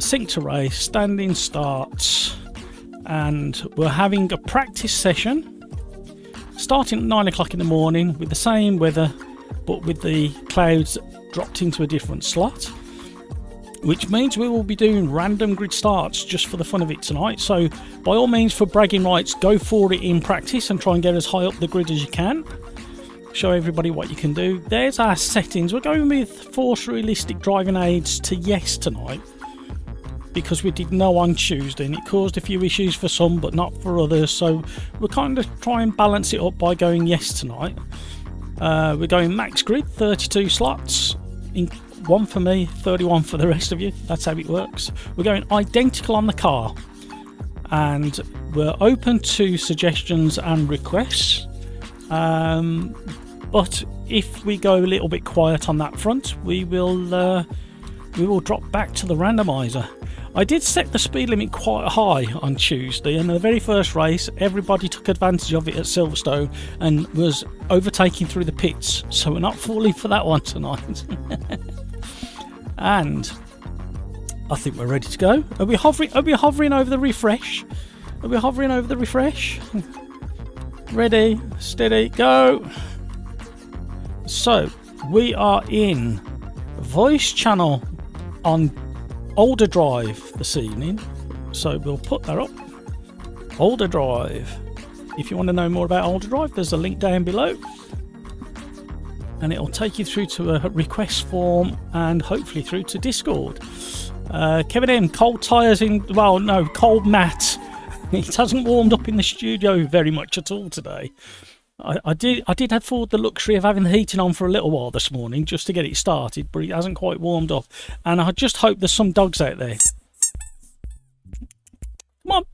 sync to race, standing starts, and we're having a practice session starting at 9 o'clock in the morning with the same weather, but with the clouds dropped into a different slot, which means we will be doing random grid starts just for the fun of it tonight. So by all means, for bragging rights, go for it in practice and try and get as high up the grid as you can. Show everybody what you can do. There's our settings. We're going with force realistic driving aids to yes tonight, because we did no on Tuesday and it caused a few issues for some but not for others, so we'll kind of try and balance it up by going yes tonight. We're going max grid, 32 slots, in one for me, 31 for the rest of you. That's how it works. We're going identical on the car, and we're open to suggestions and requests, but if we go a little bit quiet on that front, we will drop back to the randomizer. I did set the speed limit quite high on Tuesday, and the very first race everybody took advantage of it at Silverstone and was overtaking through the pits, so we're not falling for that one tonight. And I think we're ready to go. Are we hovering over the refresh? Are we hovering over the refresh? Ready, steady, go. So we are in voice channel on OlderDrive this evening, so we'll put that up. OlderDrive. If you want to know more about OlderDrive, there's a link down below, and it'll take you through to a request form and hopefully through to Discord. Kevin M, cold tyres in, well, no, cold mat. It hasn't warmed up in the studio very much at all today. I did afford the luxury of having the heating on for a little while this morning just to get it started, but it hasn't quite warmed up, and I just hope there's some dogs out there. Come on.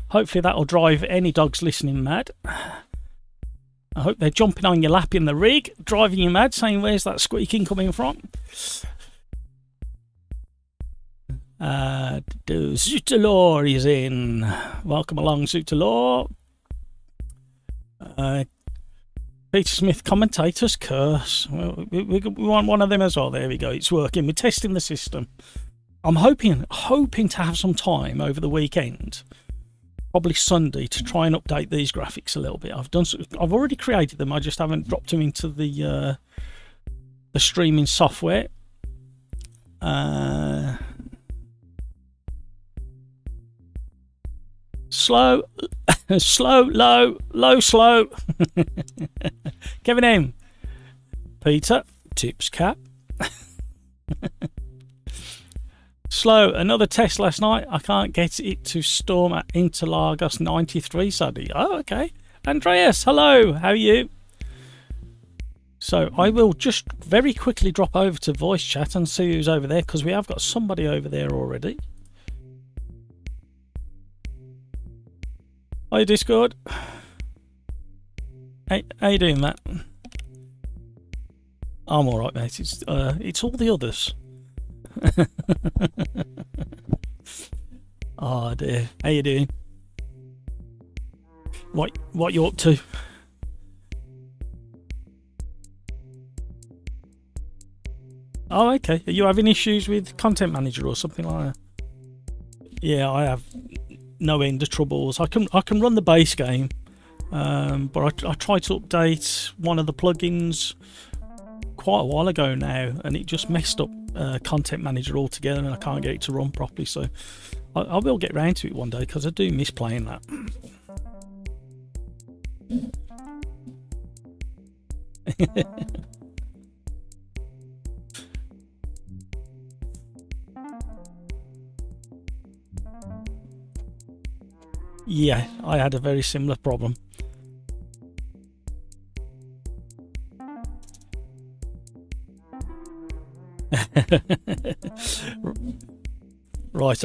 Hopefully that'll drive any dogs listening mad. I hope they're jumping on your lap in the rig, driving you mad, saying where's that squeaking coming from. Zootalor is in. Welcome along, Zootalor. Peter Smith, commentators curse. Well, we want one of them as well. There we go. It's working. We're testing the system. I'm hoping to have some time over the weekend, probably Sunday, to try and update these graphics a little bit. I've already created them. I just haven't dropped them into the streaming software. Slow, slow, low, low, slow. Kevin M, Peter, tips cap. Slow, another test last night. I can't get it to storm at Interlagos 93, sadly. Oh, okay. Andreas, hello, how are you? So I will just very quickly drop over to voice chat and see who's over there, because we have got somebody over there already. Hi Discord. Hey, how you doing, Matt? I'm alright, mate. It's all the others. Oh dear. How you doing? What you up to? Oh, okay. Are you having issues with Content Manager or something like that? Yeah, I have no end of troubles. I can run the base game, but I tried to update one of the plugins quite a while ago now, and it just messed up Content Manager altogether, and I can't get it to run properly. So I will get round to it one day, because I do miss playing that. Yeah, I had a very similar problem. Right,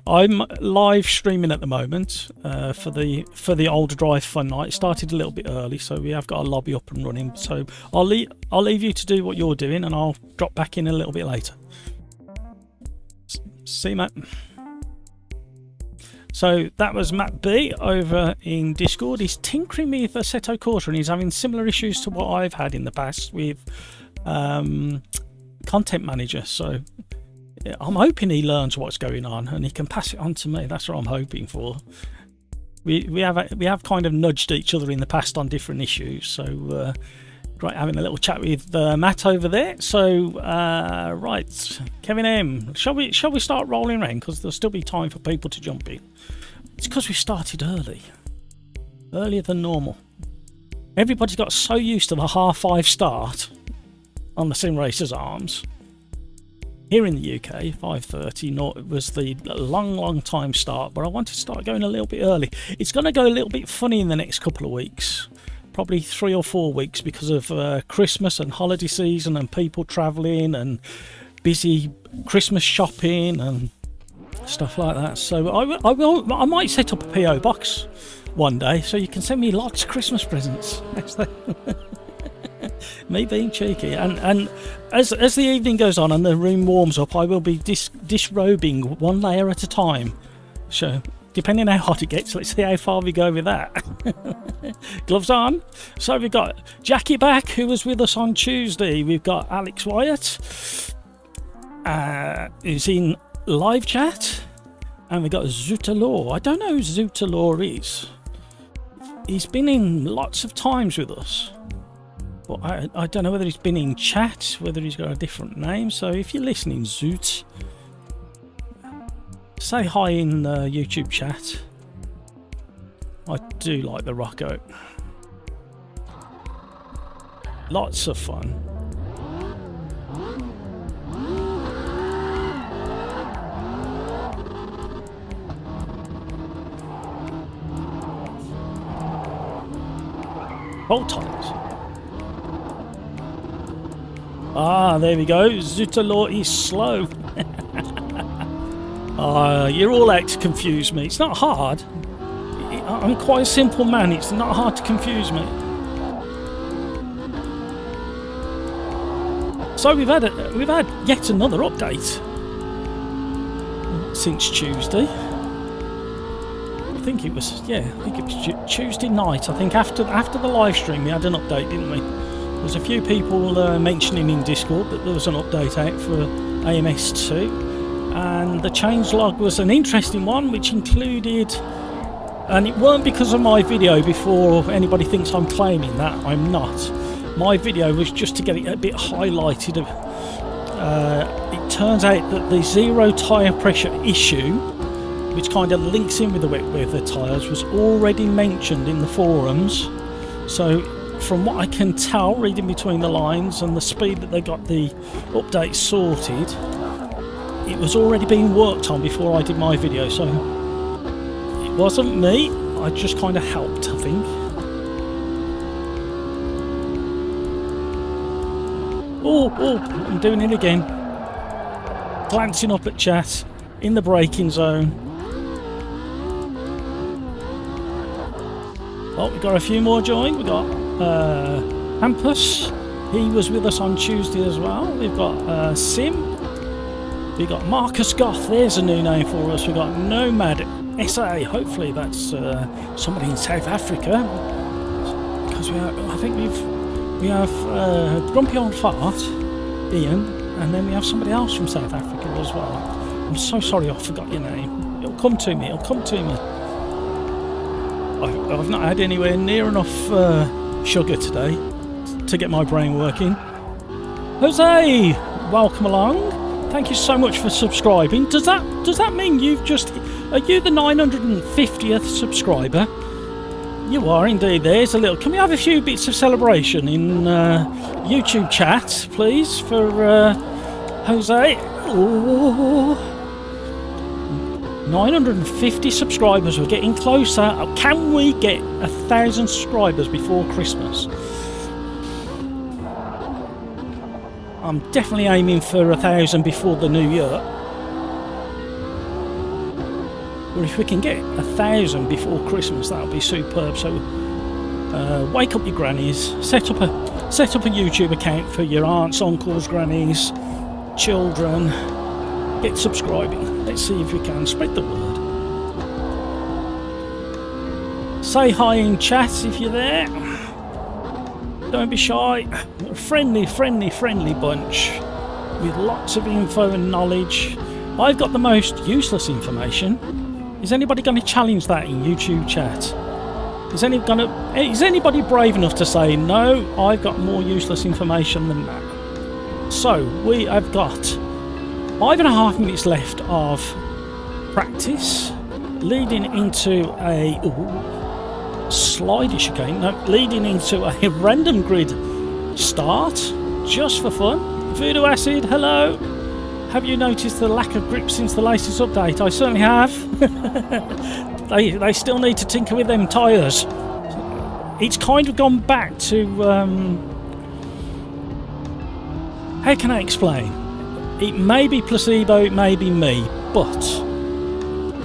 I'm live streaming at the moment for the OlderDrive Fun Night. It started a little bit early, so we have got a lobby up and running. So I'll leave you to do what you're doing, and I'll drop back in a little bit later. See you, Matt. So that was Matt B over in Discord. He's tinkering with Assetto Corsa, and he's having similar issues to what I've had in the past with content manager, so I'm hoping he learns what's going on and he can pass it on to me. That's what I'm hoping for. We have kind of nudged each other in the past on different issues, so great having a little chat with Matt over there. So right, Kevin M, shall we start rolling around, because there'll still be time for people to jump in. It's because we started earlier than normal. Everybody's got so used to the 5:30 start on the Sim Racers Arms. Here in the UK, 5:30 was the long time start, but I want to start going a little bit early. It's going to go a little bit funny in the next couple of weeks, probably 3 or 4 weeks, because of Christmas and holiday season and people travelling and busy Christmas shopping and stuff like that. So I might set up a PO box one day so you can send me lots of Christmas presents next day. Me being cheeky, and as the evening goes on and the room warms up, I will be disrobing one layer at a time. So depending on how hot it gets, let's see how far we go with that. Gloves on. So we've got Jackie back, who was with us on Tuesday. We've got Alex Wyatt, who's in live chat, and we've got Zutalor. I don't know who Zutalor is. He's been in lots of times with us, but I don't know whether he's been in chat, whether he's got a different name. So if you're listening, Zoot, say hi in the YouTube chat. I do like the Rocco. Lots of fun. Bolt tires. Ah, there we go. Zutalor is slow. You're all out to confuse me. It's not hard. I'm quite a simple man. It's not hard to confuse me. So we've had yet another update since Tuesday. I think it was Tuesday night. I think after the live stream we had an update, didn't we? There's a few people mentioning in Discord that there was an update out for AMS2, and the changelog was an interesting one, which included, and it weren't because of my video, before anybody thinks I'm claiming that, I'm not. My video was just to get it a bit highlighted. It turns out that the zero tyre pressure issue, which kind of links in with the wet weather tyres, was already mentioned in the forums. So from what I can tell, reading between the lines and the speed that they got the update sorted, it was already being worked on before I did my video. So it wasn't me, I just kind of helped, I think. Oh, I'm doing it again. Glancing up at chat in the braking zone. Oh, we've got a few more joined. We've got Hampus, he was with us on Tuesday as well. We've got Sim. We've got Marcus Goth, there's a new name for us. We've got Nomad SA, hopefully that's somebody in South Africa. Because I think we have Grumpy Old Fart, Ian, and then we have somebody else from South Africa as well. I'm so sorry I forgot your name. It'll come to me. I've not had anywhere near enough sugar today to get my brain working. Jose, welcome along. Thank you so much for subscribing. Does that mean are you the 950th subscriber? You are indeed. There's a little. Can we have a few bits of celebration in YouTube chat, please, for Jose? Oh. 950 subscribers, we're getting closer. Can we get 1,000 subscribers before Christmas? I'm definitely aiming for 1,000 before the new year. Or if we can get 1,000 before Christmas, that'll be superb. So wake up your grannies, set up a YouTube account for your aunts, uncles, grannies, children. Get subscribing. Let's see if we can spread the word. Say hi in chat if you're there. Don't be shy. Friendly bunch. with lots of info and knowledge. I've got the most useless information. Is anybody going to challenge that in YouTube chat? Is anybody brave enough to say, no, I've got more useless information than that? So, we have got 5.5 minutes left of practice, leading into a slide-ish again, no, leading into a random grid start, just for fun. Voodoo Acid, hello. Have you noticed the lack of grip since the latest update? I certainly have. They still need to tinker with them tyres. It's kind of gone back to... how can I explain? It may be placebo, it may be me, but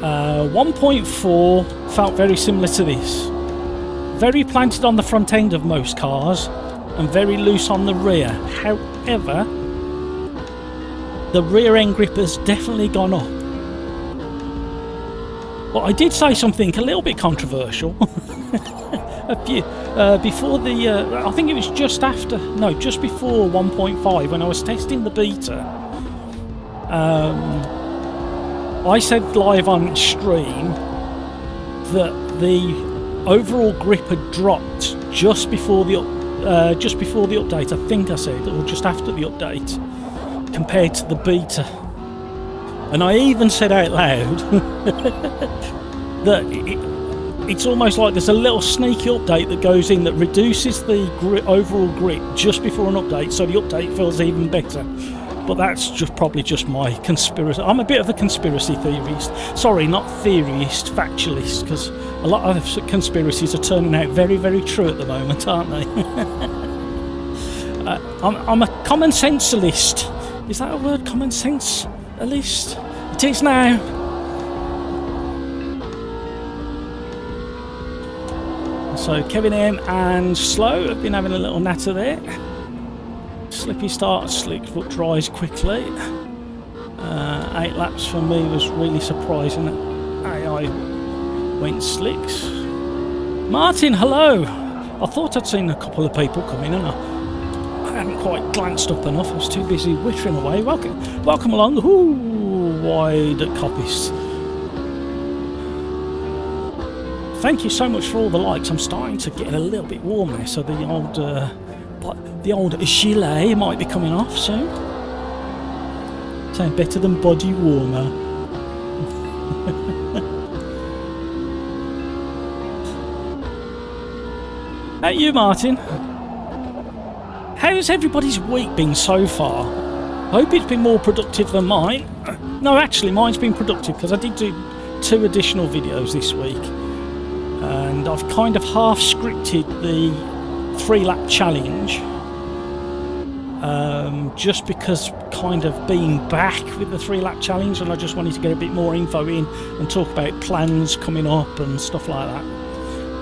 1.4 felt very similar to this. Very planted on the front end of most cars and very loose on the rear. However, the rear end grip has definitely gone up. But I did say something a little bit controversial. Before the, I think it was just before 1.5 when I was testing the beta. I said live on stream that the overall grip had dropped just before the update. I think I said, or just after the update, compared to the beta. And I even said out loud that it's almost like there's a little sneaky update that goes in that reduces the overall grip just before an update, so the update feels even better. But that's probably just my conspiracy. I'm a bit of a conspiracy theorist. Sorry, not theorist, factualist, because a lot of conspiracies are turning out very, very true at the moment, aren't they? I'm a common sensalist. Is that a word, common sensalist? It is now. So Kevin M and Slow have been having a little natter there. Slippy start, slick foot dries quickly. 8 laps for me was really surprising that AI went slicks. Martin, hello! I thought I'd seen a couple of people come in and I hadn't quite glanced up enough. I was too busy wittering away. Welcome along. Ooh, wide coppice. Thank you so much for all the likes. I'm starting to get a little bit warm now, so the old gilet might be coming off soon. Sound better than body warmer. Hey you, Martin. How's everybody's week been so far? I hope it's been more productive than mine. No, actually, mine's been productive because I did do 2 additional videos this week. And I've kind of half scripted the 3-lap challenge. Just because kind of being back with the 3-lap challenge, and I just wanted to get a bit more info in and talk about plans coming up and stuff like that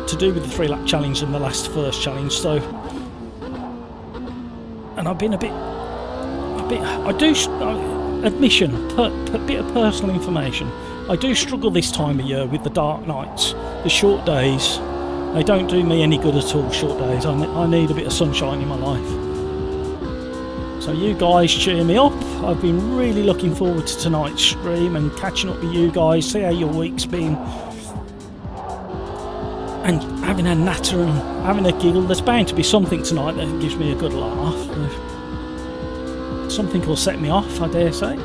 to do with the 3-lap challenge and the first challenge. So, and I've been a bit admission, a bit of personal information. I do struggle this time of year with the dark nights, the short days. They don't do me any good at all, short days. I need a bit of sunshine in my life. So you guys cheer me up. I've been really looking forward to tonight's stream and catching up with you guys, see how your week's been. And having a natter and having a giggle. There's bound to be something tonight that gives me a good laugh. Something will set me off, I dare say.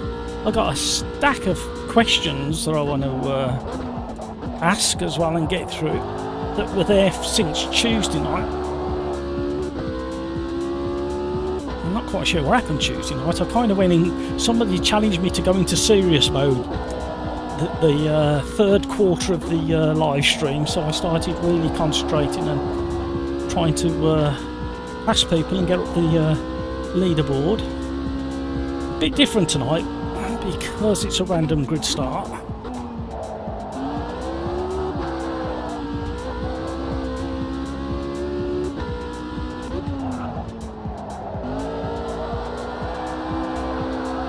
I've got a stack of questions that I want to ask as well and get through that were there since Tuesday night. I'm not quite sure what happened Tuesday night. I kind of went in, somebody challenged me to go into serious mode the third quarter of the live stream, so I started really concentrating and trying to pass people and get up the leaderboard. A bit different tonight because it's a random grid start.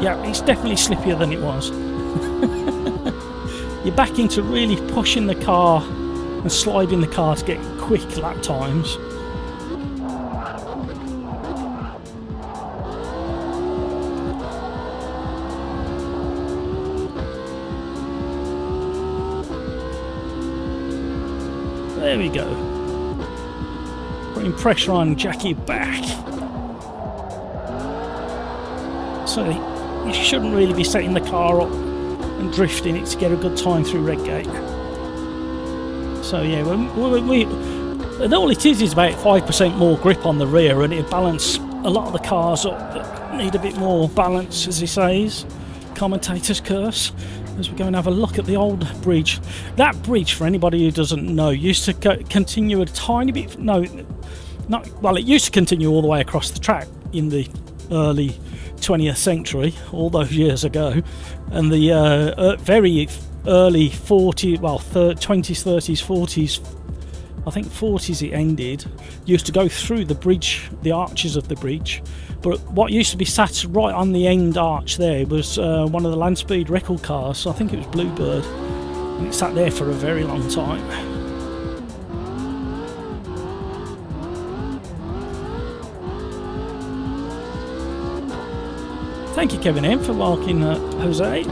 Yeah, it's definitely slippier than it was. You're back into really pushing the car and sliding the car to get quick lap times. There we go. Putting pressure on Jackie back. So you shouldn't really be setting the car up and drifting it to get a good time through Redgate. So yeah, all it is about 5% more grip on the rear, and it'll balance a lot of the cars up that need a bit more balance, as he says. Commentator's curse. As we go and have a look at the old bridge. That bridge, for anybody who doesn't know, used to continue a tiny bit. No, well, it used to continue all the way across the track in the early 20th century, all those years ago, and the very early 20s, 30s, 40s. I think 40s it ended, used to go through the bridge, the arches of the bridge, but what used to be sat right on the end arch there was one of the land speed record cars, so I think it was Bluebird, and it sat there for a very long time. Thank you, Kevin M, for welcoming Jose.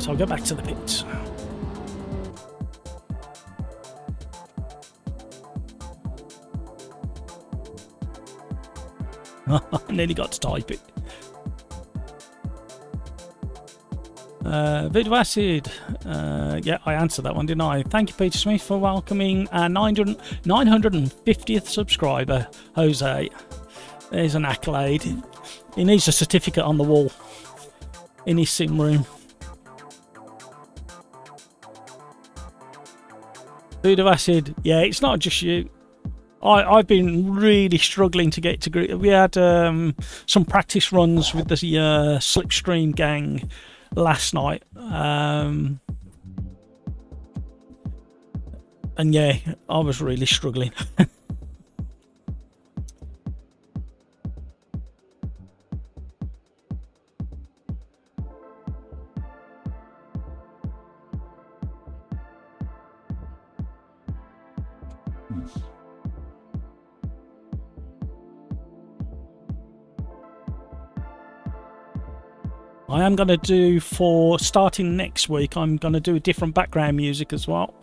I'll go back to the pits. I nearly got to type it. Video Acid. Yeah, I answered that one, didn't I? Thank you, Peter Smith, for welcoming our 950th subscriber, Jose. There's an accolade. He needs a certificate on the wall in his sim room. Food of Acid, yeah, it's not just you. I've been really struggling to get to grip. We had some practice runs with the Slipstream gang last night. And yeah, I was really struggling. I am going to do, for starting next week, I'm going to do a different background music as well.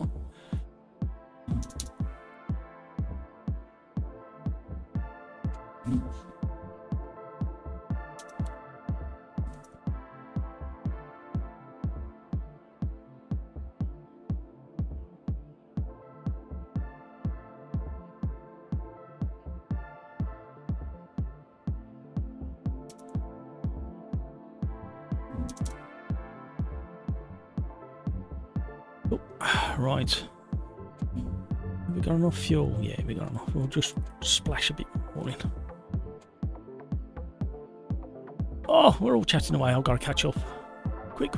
Right. Have we got enough fuel? Yeah, we got enough. We'll just splash a bit more in. Oh, we're all chatting away. I've got to catch up. Quick.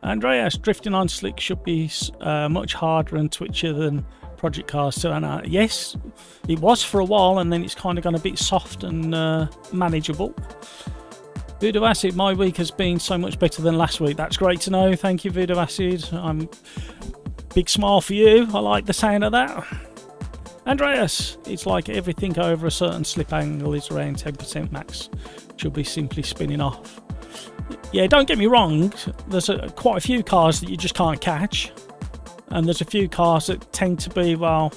Andreas, drifting on slick should be much harder and twitchier than Project Cars 2. And yes, it was for a while, and then it's kind of gone a bit soft and manageable. Voodoo Acid, my week has been so much better than last week. That's great to know. Thank you, Voodoo Acid. Big smile for you. I like the sound of that. Andreas, it's like everything over a certain slip angle is around 10% max. Should be simply spinning off. Yeah, don't get me wrong. There's quite a few cars that you just can't catch. And there's a few cars that tend to be, well...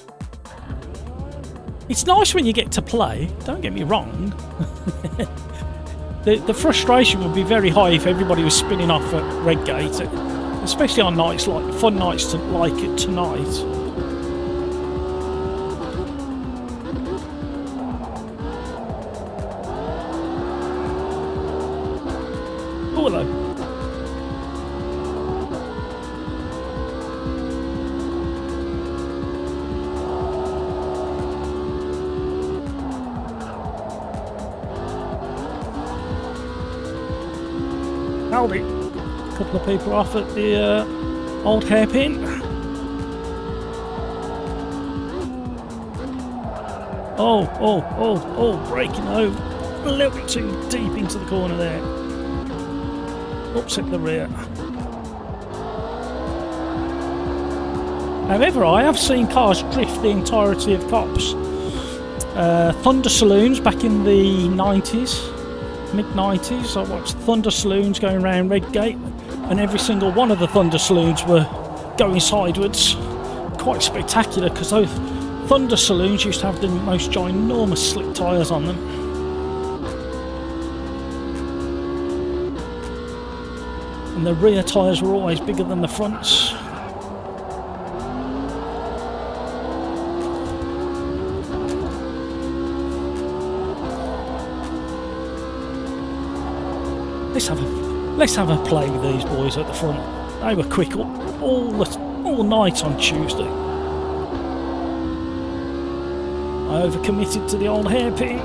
It's nice when you get to play. Don't get me wrong. The frustration would be very high if everybody was spinning off at Redgate, especially on nights like fun nights like it tonight. Oh, hello. Howdy. A couple of people off at the old hairpin. Oh, breaking over. A little bit too deep into the corner there. Upset the rear. However, I have seen cars drift the entirety of cops. Thunder Saloons back in the 90s, mid-90s. I watched Thunder Saloons going around Redgate, and every single one of the Thunder Saloons were going sideways. Quite spectacular, because those Thunder Saloons used to have the most ginormous slick tyres on them. And the rear tyres were always bigger than the fronts. Let's have a play with these boys at the front. They were quick all night on Tuesday. I overcommitted to the old hairpin.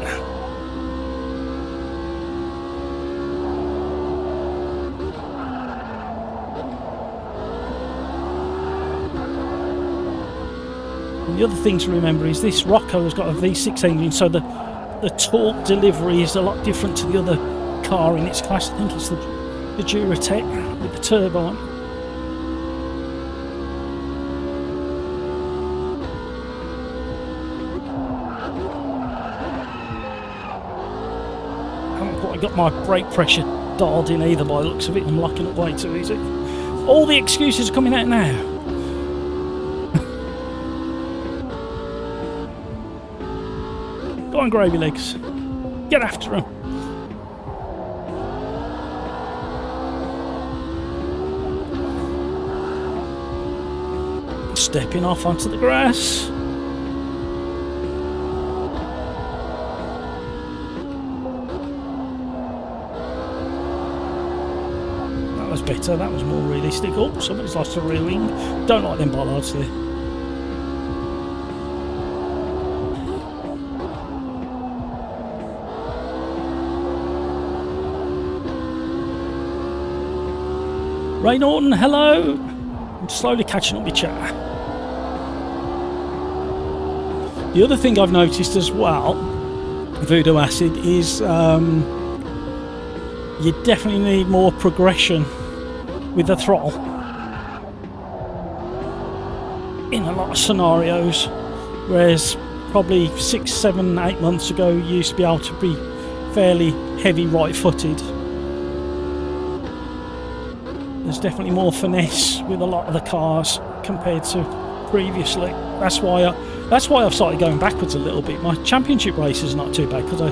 And the other thing to remember is this Rocco has got a V6 engine, so the torque delivery is a lot different to the other car in its class. I think it's the Duratec with the turbine. I haven't quite got my brake pressure dialed in either by the looks of it. I'm locking up way too easy. All the excuses are coming out now. Go on, gravy legs. Get after them. Stepping off onto the grass. That was better, that was more realistic. Oh, somebody's lost a rear wing. Don't like them bollards there. Ray Norton, hello. I'm slowly catching up with chat. The other thing I've noticed as well, Voodoo Acid, is you definitely need more progression with the throttle in a lot of scenarios, whereas probably 6, 7, 8 months ago you used to be able to be fairly heavy right-footed. There's definitely more finesse with a lot of the cars compared to previously. That's why I've started going backwards a little bit. My championship races are not too bad because I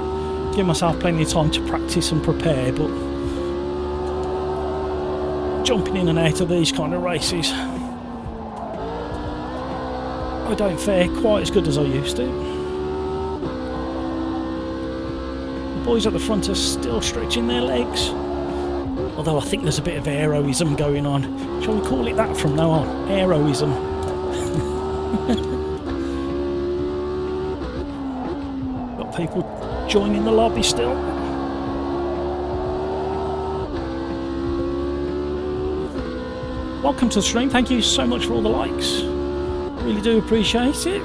give myself plenty of time to practice and prepare, but jumping in and out of these kind of races, I don't fare quite as good as I used to. The boys at the front are still stretching their legs, although I think there's a bit of aeroism going on. Shall we call it that from now on? Aeroism. Got people joining the lobby still. Welcome to the stream. Thank you so much for all the likes. Really do appreciate it.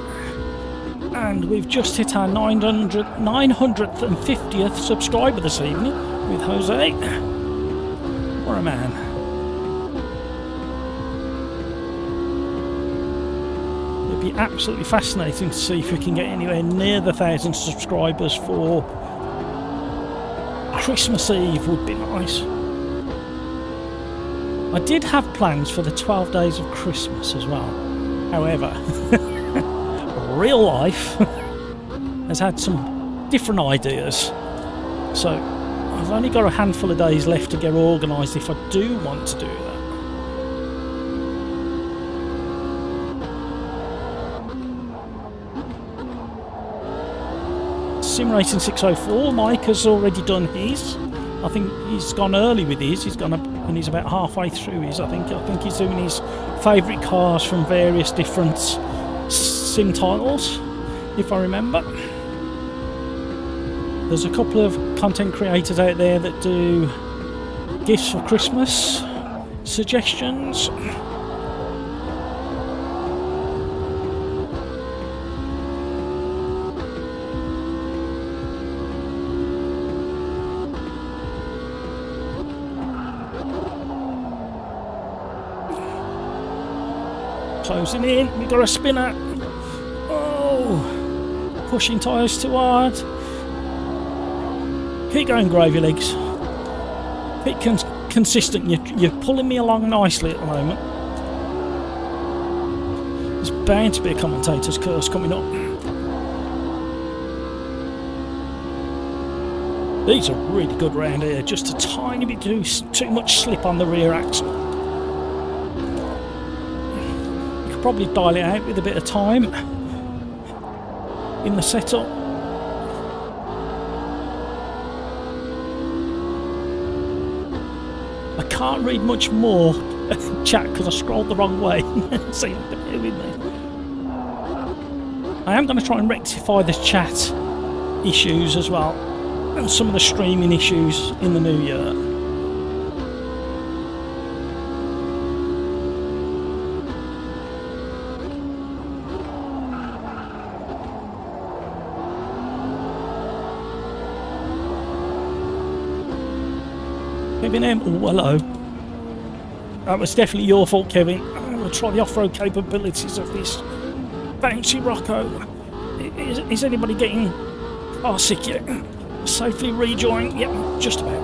And we've just hit our 950th subscriber this evening with Jose. What a man. It'd be absolutely fascinating to see if we can get anywhere near the 1,000 subscribers for Christmas Eve. Would be nice. I did have plans for the 12 days of Christmas as well. However, real life has had some different ideas. So I've only got a handful of days left to get organised if I do want to do that. Sim Racing 604, Mike has already done his. I think he's gone early with his. He's gone up and he's about halfway through his. I think he's doing his favourite cars from various different sim titles, if I remember. There's a couple of content creators out there that do gifts for Christmas suggestions. Closing in, we got a spinner. Oh, pushing tyres too hard. Keep going, gravy legs. Keep consistent. You're pulling me along nicely at the moment. There's bound to be a commentator's curse coming up. These are really good round here. Just a tiny bit too much slip on the rear axle. You could probably dial it out with a bit of time in the setup. I can't read much more chat because I scrolled the wrong way. So you have to bear with me. I am going to try and rectify the chat issues as well, and some of the streaming issues in the new year. Kevin M. Oh, hello. That was definitely your fault, Kevin. I'm going to try the off-road capabilities of this bouncy Rocco. Is anybody getting car sick yet? Safely rejoin? Yep, just about.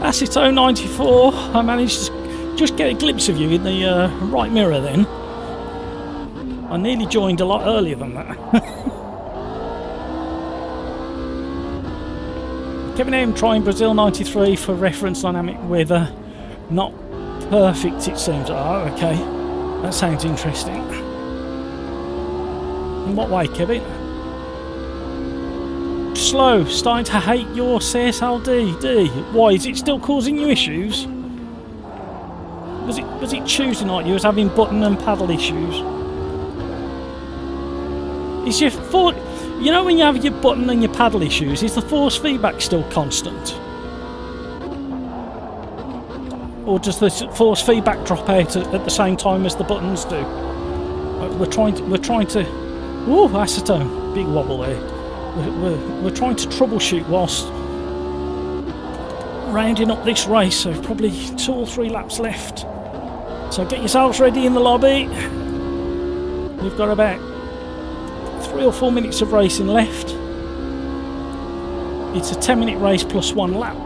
Acetone 94. I managed to just get a glimpse of you in the right mirror then. I nearly joined a lot earlier than that. Kevin M trying Brazil 93 for reference dynamic weather. Not perfect, it seems. Oh, okay. That sounds interesting. In what way, Kevin? Slow, starting to hate your CSLD. Why, is it still causing you issues? Was it Tuesday night you was having button and paddle issues? Is your foot, you know when you have your button and your paddle issues, is the force feedback still constant? Or does the force feedback drop out at the same time as the buttons do? We're trying to. Ooh, acetone, big wobble there. We're trying to troubleshoot whilst rounding up this race, so probably 2 or 3 laps left. So get yourselves ready in the lobby. We've got about 3 or 4 minutes of racing left. It's a 10-minute race plus 1 lap.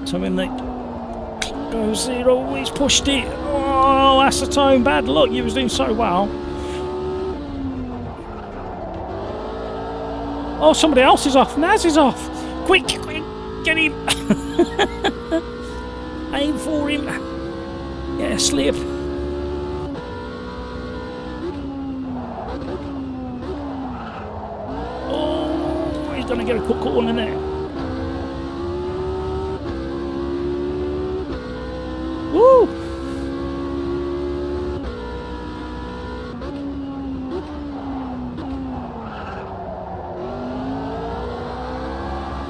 So when the clock goes 0, he's pushed it. Oh, acetone, bad luck. You was doing so well. Oh, somebody else is off. Naz is off. Quick, get him. Aim for him. Yeah, slip. Oh, he's going to get a quick corner there. Woo!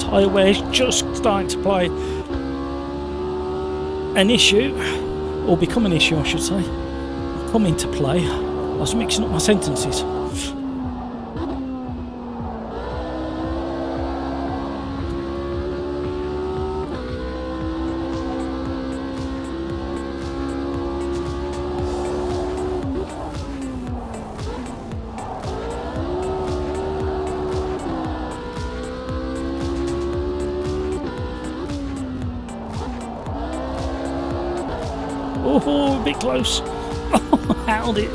Tyre wear's just starting to play an issue, or become an issue I should say, come into play. I was mixing up my sentences. Oh, a bit close. Held it.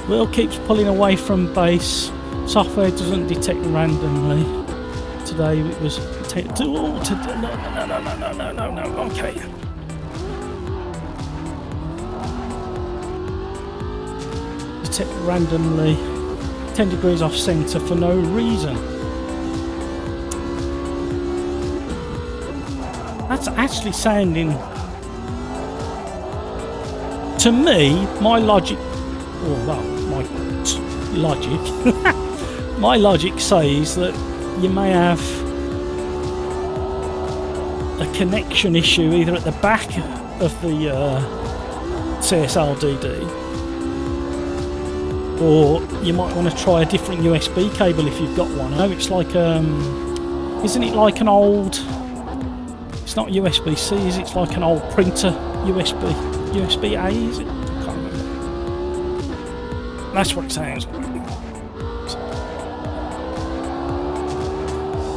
Will keeps pulling away from base. Software doesn't detect randomly. Today it was detected. Oh, no. Okay. Detect randomly. 10 degrees off centre for no reason. That's actually sounding. To me, my logic, my logic says that you may have a connection issue either at the back of the CSLDD, or you might want to try a different USB cable if you've got one. I know it's like, isn't it like an old? It's not USB-C, is it? It's like an old printer USB-A, is it? I can't remember. That's what it sounds like.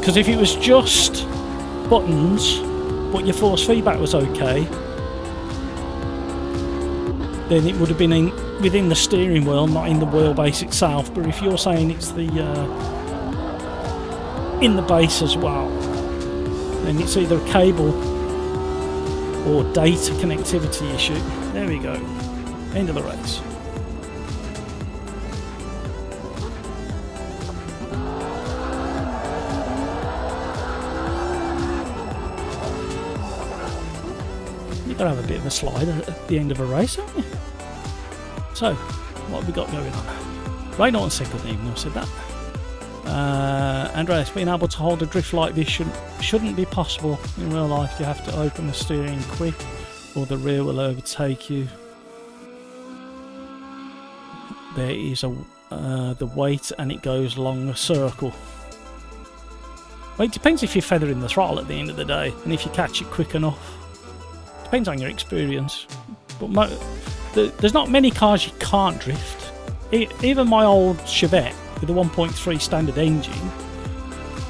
Because if it was just buttons, but your force feedback was okay, then it would have been within the steering wheel, not in the wheelbase itself. But if you're saying it's the in the base as well, then it's either a cable or data connectivity issue. There we go. End of the race. You've got to have a bit of a slide at the end of a race, haven't you? So, what have we got going on? Rain on second evening, I've said that. Andreas, being able to hold a drift like this shouldn't be possible in real life. You have to open the steering quick or the rear will overtake you. There is the weight and it goes along a circle. Well, it depends if you're feathering the throttle at the end of the day and if you catch it quick enough. Depends on your experience. But there's not many cars you can't drift. Even my old Chevette with a 1.3 standard engine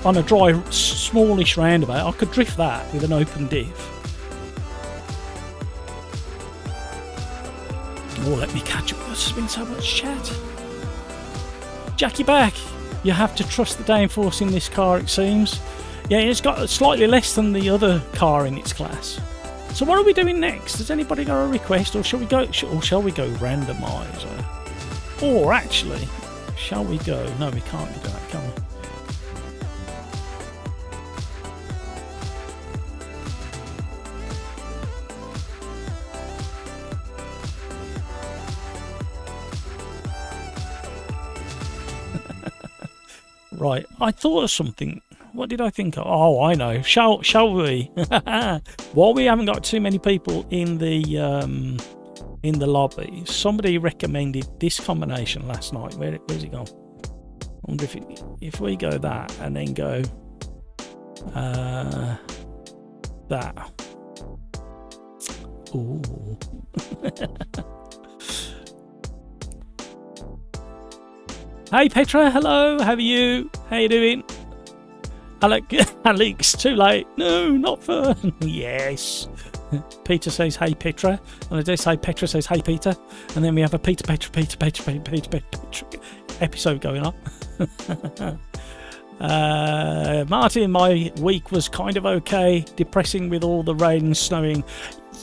on a dry, smallish roundabout, I could drift that with an open diff. Oh, let me catch up. There's been so much chat. Jackie back. You have to trust the downforce in this car, it seems. Yeah, it's got slightly less than the other car in its class. So what are we doing next? Has anybody got a request, or shall we go randomizer? Or actually, shall we go? No, we can't do that, can we? Right, I thought of something. What did I think of? Oh, I know. Shall we? While we haven't got too many people in the lobby, somebody recommended this combination last night. Where's it gone? I wonder if we go that and then go that. Ooh. Hey Petra, hello. How are you? How you doing? Alex, too late. No, not fun. Yes. Peter says, hey Petra. And I dare say Petra says, hey Peter. And then we have a Petra episode going on. Martin, my week was kind of okay. Depressing with all the rain and snowing.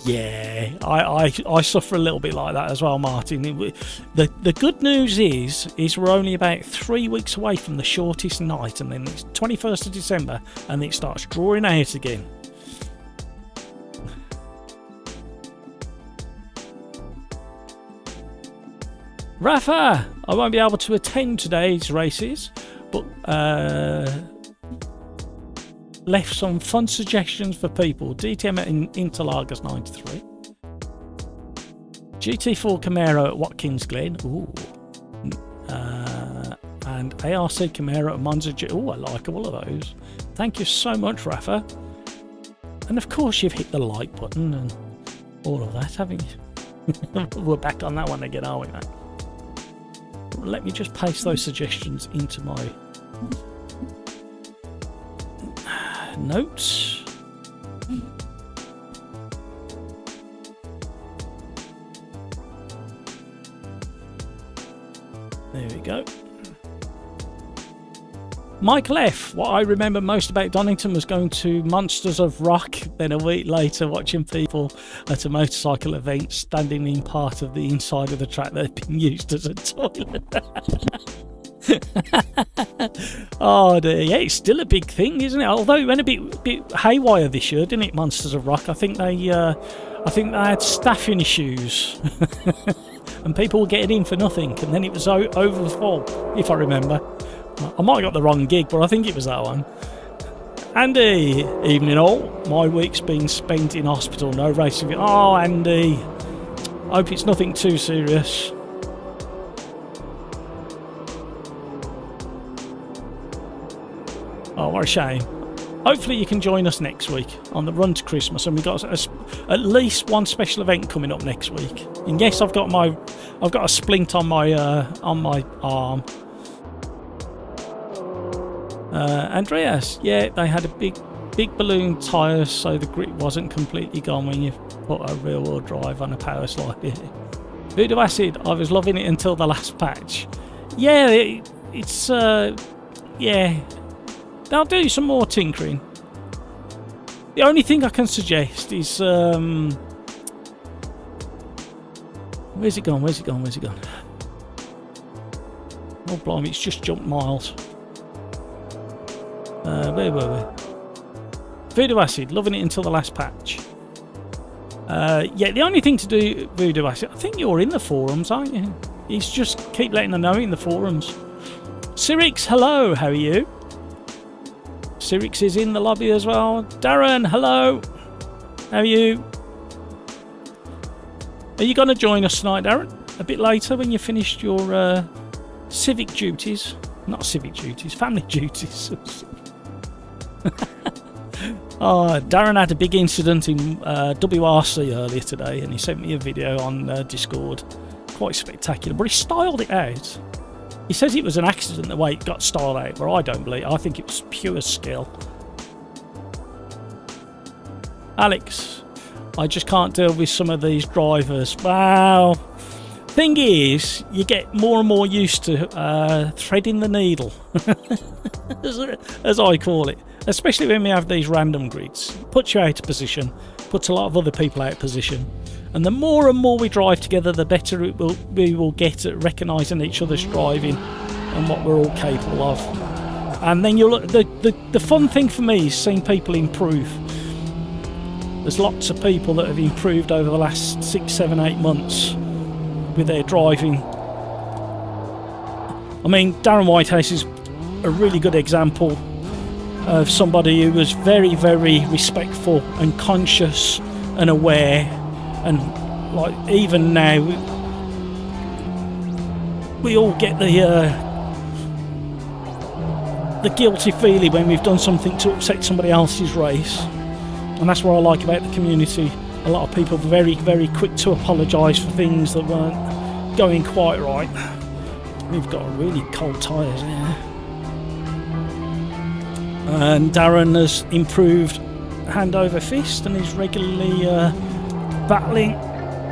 Yeah, I suffer a little bit like that as well, Martin. The good news is we're only about 3 weeks away from the shortest night, and then it's 21st of December, and it starts drawing out again. Rafa, I won't be able to attend today's races, but left some fun suggestions for people. DTM at Interlagos 93, GT4 Camaro at Watkins Glen, ooh, and ARC Camaro at Monza. Oh, I like all of those. Thank you so much, Rafa. And of course, you've hit the like button and all of that, haven't you? We're back on that one again, are we, mate? Let me just paste those suggestions into my notes. There we go. Michael F. What I remember most about Donington was going to Monsters of Rock, then a week later watching people at a motorcycle event standing in part of the inside of the track that had been used as a toilet. Oh dear, yeah, it's still a big thing, isn't it? Although it went a bit haywire this year, didn't it? Monsters of Rock. I think they had staffing issues, and people were getting in for nothing, and then it was overfull, if I remember. I might have got the wrong gig, but I think it was that one. Andy, evening all. My week's been spent in hospital, no racing. Oh, Andy, hope it's nothing too serious. Oh, what a shame. hopefully you can join us next week on the run to Christmas, and we've got at least one special event coming up next week. And yes, I've got a splint on my arm. Andreas, yeah, they had a big balloon tyres, so the grip wasn't completely gone when you put a rear wheel drive on a power slide. Voodoo Acid, I was loving it until the last patch. Yeah, it's yeah, they'll do some more tinkering. The only thing I can suggest is where's it gone? Oh blimey, it's just jumped miles. Where were we? Voodoo Acid, loving it until the last patch. Yeah, the only thing to do, Voodoo Acid, I think you're in the forums, aren't you? He's just keep letting them know in the forums. Cyrix, hello, how are you? Cyrix is in the lobby as well. Darren, hello, how are you? Are you going to join us tonight, Darren? A bit later when you finished your civic duties? Not civic duties, family duties. Darren had a big incident in WRC earlier today, and he sent me a video on Discord. Quite spectacular, but he styled it out. He says it was an accident the way it got styled out, but I don't believe. I think it was pure skill. Alex, I just can't deal with some of these drivers. Wow. Thing is, you get more and more used to threading the needle, as I call it. Especially when we have these random grids. Puts you out of position, puts a lot of other people out of position. And the more and more we drive together, the better we will get at recognising each other's driving and what we're all capable of. And then you'll the fun thing for me is seeing people improve. There's lots of people that have improved over the last 6, 7, 8 months with their driving. I mean, Darren Whitehouse is a really good example of somebody who was very, very respectful and conscious and aware, and like even now we all get the guilty feeling when we've done something to upset somebody else's race, and that's what I like about the community. A lot of people are very, very quick to apologise for things that weren't going quite right. We've got really cold tyres here. And Darren has improved hand over fist and is regularly battling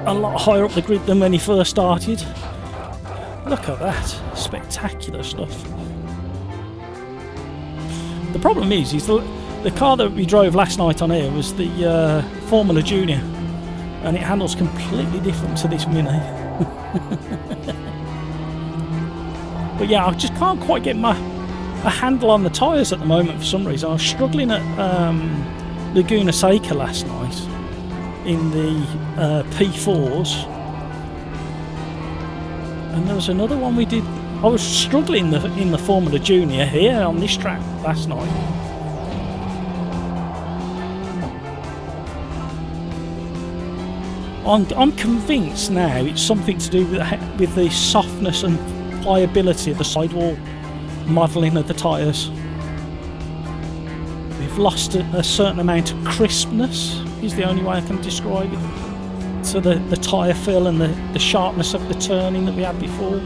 a lot higher up the grid than when he first started. Look at that, spectacular stuff. The problem is the car that we drove last night on here was the Formula Junior, and it handles completely different to this Mini. But yeah, I just can't quite get a handle on the tyres at the moment for some reason. I was struggling at Laguna Seca last night in the P4s, and there was another one we did. I was struggling in the Formula Junior here on this track last night. I'm convinced now it's something to do with the softness and pliability of the sidewall modelling of the tyres. We've lost a certain amount of crispness, is the only way I can describe it. So the tyre feel and the sharpness of the turning that we had before.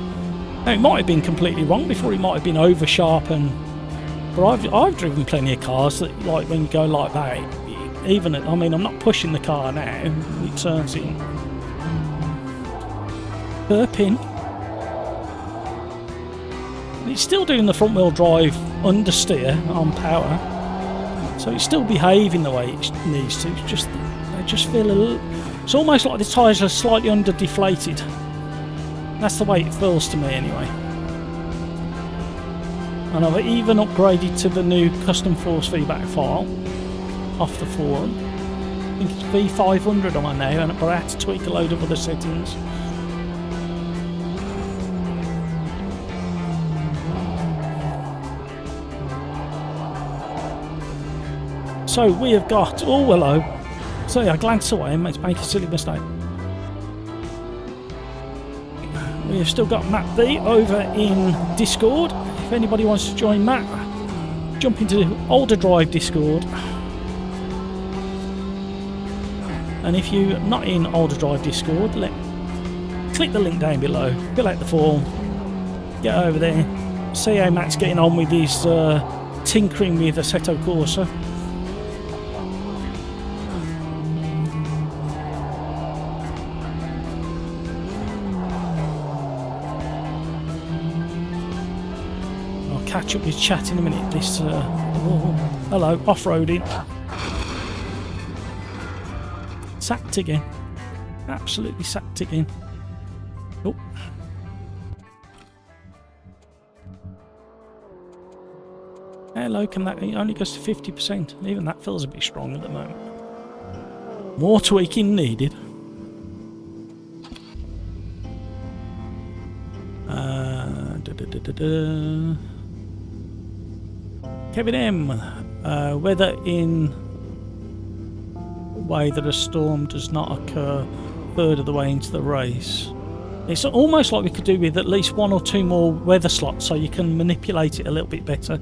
Now, it might have been completely wrong before, it might have been over sharp, but I've driven plenty of cars that, like, when you go like that, even I mean, I'm not pushing the car now, it turns in. Burping. It's still doing the front wheel drive understeer on power, so it's still behaving the way it needs to. It's just, I just feel a little, it's almost like the tyres are slightly under deflated. That's the way it feels to me anyway. And I've even upgraded to the new custom force feedback file off the forum. I think it's V500 on now, but I had to tweak a load of other settings. So we have got, oh hello, sorry I glanced away and make a silly mistake. We have still got Matt B over in Discord, if anybody wants to join Matt. jump into OlderDrive Discord. And if you're not in OlderDrive Discord, click the link down below, fill out the form, get over there, see how Matt's getting on with his tinkering with Assetto Corsa. I'll catch up with chat in a minute. This hello, off-roading. Sacked again. Absolutely sacked again. Oh. Hello, can that... It only goes to 50%. Even that feels a bit strong at the moment. More tweaking needed. Kevin M. Weather in way that a storm does not occur a third of the way into the race. It's almost like we could do with at least 1 or 2 more weather slots so you can manipulate it a little bit better.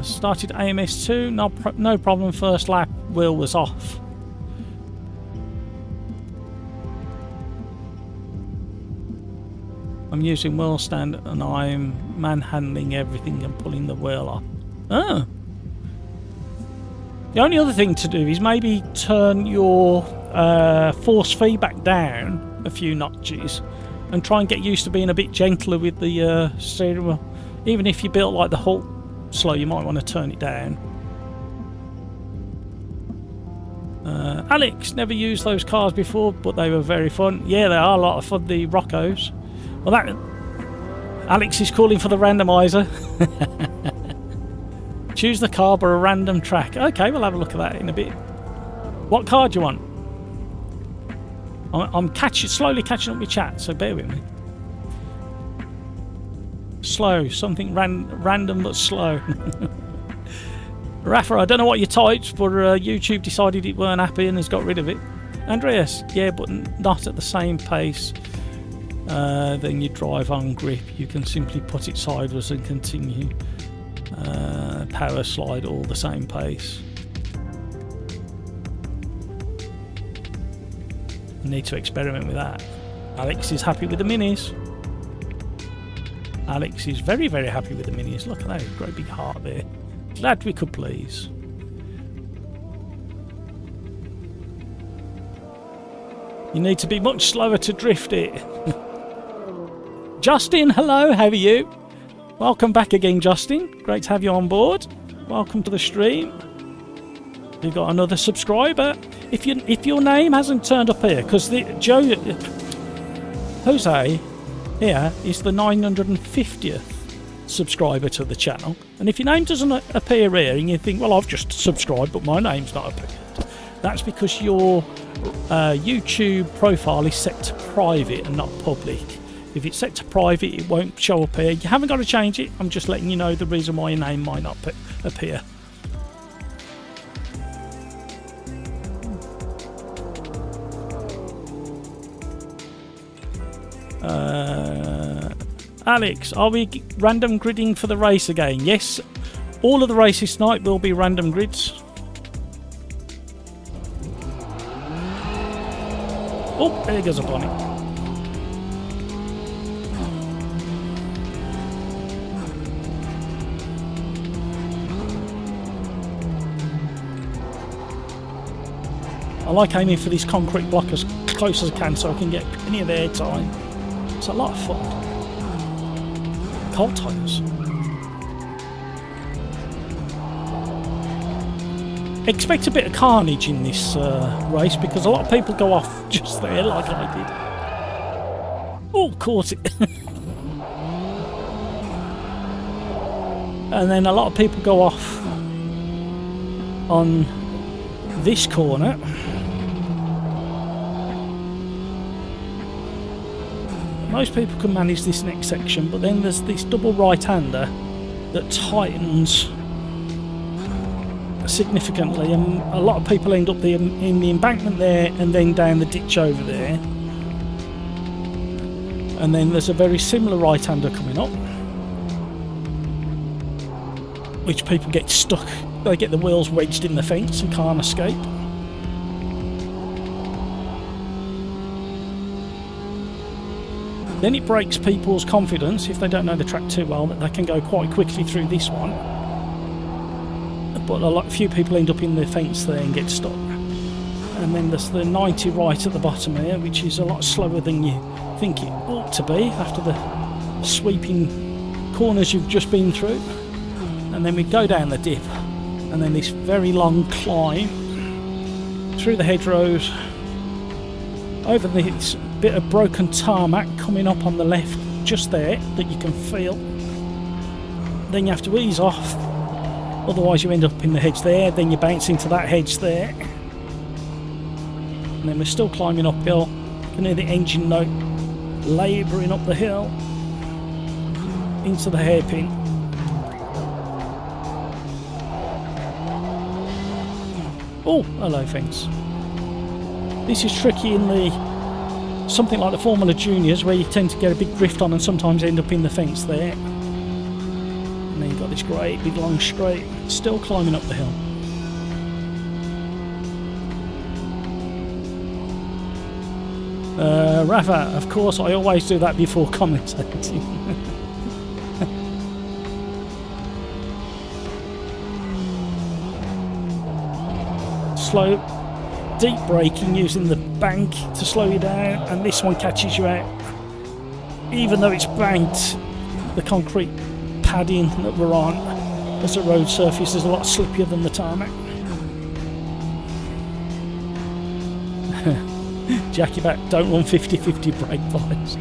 Started AMS2, no problem, first lap, wheel was off. I'm using wheel stand and I'm manhandling everything and pulling the wheel off. Oh. The only other thing to do is maybe turn your force feedback down a few notches and try and get used to being a bit gentler with the steering wheel. Even if you built like the Hulk slow, you might want to turn it down. Alex, never used those cars before, but they were very fun. Yeah, they are a lot of fun, the Roccos. Well, that Alex is calling for the randomizer. Choose the car by a random track. Okay, we'll have a look at that in a bit. What car do you want? I'm slowly catching up with chat, so bear with me. Slow, something random but slow. Rafa, I don't know what you typed, but YouTube decided it weren't happy and has got rid of it. Andreas, yeah, but not at the same pace. Then you drive on grip. You can simply put it sideways and continue. Power slide, all the same pace. I need to experiment with that. Alex is happy with the minis. Alex is very, very happy with the minis. Look at that great big heart there. Glad we could please. You need to be much slower to drift it. Justin, hello, how are you? Welcome back again, Justin. Great to have you on board. Welcome to the stream. We've got another subscriber. If your name hasn't turned up here, because Jose here is the 950th subscriber to the channel, and if your name doesn't appear here and you think, well, I've just subscribed but my name's not appeared, that's because your YouTube profile is set to private and not public. If it's set to private, it won't show up here. You haven't got to change it. I'm just letting you know the reason why your name might not appear. Alex, are we random gridding for the race again? Yes, all of the races tonight will be random grids. Oh, there goes a bonnet. I like aiming for this concrete block as close as I can so I can get any of the air time. It's a lot of fun. Cold tyres. Expect a bit of carnage in this race because a lot of people go off just there like I did. Oh, caught it. And then a lot of people go off on this corner. Most people can manage this next section, but then there's this double right-hander that tightens significantly, and a lot of people end up in the embankment there and then down the ditch over there. And then there's a very similar right-hander coming up. which people get stuck. They get the wheels wedged in the fence and can't escape. Then it breaks people's confidence if they don't know the track too well, that they can go quite quickly through this one. But a few people end up in the fence there and get stuck. And then there's the 90 right at the bottom here, which is a lot slower than you think it ought to be after the sweeping corners you've just been through. And then we go down the dip, and then this very long climb through the hedgerows, over this bit of broken tarmac coming up on the left just there that you can feel. Then you have to ease off, otherwise you end up in the hedge there, then you bounce into that hedge there. And then we're still climbing uphill. You can hear the engine note labouring up the hill into the hairpin. Oh, hello fence. This is tricky in the something like the Formula Juniors, where you tend to get a big drift on and sometimes end up in the fence there. And then you've got this great big long straight, still climbing up the hill. Rafa, of course, I always do that before commentating. Slow, deep braking using the bank to slow you down, and this one catches you out. Even though it's banked, the concrete padding that we're on, as the road surface is a lot slippier than the tarmac. Jackie back, don't run 50-50 brake flies.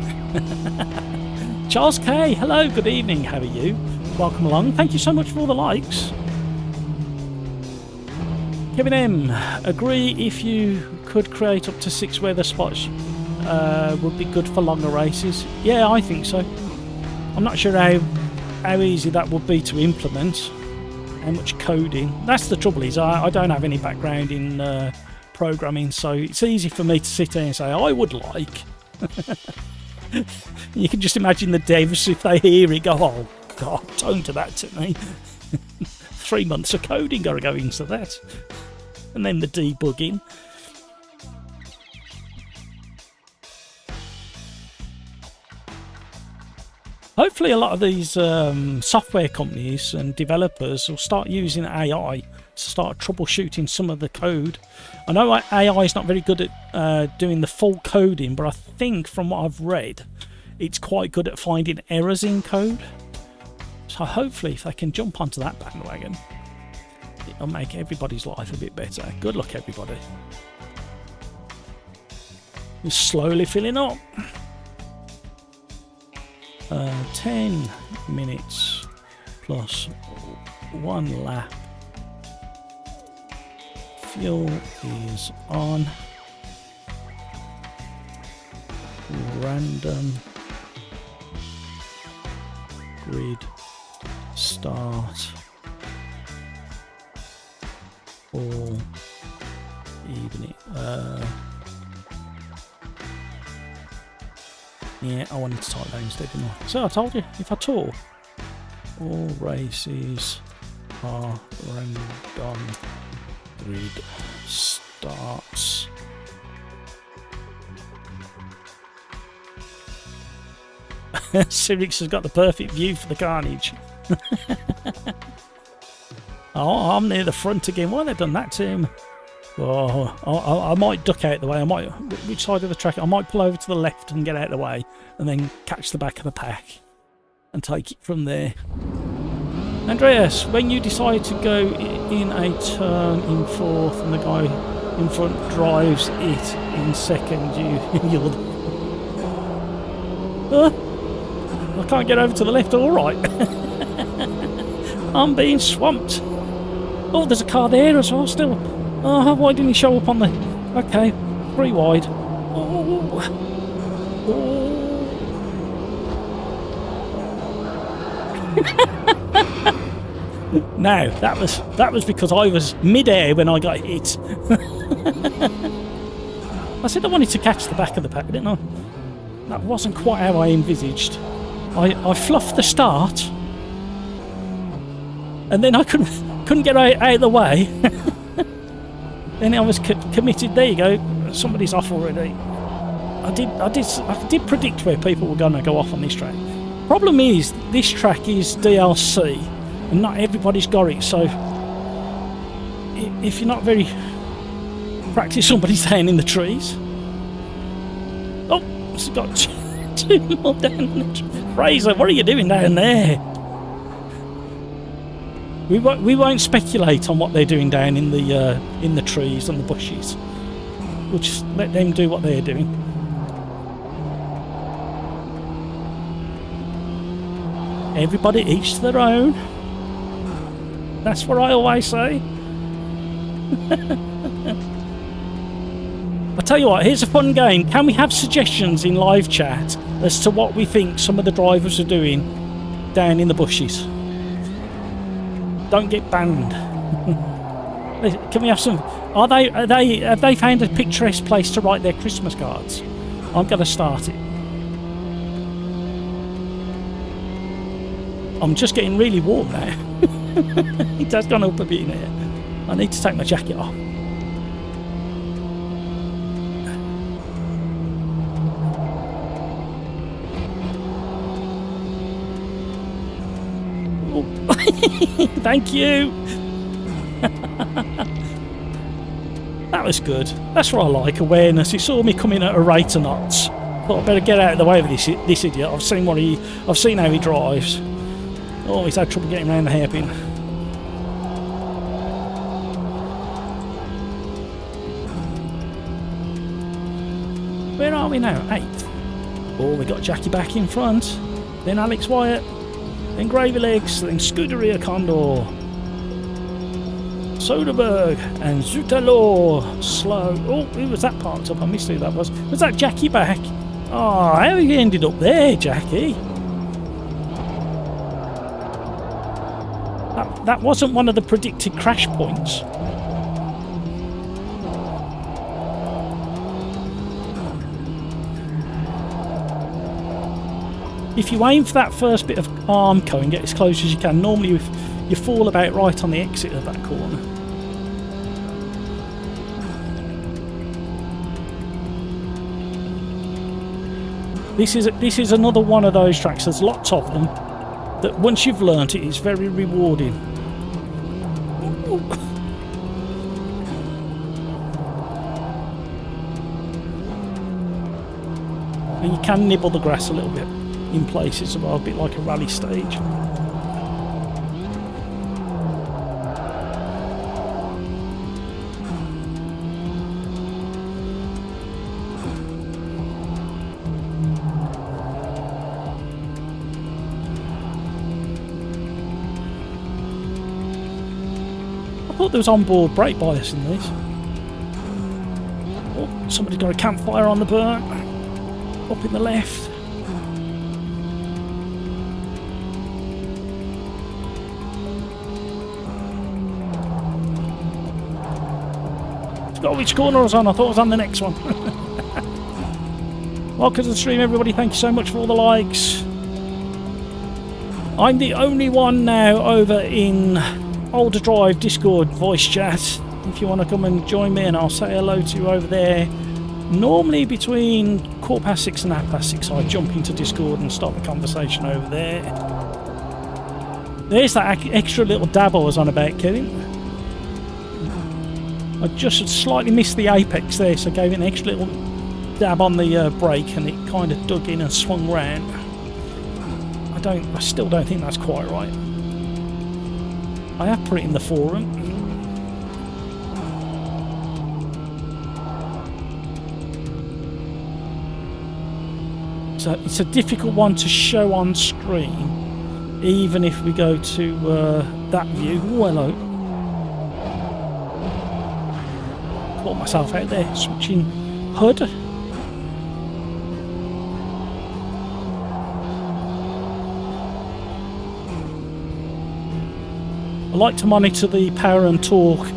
Charles K, hello, good evening, how are you? Welcome along, thank you so much for all the likes. Kevin M, agree if you could create up to 6 weather spots would be good for longer races. Yeah, I think so. I'm not sure how easy that would be to implement, how much coding. That's the trouble, is I don't have any background in programming, so it's easy for me to sit there and say I would like. You can just imagine the devs, if they hear it, go, oh god, don't do that to me. 3 months of coding gotta go into that, and then the debugging. Hopefully a lot of these software companies and developers will start using AI to start troubleshooting some of the code. I know AI is not very good at doing the full coding, but I think from what I've read, it's quite good at finding errors in code. So hopefully if they can jump onto that bandwagon, it'll make everybody's life a bit better. Good luck everybody. We're slowly filling up. 10 minutes plus 1 lap. Fuel is on. Random grid start. All evening. Yeah, I wanted to type that instead, didn't I? So I told you, if I talk, all races are random grid starts. Cyrix has got the perfect view for the carnage. Oh, I'm near the front again. Why have they done that to him? Oh, I might duck out the way. Which side of the track? I might pull over to the left and get out of the way, and then catch the back of the pack and take it from there. Andreas, when you decide to go in a turn in fourth and the guy in front drives it in second, you're I can't get over to the left or right. I'm being swamped. Oh, there's a car there as well still. Oh, why didn't he show up on the... Okay, 3 wide. Oh. No, that was because I was mid-air when I got hit. I said I wanted to catch the back of the pack, didn't I? That wasn't quite how I envisaged. I fluffed the start, and then I couldn't get out of the way. Then I was committed. There you go. Somebody's off already. I did predict where people were going to go off on this track. Problem is, this track is DLC, and not everybody's got it. So, if you're not very practiced, somebody's down in the trees. Oh, it's got two more down in the trees. Fraser, what are you doing down there? We won't speculate on what they're doing down in the trees and the bushes. We'll just let them do what they're doing. Everybody each to their own. That's what I always say. I'll tell you what, here's a fun game. Can we have suggestions in live chat as to what we think some of the drivers are doing down in the bushes? Don't get banned. Can we have some? Have they found a picturesque place to write their Christmas cards? I'm going to start it. I'm just getting really warm now. It has gone up a bit in here. I need to take my jacket off. Thank you. That was good. That's what I like, awareness. He saw me coming at a rate of knots. Thought I better get out of the way of this idiot. I've seen how he drives. Oh, he's had trouble getting around the hairpin. Where are we now? 8th. Oh, we got Jackie back in front. Then Alex Wyatt. Then Gravy Legs. Then Scuderia Condor. Soderbergh and Zutalo. Slow. Oh, who was that parked up? I missed who that was. Was that Jackie back? Oh, how you ended up there, Jackie? That wasn't one of the predicted crash points. If you aim for that first bit of Armco and get as close as you can, normally you fall about right on the exit of that corner. This is another one of those tracks. There's lots of them that once you've learnt it, it's very rewarding. And you can nibble the grass a little bit in places, a bit like a rally stage. I thought there was onboard brake bias in these. Oh, somebody's got a campfire on the burn. Up in the left. Forgot which corner I was on. I thought I was on the next one. Welcome to the stream, everybody. Thank you so much for all the likes. I'm the only one now over in OlderDrive Discord voice chat. If you want to come and join me, and I'll say hello to you over there. Normally between 6:15 and 6:30 I jump into Discord and start the conversation over there. There's that extra little dab I was on about, Kevin. I just slightly missed the apex there, so I gave it an extra little dab on the brake, and it kind of dug in and swung round. I still don't think that's quite right. I have put it in the forum. So it's a difficult one to show on screen, even if we go to that view. Oh, hello. Caught myself out there, switching HUD. I like to monitor the power and torque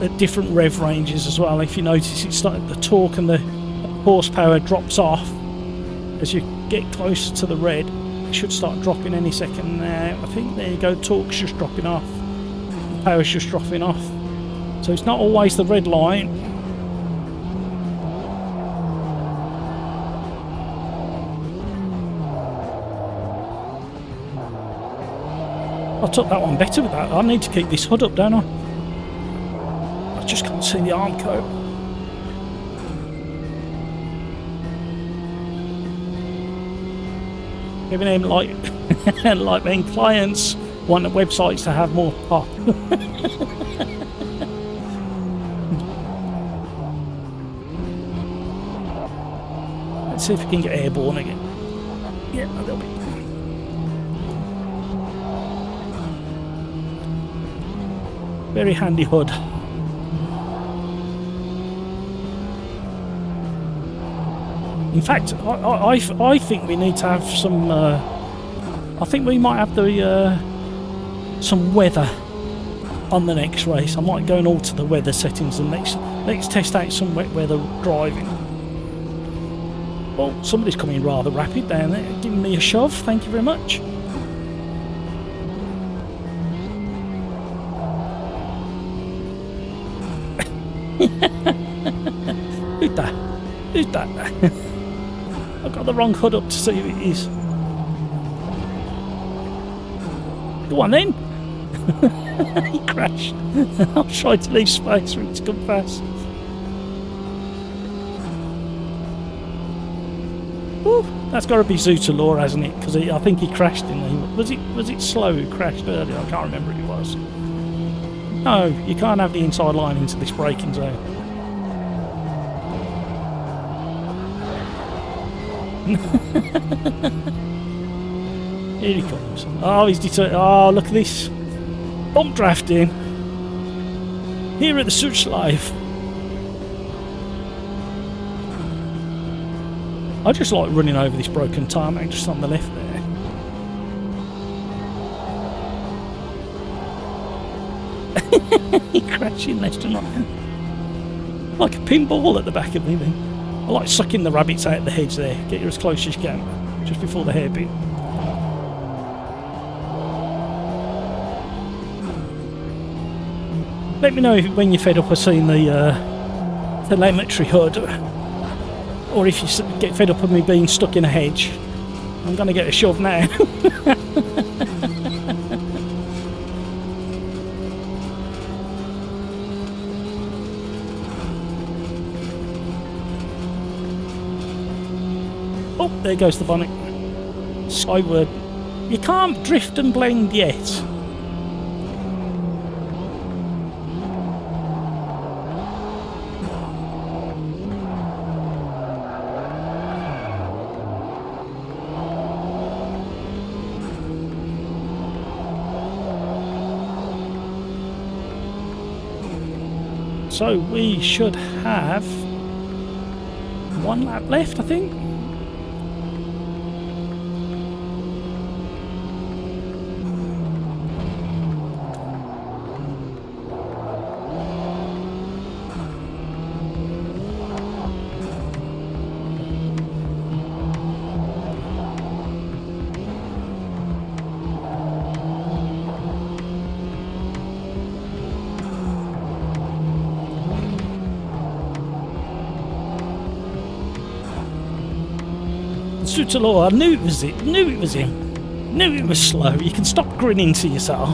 at different rev ranges as well. If you notice, it's like the torque and the horsepower drops off as you get closer to the red. It should start dropping any second now. I think there you go, torque's just dropping off. Power's just dropping off. So it's not always the red line. I took that one better with that. I need to keep this hood up, don't I? I just can't see the arm coat. Even them like like when clients want the websites to have more pop. Let's see if we can get airborne again. Yeah, a little bit. Very handy hood. In fact, I think we need to have some. I think we might have the some weather on the next race. I might go and alter the weather settings and let's test out some wet weather driving. Well, somebody's coming rather rapid down there, giving me a shove. Thank you very much. Who's that? Who's that? I've got the wrong hood up to see who it is. Go on then. He crashed. I'll try to leave space for him to come past. Woo, that's got to be Zoota Law, hasn't it? Because I think he crashed in there. Was it Slow who crashed earlier? I can't remember who it was. No, you can't have the inside line into this braking zone. Here he comes. Oh, he's determined. Oh, look at this. Bump drafting. Here at the Such Life. I just like running over this broken tarmac just on the left there. He crashing left and right. Like a pinball at the back of me then. I like sucking the rabbits out of the hedge there. Get you as close as you can. Just before the hairpin. Let me know when you're fed up of seeing the telemetry HUD. Or if you get fed up of me being stuck in a hedge. I'm going to get a shove now. Oh, there goes the bonnet. Skyward. You can't drift and blend yet. So we should have one lap left, I think. Law, I knew it was it. Knew it was him. Knew it was Slow. You can stop grinning to yourself.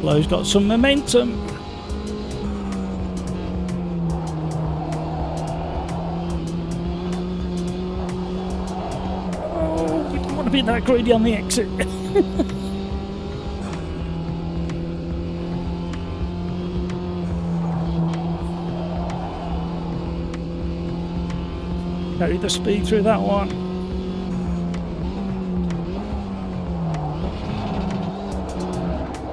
Slow's got some momentum. Be that greedy on the exit. Carry the speed through that one.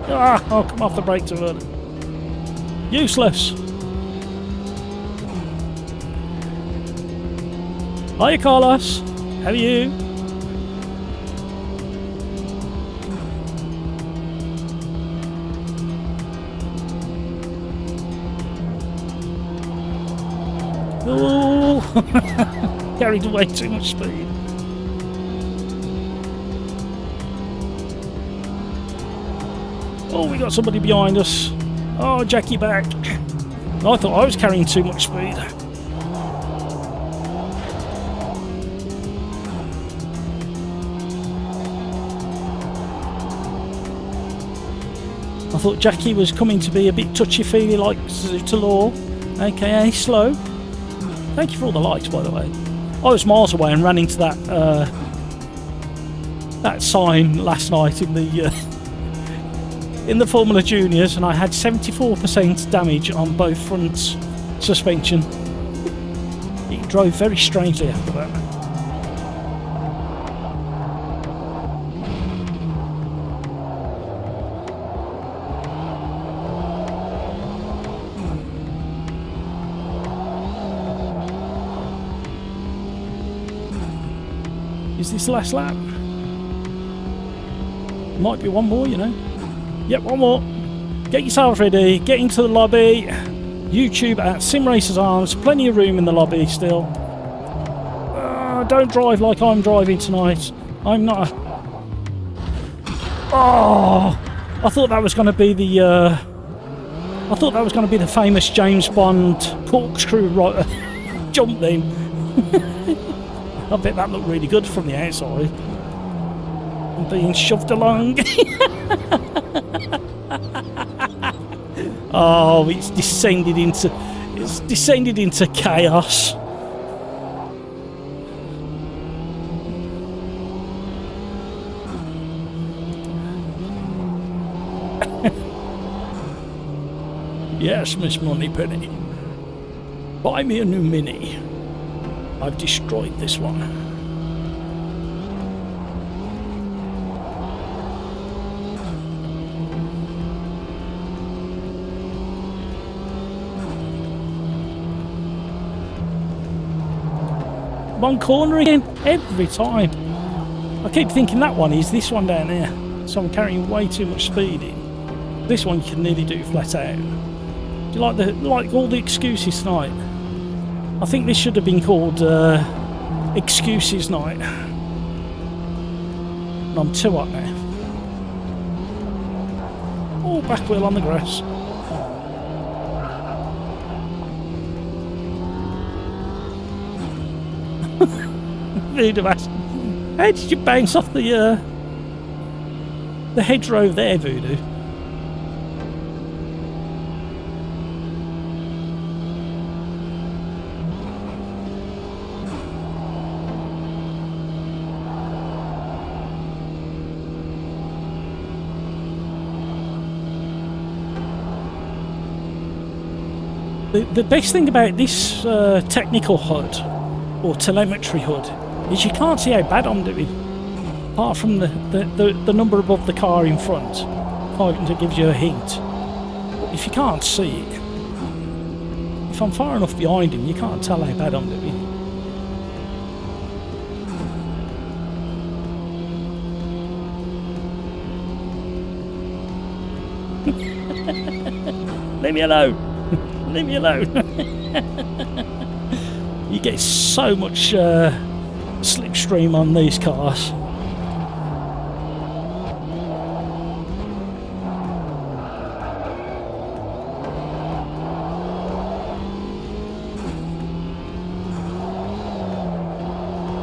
Ah, I'll come off the brake too early. Useless. Hiya, Carlos. How are you? Oh, carried away too much speed. Oh, we got somebody behind us. Oh, Jackie back. I thought I was carrying too much speed. I thought Jackie was coming to be a bit touchy-feely like Zootalaw, aka slow. Thank you for all the likes, by the way. I was miles away and ran into that that sign last night in the Formula Juniors, and I had 74% damage on both front suspension. It drove very strangely after that. Is this the last lap? Might be one more, you know. Yep, one more. Get yourselves ready, get into the lobby. YouTube at Sim Racers Arms, plenty of room in the lobby still. Don't drive like I'm driving tonight. I'm not a... Oh, I thought that was going to be the I thought that was going to be the famous James Bond corkscrew jump then. I bet that looked really good from the outside. I'm being shoved along. Oh, it's descended into chaos. Yes, Miss Moneypenny. Buy me a new Mini. I've destroyed this one. One corner again, every time. I keep thinking that one is this one down there. So I'm carrying way too much speed in. This one you can nearly do flat out. Do you like all the excuses tonight? I think this should have been called Excuses Night. And I'm too hot now. Oh, back wheel on the grass. Voodoo asked, how did you bounce off the hedgerow there, Voodoo? The best thing about this technical HUD, or telemetry HUD, is you can't see how bad I'm doing. Apart from the number above the car in front, kind of gives you a hint. But if you can't see it, if I'm far enough behind him, you can't tell how bad I'm doing. Leave me alone. Leave me alone. You get so much slipstream on these cars.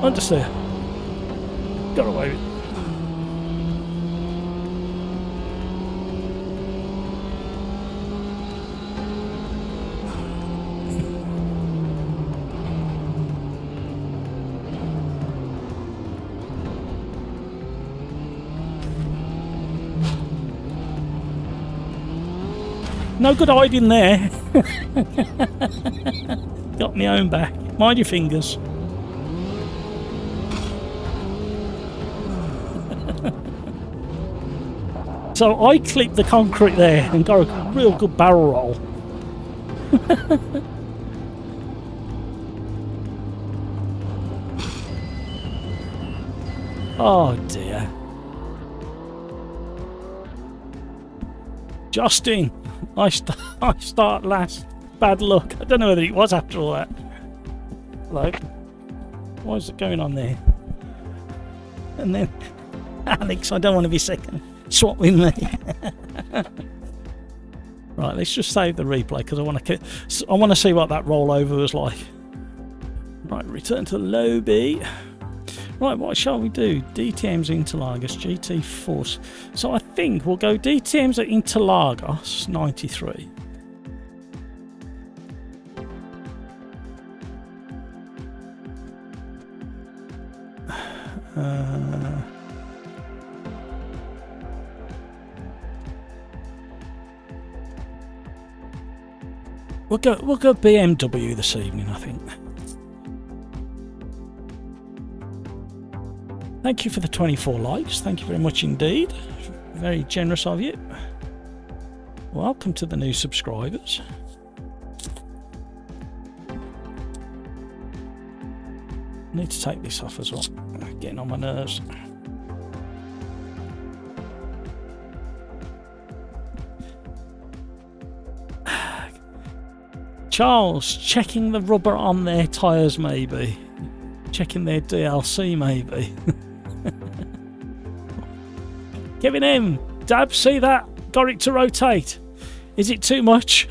Understeer. Got away with it. No good hiding there. Got my own back. Mind your fingers. So I clipped the concrete there and got a real good barrel roll. Oh dear. Justin, I start last. Bad luck. I don't know whether it was after all that. Like, what is it going on there? And then Alex, I don't want to be second. Swap with me. Right, let's just save the replay because I want to see what that rollover was like. Right, return to lobby. Right, what shall we do? DTM's Interlagos GT Force. So I think we'll go DTM's at Interlagos 93. We'll go BMW this evening, I think. Thank you for the 24 likes. Thank you very much indeed. Very generous of you. Welcome to the new subscribers. Need to take this off as well. Getting on my nerves. Charles, checking the rubber on their tyres maybe. Checking their DLC maybe. Kevin M, Dab, see that? Got it to rotate. Is it too much?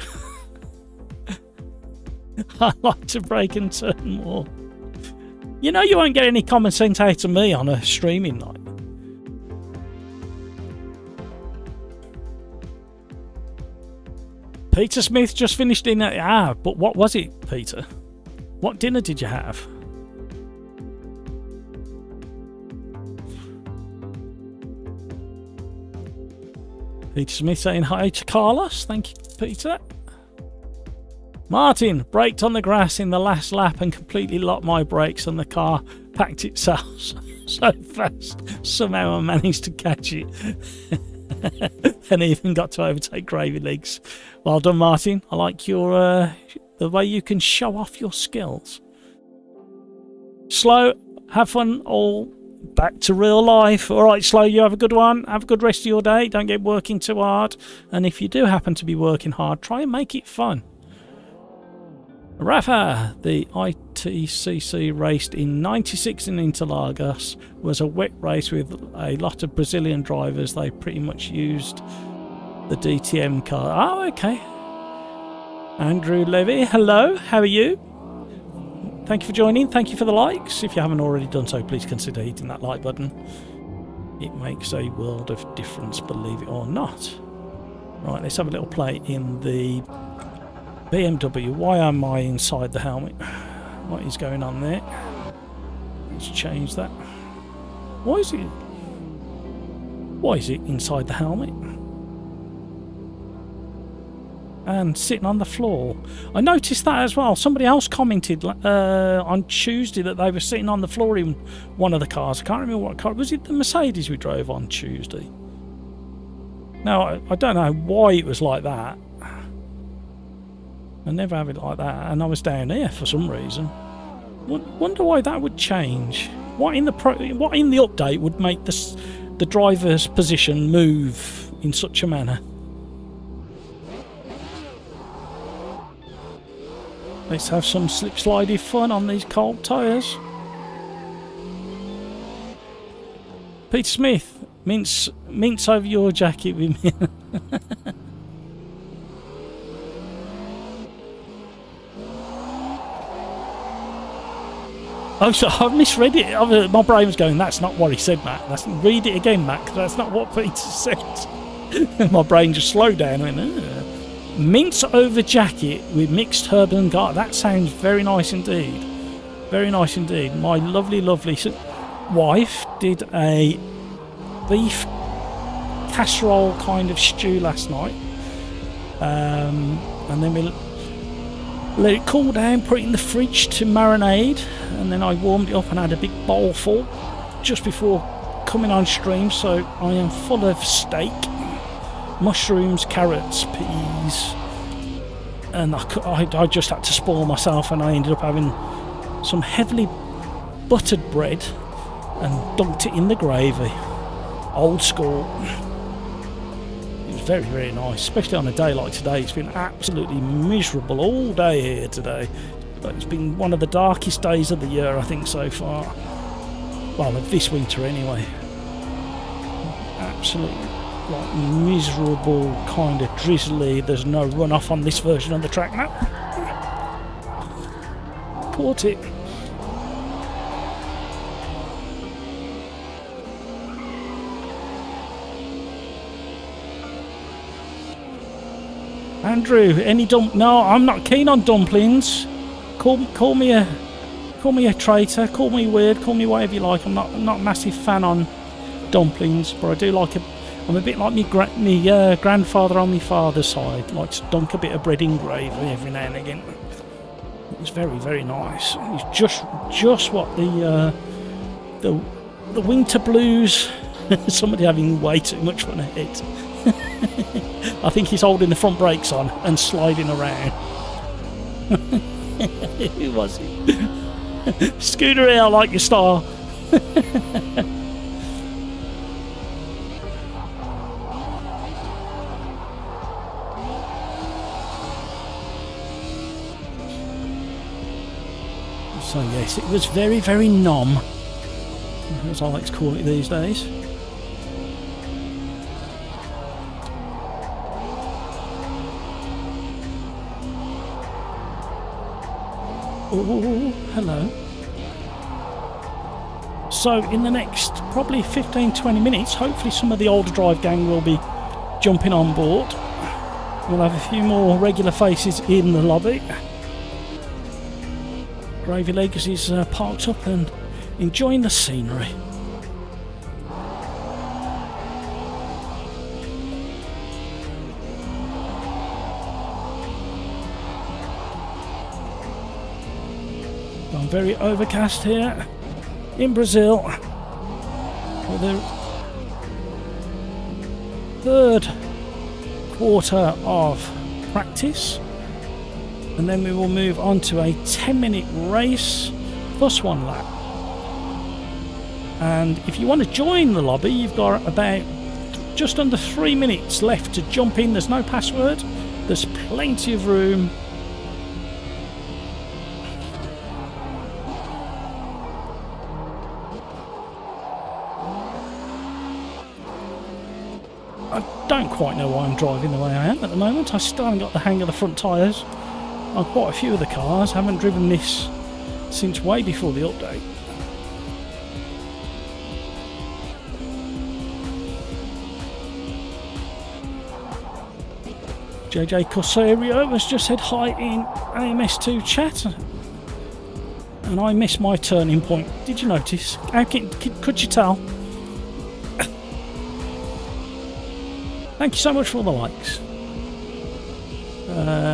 I like to brake and turn more. You know you won't get any common sense out of me on a streaming night. Peter Smith just finished dinner. But what was it, Peter? What dinner did you have? Peter Smith saying hi to Carlos. Thank you, Peter. Martin, braked on the grass in the last lap and completely locked my brakes and the car packed itself so fast. Somehow I managed to catch it. And even got to overtake Gravy Legs. Well done, Martin. I like your the way you can show off your skills. Slow, have fun, all back to real life. All right, Slow, you have a good one. Have a good rest of your day. Don't get working too hard. And if you do happen to be working hard, try and make it fun. Rafa, the ITCC raced in 96 in Interlagos, was a wet race with a lot of Brazilian drivers. They pretty much used the DTM car. Oh, okay. Andrew Levy, hello, how are you? Thank you for joining. Thank you for the likes. If you haven't already done so, please consider hitting that like button. It makes a world of difference, believe it or not. Right, let's have a little play in the BMW. Why am I inside the helmet? What is going on there? Let's change that. Why is it inside the helmet? And sitting on the floor. I noticed that as well. Somebody else commented on Tuesday that they were sitting on the floor in one of the cars. I can't remember what car. Was it the Mercedes we drove on Tuesday? Now, I don't know why it was like that. I never have it like that, and I was down here for some reason. Wonder why that would change. What in the update would make the driver's position move in such a manner? Let's have some slip-slidey fun on these cold tyres. Peter Smith, mince over your jacket with me. Oh, so I misread it. My brain was going, that's not what he said, Matt. Read it again, Matt, because that's not what Peter said. My brain just slowed down and went, mince over jacket with mixed herb and garlic. That sounds very nice indeed. Very nice indeed. My lovely, lovely wife did a beef casserole kind of stew last night. And then we let it cool down, put it in the fridge to marinade, and then I warmed it up and had a big bowl full just before coming on stream. So I am full of steak, mushrooms, carrots, peas, and I just had to spoil myself, and I ended up having some heavily buttered bread and dunked it in the gravy. Old school. It was very, very nice, especially on a day like today. It's been absolutely miserable all day here today. But it's been one of the darkest days of the year, I think, so far. Well, of this winter anyway. Absolutely like miserable, kind of drizzly. There's no runoff on this version of the track now. Caught it. Andrew, any No, I'm not keen on dumplings. Call me a traitor. Call me weird. Call me whatever you like. I'm not a massive fan on dumplings, but I do like I'm a bit like me grandfather on my father's side. Like to dunk a bit of bread in gravy every now and again. It was very, very nice. It's just what the winter blues. Somebody having way too much fun at it. I think he's holding the front brakes on and sliding around. Who was it? Scooter here, I like your style. So yes, it was very, very nom, as I like to call it these days. Oh, hello. So in the next probably 15-20 minutes, hopefully some of the OlderDrive gang will be jumping on board. We'll have a few more regular faces in the lobby. Gravy Legs is parked up and enjoying the scenery. Very overcast here in Brazil for the third quarter of practice, and then we will move on to a 10-minute race plus 1 lap. And if you want to join the lobby, you've got about just under 3 minutes left to jump in. There's no password, there's plenty of room. I don't quite know why I'm driving the way I am at the moment. I still haven't got the hang of the front tyres on quite a few of the cars. I haven't driven this since way before the update. JJ Corsario has just said hi in AMS2 chat, and I missed my turning point. Did you notice? How could you tell? Thank you so much for all the likes.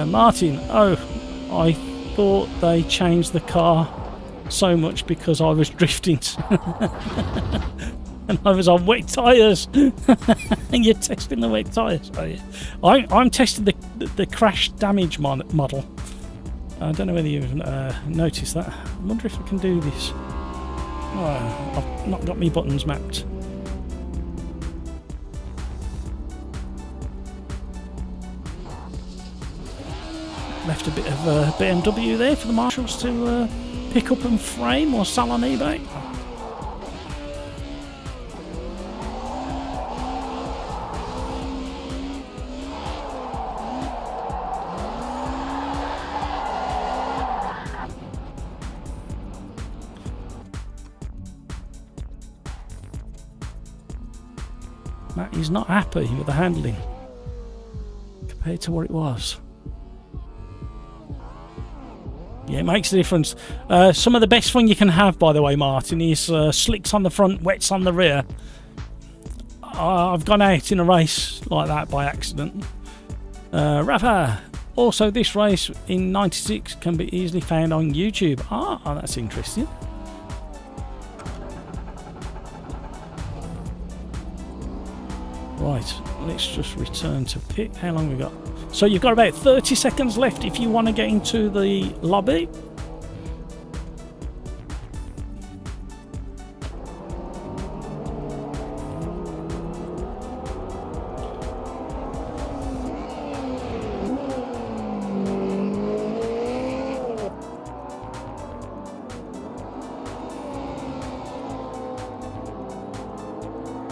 Martin, I thought they changed the car so much because I was drifting and I was on wet tyres. And you're testing the wet tyres, are you? I'm testing the crash damage model. I don't know whether you've noticed that. I wonder if I can do this. Oh, I've not got my buttons mapped. Left a bit of BMW there for the marshals to pick up and frame or sell on eBay. Matt is not happy with the handling compared to what it was. Yeah, it makes a difference. Some of the best fun you can have, by the way, Martin, is slicks on the front, wets on the rear. I've gone out in a race like that by accident. Rafa, also this race in 96 can be easily found on YouTube. Ah, that's interesting. Right, let's just return to pit. How long have we got? So you've got about 30 seconds left if you want to get into the lobby.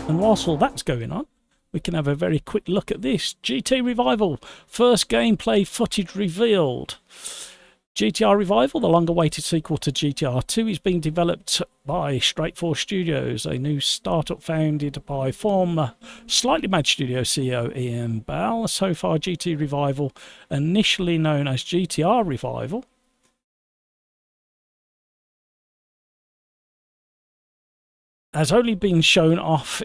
And whilst all that's going on, we can have a very quick look at this. GT Revival, first gameplay footage revealed. GTR Revival, the long-awaited sequel to GTR 2, is being developed by Straightforward Studios, a new startup founded by former Slightly Mad Studio CEO Ian Bell. So far, GT Revival, initially known as GTR Revival, has only been shown off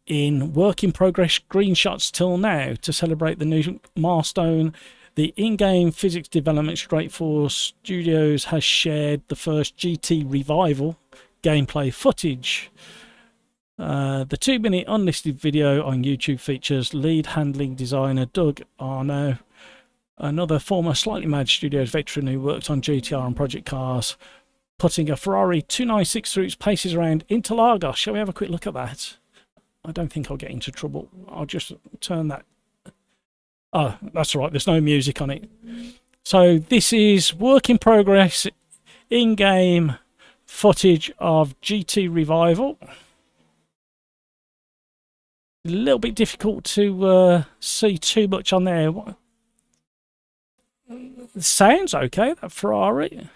in work-in-progress screenshots till now. To celebrate the new milestone, the in-game physics development Straightforward Studios has shared the first GT Revival gameplay footage. The 2-minute unlisted video on YouTube features lead handling designer Doug Arno, another former Slightly Mad Studios veteran who worked on GTR and Project Cars, putting a Ferrari 296 through its paces around Interlagos. Shall we have a quick look at that? I don't think I'll get into trouble. I'll just turn that. Oh, that's all right. There's no music on it. So this is work in progress, in-game footage of GT Revival. A little bit difficult to see too much on there. It sounds okay, that Ferrari.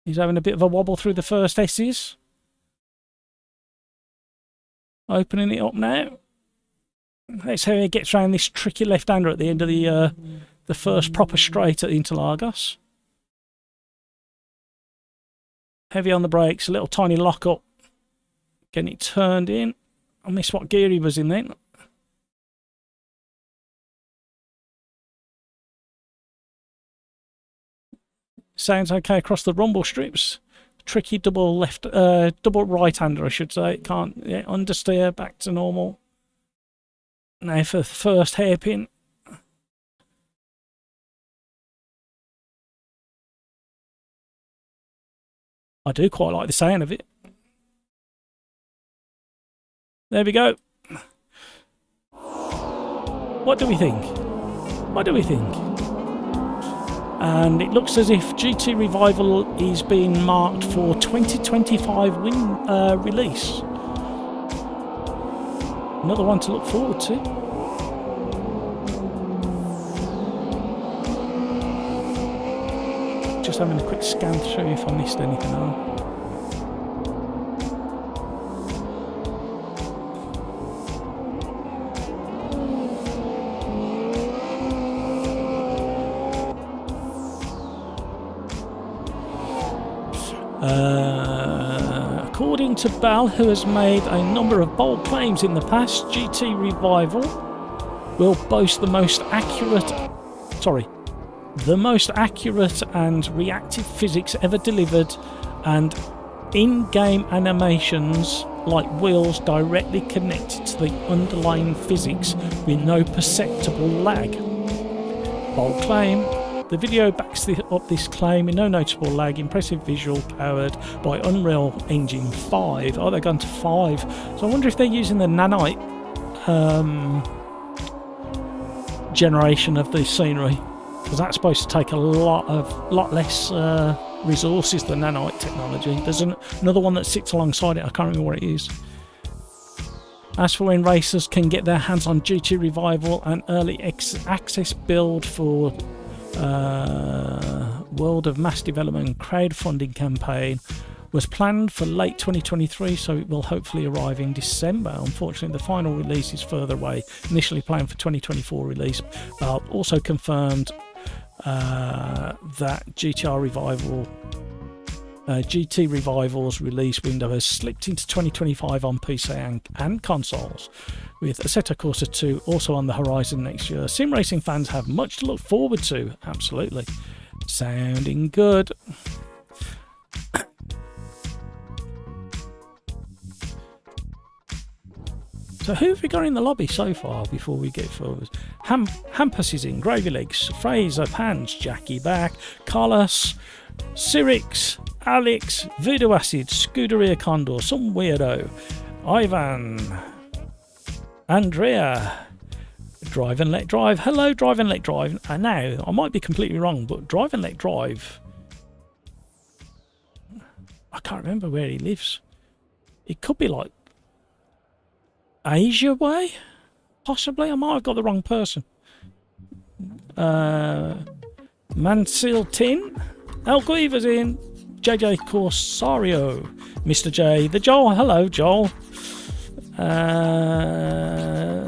He's having a bit of a wobble through the first S's. Opening it up now. Let's see how he gets around this tricky left-hander at the end of the first proper straight at Interlagos. Heavy on the brakes, a little tiny lock-up. Getting it turned in. I missed what gear he was in then. Sounds okay across the rumble strips. Tricky double right-hander, I should say. Can't understeer, back to normal. Now for the first hairpin. I do quite like the sound of it. There we go. What do we think? What do we think? And it looks as if GT Revival is being marked for 2025 release. Another one to look forward to. Just having a quick scan through if I missed anything else. According to Bell, who has made a number of bold claims in the past, GT Revival will boast the most accurate and reactive physics ever delivered, and in-game animations like wheels directly connected to the underlying physics with no perceptible lag. Bold claim. The video backs up this claim with no noticeable lag. Impressive visual powered by Unreal Engine 5. Oh, they've gone to 5. So I wonder if they're using the nanite generation of the scenery, because that's supposed to take a lot less resources than nanite technology. There's another one that sits alongside it. I can't remember what it is. As for when racers can get their hands on GT Revival, an early access build for World of Mass Development crowdfunding campaign was planned for late 2023, so it will hopefully arrive in December. Unfortunately, the final release is further away, initially planned for 2024 release, but also confirmed that GT Revival's release window has slipped into 2025 on PC and consoles, with Assetto Corsa 2 also on the horizon next year. Sim racing fans have much to look forward to. Absolutely. Sounding good. So who have we got in the lobby so far before we get forward? Hampus is in, Gravy Legs, Fraser, Pans, Jackie back, Carlos, Cyrix, Alex, Voodoo Acid, Scuderia Condor, some weirdo, Ivan, Andrea, Drive and Let Drive. Hello, Drive and Let Drive. And now, I might be completely wrong, but Drive and Let Drive, I can't remember where he lives. It could be like Asia way? Possibly. I might have got the wrong person. Mansil Tin. Elguiva's in. JJ Corsario. Mr. J. The Joel. Hello, Joel.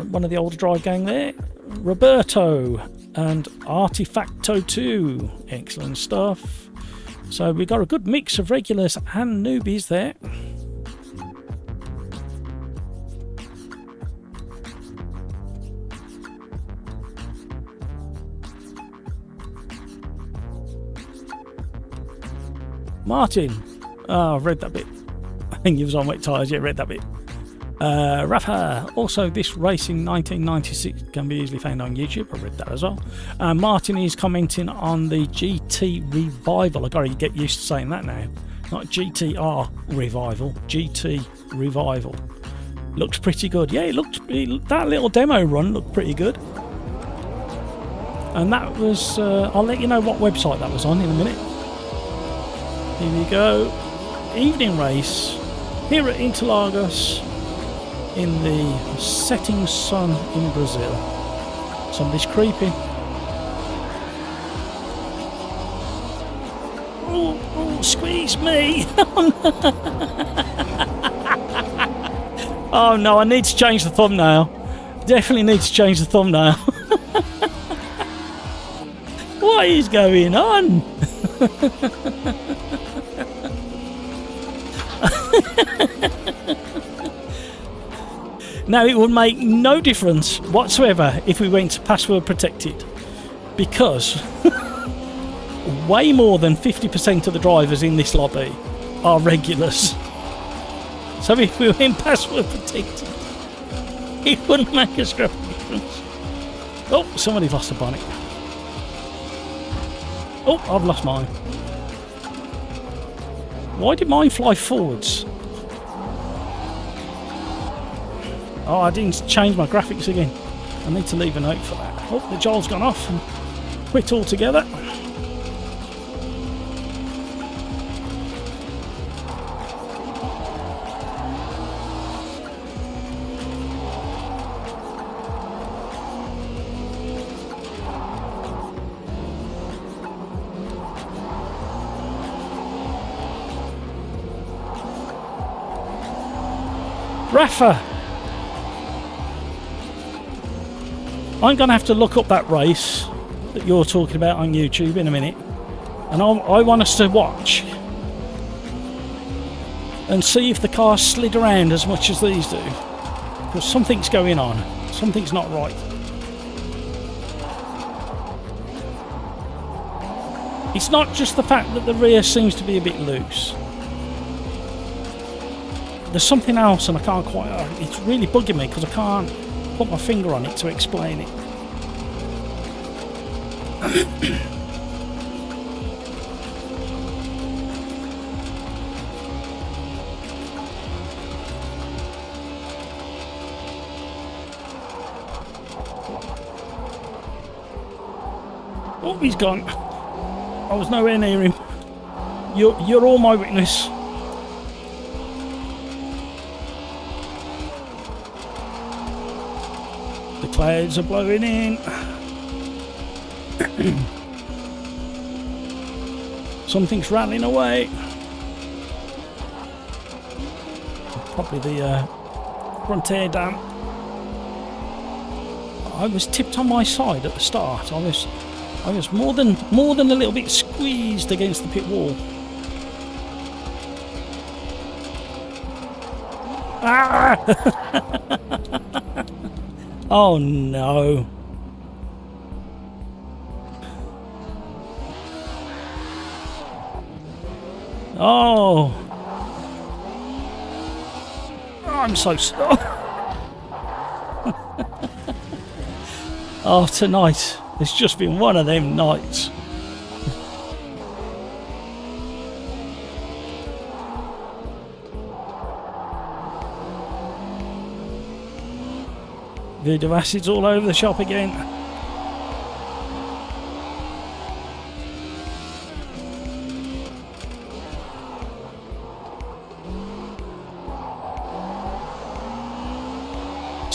One of the OlderDrive gang there. Roberto. And Artifacto 2. Excellent stuff. So we've got a good mix of regulars and newbies there. Martin. Oh, I've read that bit. I think he was on wet tyres. Yeah, read that bit. Rafa. Also, this racing 1996 can be easily found on YouTube. I read that as well. Martin is commenting on the GT Revival. I've got to get used to saying that now. Not GTR Revival. GT Revival. Looks pretty good. Yeah, that little demo run looked pretty good. And that was... I'll let you know what website that was on in a minute. Here we go. Evening race here at Interlagos in the setting sun in Brazil. Somebody's creeping. Oh, squeeze me. Oh no, I need to change the thumbnail. Definitely need to change the thumbnail. What is going on? Now, it would make no difference whatsoever if we went password protected, because way more than 50% of the drivers in this lobby are regulars. So if we went password protected, it wouldn't make a scrap of difference. Oh, somebody lost a bonnet. Oh, I've lost mine. Why did mine fly forwards? Oh, I didn't change my graphics again. I need to leave a note for that. Oh, the Joel's gone off and quit altogether. Rafa! I'm going to have to look up that race that you're talking about on YouTube in a minute, and I want us to watch and see if the cars slid around as much as these do, because something's going on. Something's not right. It's not just the fact that the rear seems to be a bit loose. There's something else, and I can't quite... it's really bugging me because I can't put my finger on it to explain it. Oh, he's gone. I was nowhere near him. You're all my witness. The clouds are blowing in. Something's rattling away. Probably the front air dam. I was tipped on my side at the start. I was more than a little bit squeezed against the pit wall. Ah! Oh no. Oh. I'm so sorry. Oh, tonight. It's just been one of them nights. Vid of acids all over the shop again.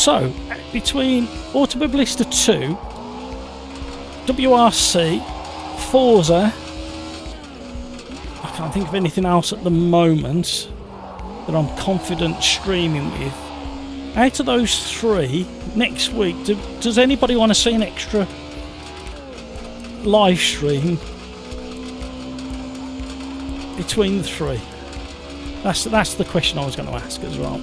So, between Automobilista 2, WRC, Forza, I can't think of anything else at the moment that I'm confident streaming with. Out of those 3, next week, does anybody want to see an extra live stream between the 3? That's the question I was going to ask as well.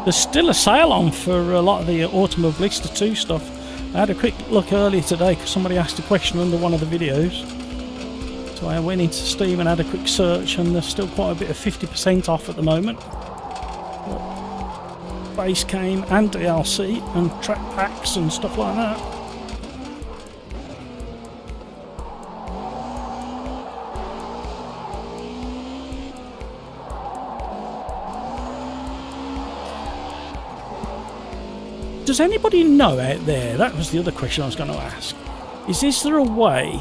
There's still a sale on for a lot of the Automobilista 2 stuff. I had a quick look earlier today because somebody asked a question under one of the videos. So I went into Steam and had a quick search, and there's still quite a bit of 50% off at the moment. Base game and DLC and track packs and stuff like that. Does anybody know out there, that was the other question I was going to ask, is there a way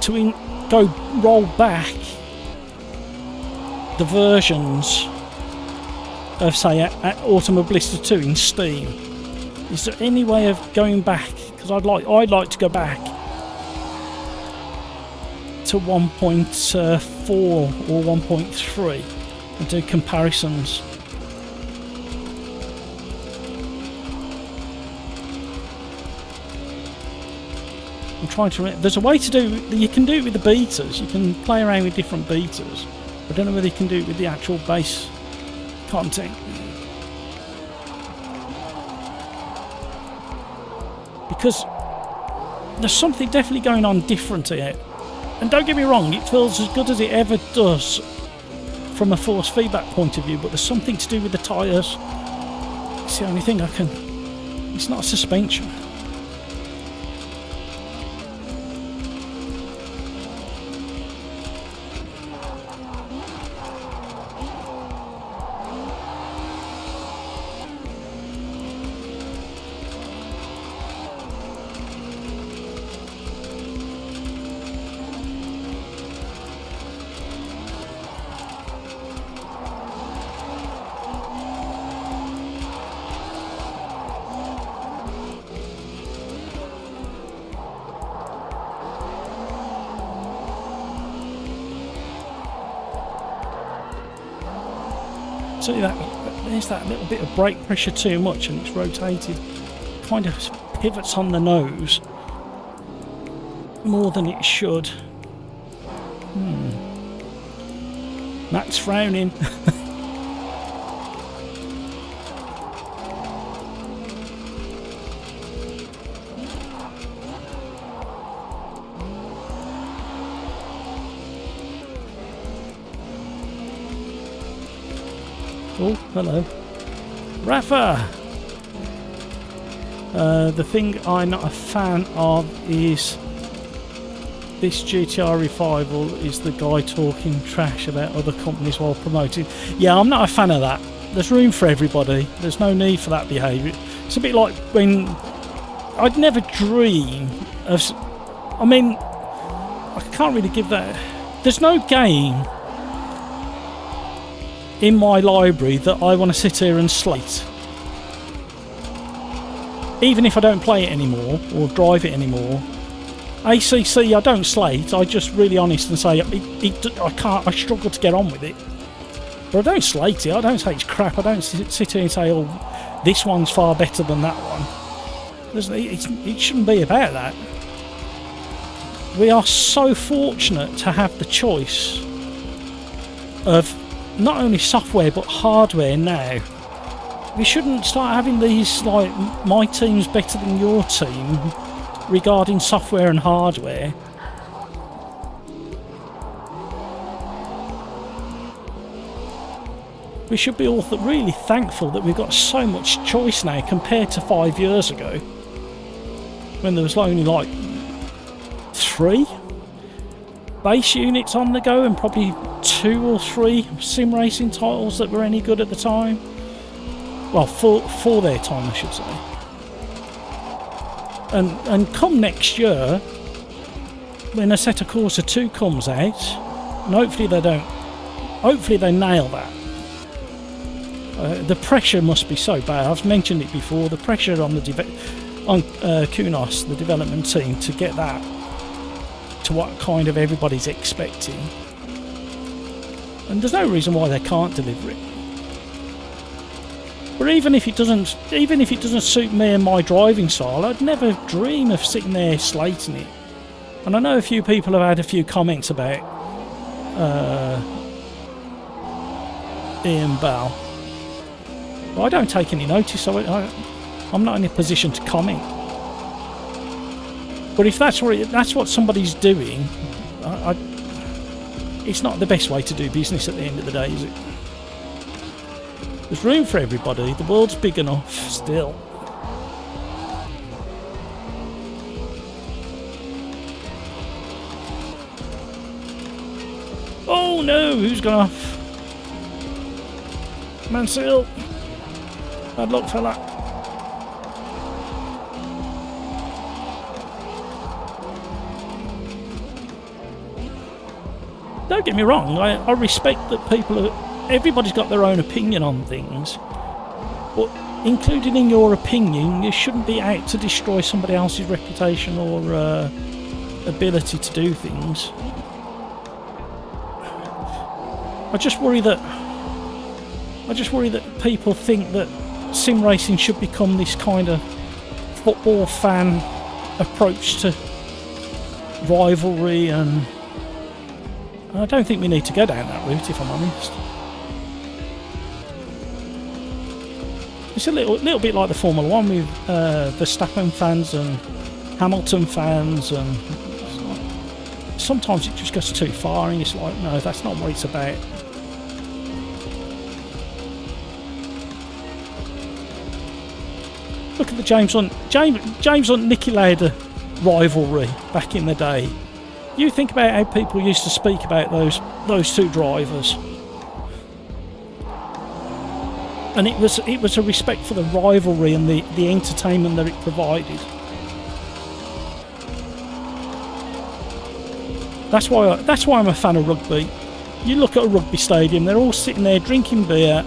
to roll back the versions of, say, at Automobilista 2 in Steam? Is there any way of going back? Because I'd like to go back to 1.4 or 1.3 and do comparisons. I'm trying to. There's a way to do. You can do it with the betas. You can play around with different betas. I don't know whether you can do it with the actual base content. Because there's something definitely going on different here. And don't get me wrong, it feels as good as it ever does from a force feedback point of view, but there's something to do with the tyres. It's the only thing I can. It's not a suspension. See that there's that little bit of brake pressure too much, and it's rotated, kind of pivots on the nose more than it should. Matt's frowning. Oh, hello. Rafa! The thing I'm not a fan of is this GTR revival is the guy talking trash about other companies while promoting. Yeah, I'm not a fan of that. There's room for everybody. There's no need for that behaviour. It's a bit like when I'd never dream of... I mean, I can't really give that... There's no game in my library that I want to sit here and slate. Even if I don't play it anymore or drive it anymore. ACC I don't slate, I just really honest and say I struggle to get on with it. But I don't slate it, I don't say it's crap, I don't sit here and say, oh, this one's far better than that one. It shouldn't be about that. We are so fortunate to have the choice of not only software but hardware now. We shouldn't start having these like my team's better than your team regarding software and hardware. We should be all really thankful that we've got so much choice now compared to 5 years ago, when there was only like 3 base units on the go and probably 2 or 3 sim racing titles that were any good at the time. Well, for their time, I should say. And come next year, when Assetto Corsa 2 comes out, and hopefully they nail that. The pressure must be so bad. I've mentioned it before. The pressure on Kunos, the development team, to get that to what kind of everybody's expecting. And there's no reason why they can't deliver it. But even if it doesn't suit me and my driving style, I'd never dream of sitting there slating it. And I know a few people have had a few comments about Ian Bell. But I don't take any notice, so I'm not in a position to comment. But if that's what somebody's doing, it's not the best way to do business at the end of the day, is it? There's room for everybody. The world's big enough still. Oh no, who's gone off? Mansell. Bad luck, fella. Don't get me wrong, I respect that everybody's got their own opinion on things, but included in your opinion, you shouldn't be out to destroy somebody else's reputation or ability to do things. I just worry that people think that sim racing should become this kind of football fan approach to rivalry, and I don't think we need to go down that route, if I'm honest. It's a little bit like the Formula 1 with Verstappen fans and Hamilton fans, and sometimes it just goes too far and it's like, no, that's not what it's about. Look at the James Hunt Niki Lauda rivalry back in the day. You think about how people used to speak about those two drivers, and it was a respect for the rivalry and the entertainment that it provided. That's why I'm a fan of rugby. You look at a rugby stadium; they're all sitting there drinking beer,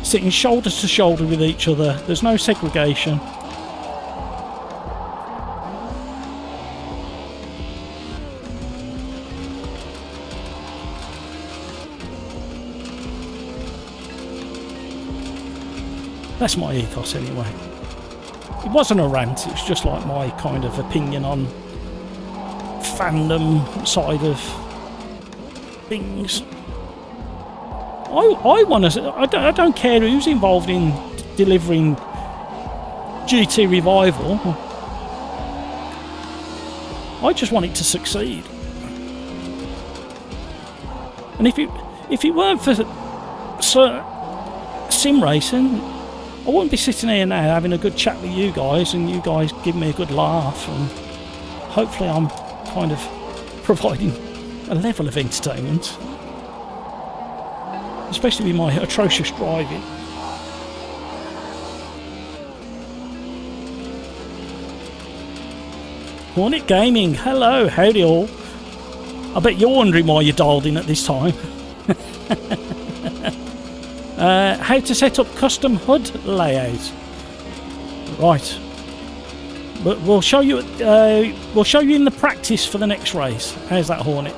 sitting shoulder to shoulder with each other. There's no segregation. That's my ethos anyway. It wasn't a rant, it was just like my kind of opinion on fandom side of things. I don't care who's involved in delivering GT Revival. I just want it to succeed. And if it weren't for sim racing, I wouldn't be sitting here now having a good chat with you guys, and you guys give me a good laugh, and hopefully I'm kind of providing a level of entertainment, especially with my atrocious driving. Hornet Gaming, hello, howdy all. I bet you're wondering why you dialed in at this time. How to set up custom HUD layout. Right, but we'll show you in the practice for the next race. How's that, Hornet?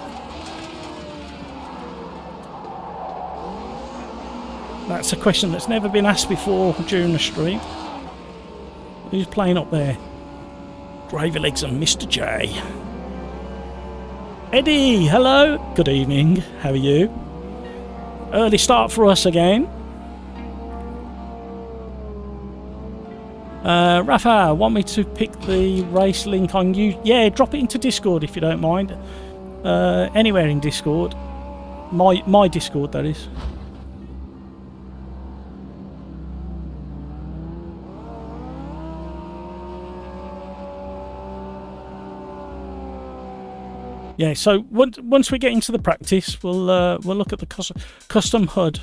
That's a question that's never been asked before during the stream. Who's playing up there? Gravy Legs and Mr. J. Eddie, hello. Good evening. How are you? Early start for us again. Rafa, want me to pick the race link on you? Yeah, drop it into Discord if you don't mind. Anywhere in Discord. My Discord, that is. Yeah, so once we get into the practice, we'll look at the custom HUD.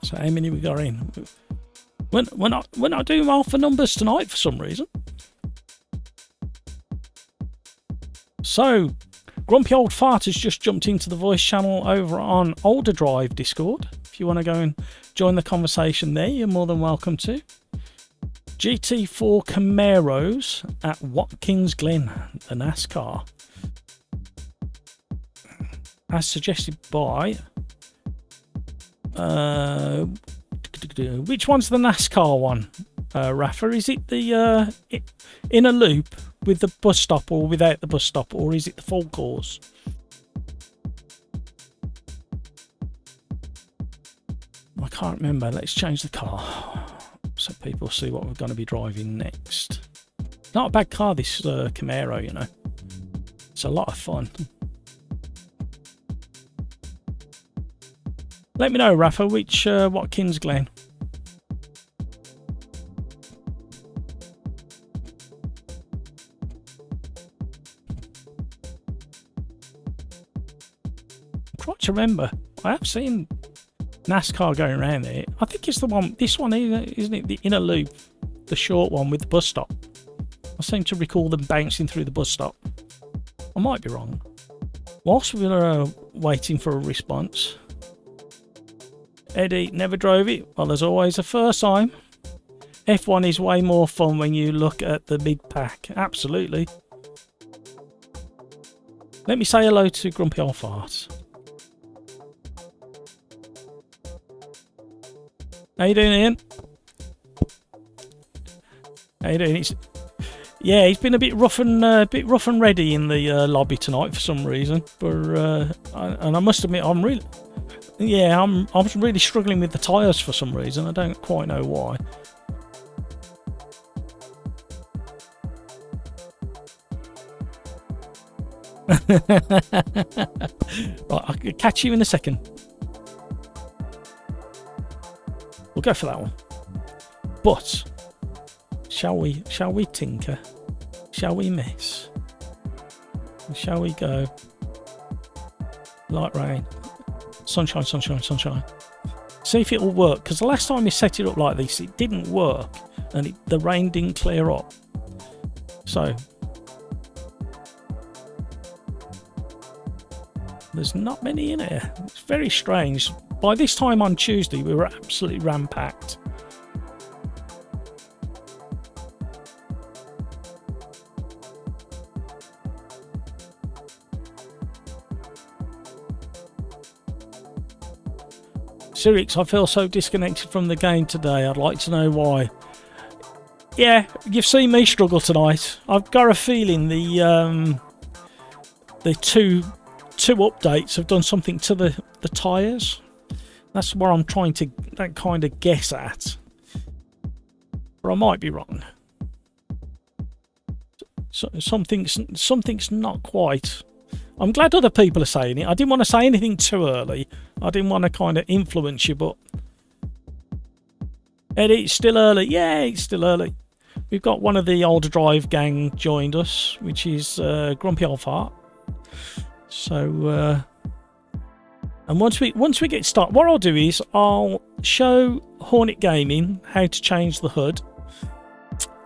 So how many we got in? We're not doing well for numbers tonight for some reason. So Grumpy Old Fart has just jumped into the voice channel over on OlderDrive Discord. If you want to go and join the conversation there, you're more than welcome to. GT4 Camaros at Watkins Glen, the NASCAR. As suggested by... which one's the NASCAR one, Rafa? Is it the in a loop with the bus stop or without the bus stop, or is it the full course? I can't remember. Let's change the car so people see what we're going to be driving next. Not a bad car, this Camaro, you know. It's a lot of fun. Let me know, Rafa, which Watkins Glen. I'm trying to remember. I have seen NASCAR going around there. I think it's the one, this one, isn't it? The inner loop, the short one with the bus stop. I seem to recall them bouncing through the bus stop. I might be wrong. Whilst we're waiting for a response, Eddie never drove it. Well, there's always a first time. F1 is way more fun when you look at the mid pack. Absolutely. Let me say hello to Grumpy Old Fart. How you doing, Ian? How you doing? Yeah, he's been a bit rough and ready in the lobby tonight for some reason. But and I must admit, I'm really struggling with the tyres for some reason. I don't quite know why. Right, I'll catch you in a second. We'll go for that one. But shall we tinker? Shall we mess? Shall we go? Light rain. Sunshine, sunshine, sunshine. See if it will work, because the last time we set it up like this, it didn't work, and the rain didn't clear up. So there's not many in here. It's very strange. By this time on Tuesday, we were absolutely ram-packed. Sirix, I feel so disconnected from the game today. I'd like to know why. Yeah, you've seen me struggle tonight. I've got a feeling the two updates have done something to the tyres. That's what I'm trying to kind of guess at. But I might be wrong. So something's not quite. I'm glad other people are saying it. I didn't want to say anything too early. I didn't want to kind of influence you, but Eddie, it's still early. Yeah, it's still early. We've got one of the OlderDrive gang joined us, which is Grumpy Old Fart. So, and once we get started, what I'll do is I'll show Hornet Gaming how to change the HUD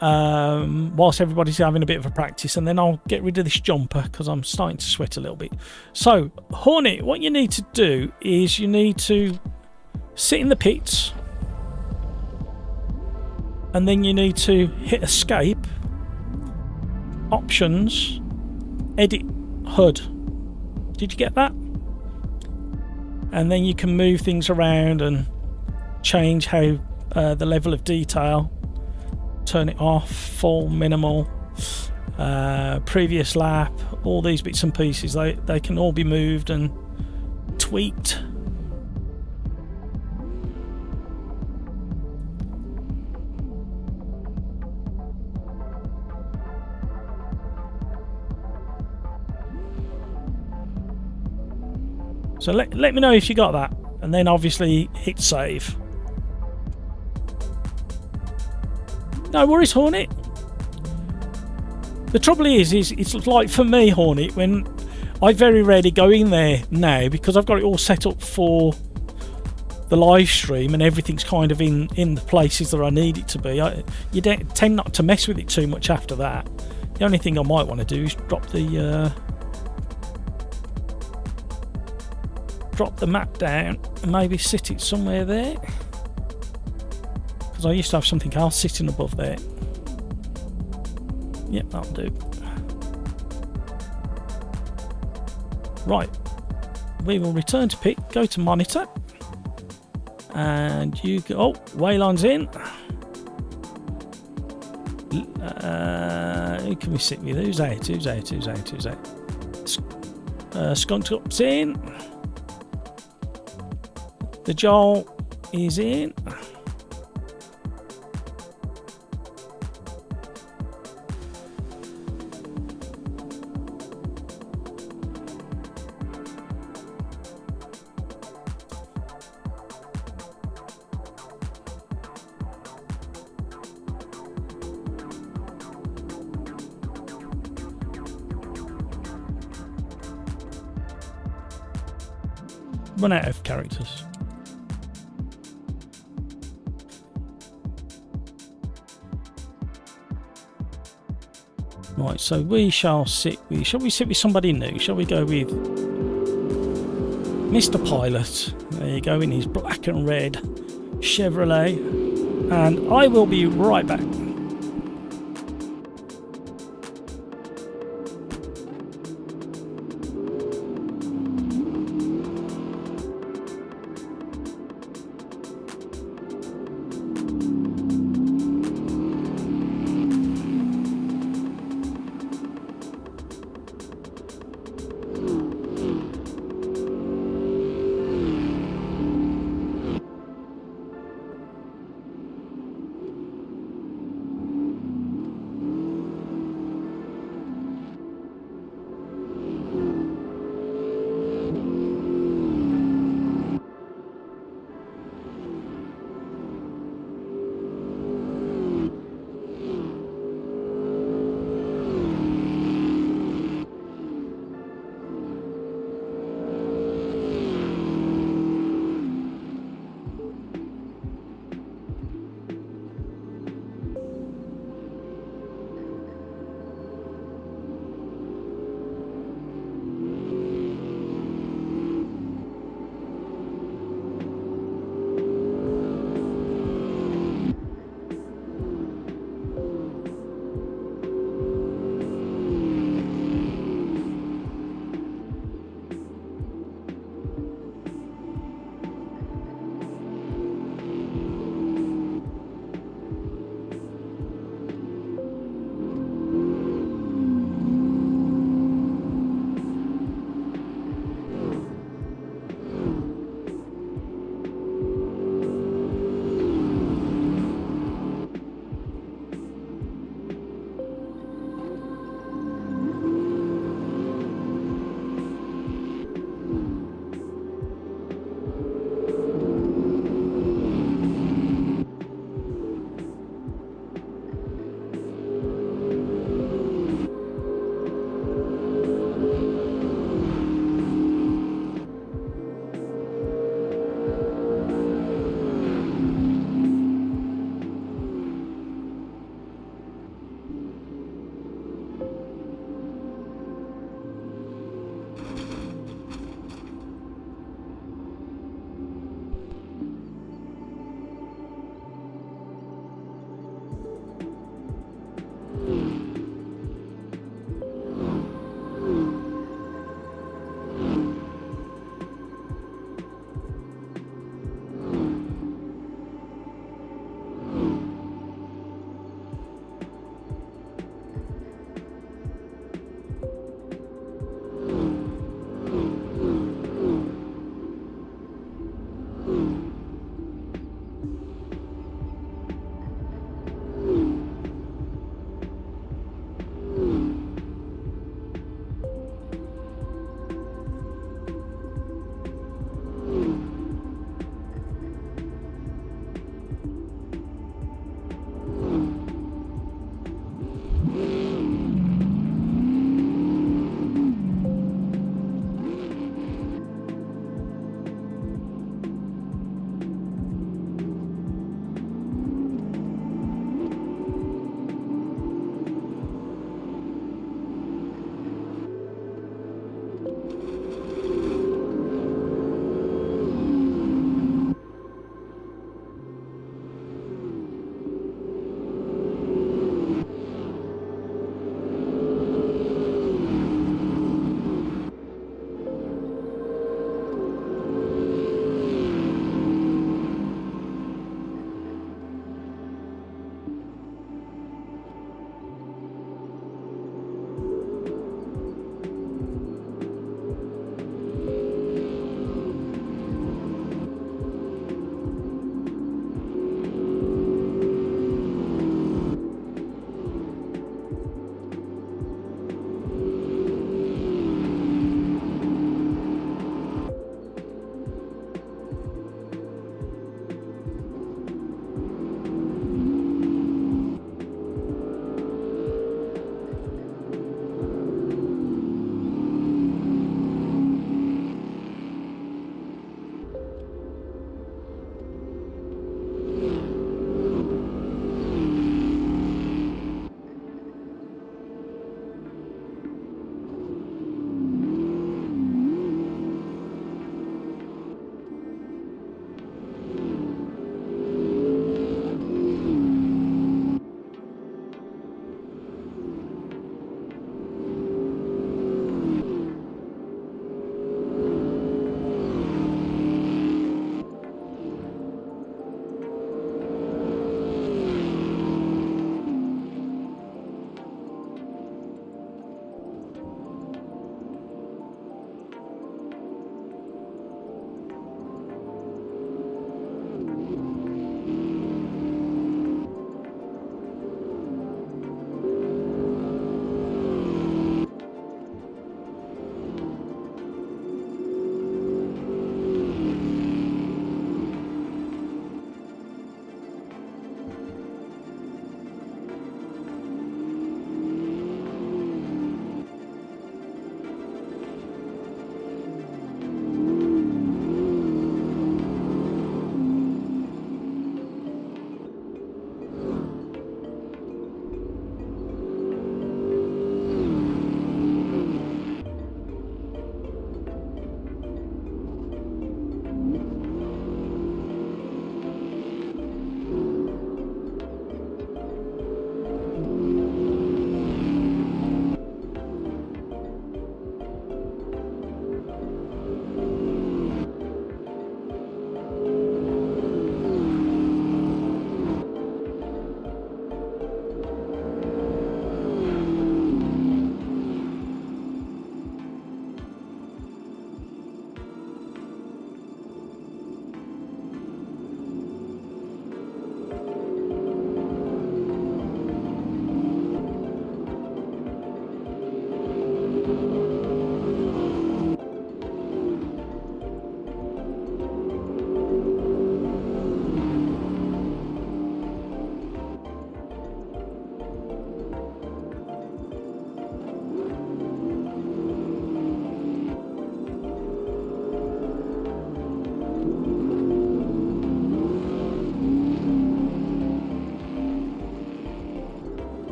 whilst everybody's having a bit of a practice, and then I'll get rid of this jumper because I'm starting to sweat a little bit. So, Hornet, what you need to do is you need to sit in the pits, and then you need to hit escape, options, edit HUD. Did you get that? And then you can move things around and change how the level of detail, turn it off, full, minimal, previous lap, all these bits and pieces, they can all be moved and tweaked. So let me know if you got that, and then obviously hit save. No worries, Hornet. The trouble is it's like for me, Hornet, when I very rarely go in there now because I've got it all set up for the live stream and everything's kind of in the places that I need it to be. You tend not to mess with it too much after that. The only thing I might want to do is drop the map down and maybe sit it somewhere there, because I used to have something else sitting above there. Yep, that'll do. Right, we will return to pick, go to monitor, and you go. Oh, Wayline's in. Who can we sit with? Who's out? Skunked Up's in. The Joel is in. Run out of characters. Right, so we shall sit with... Shall we sit with somebody new? Shall we go with Mr. Pilot? There you go, in his black and red Chevrolet. And I will be right back.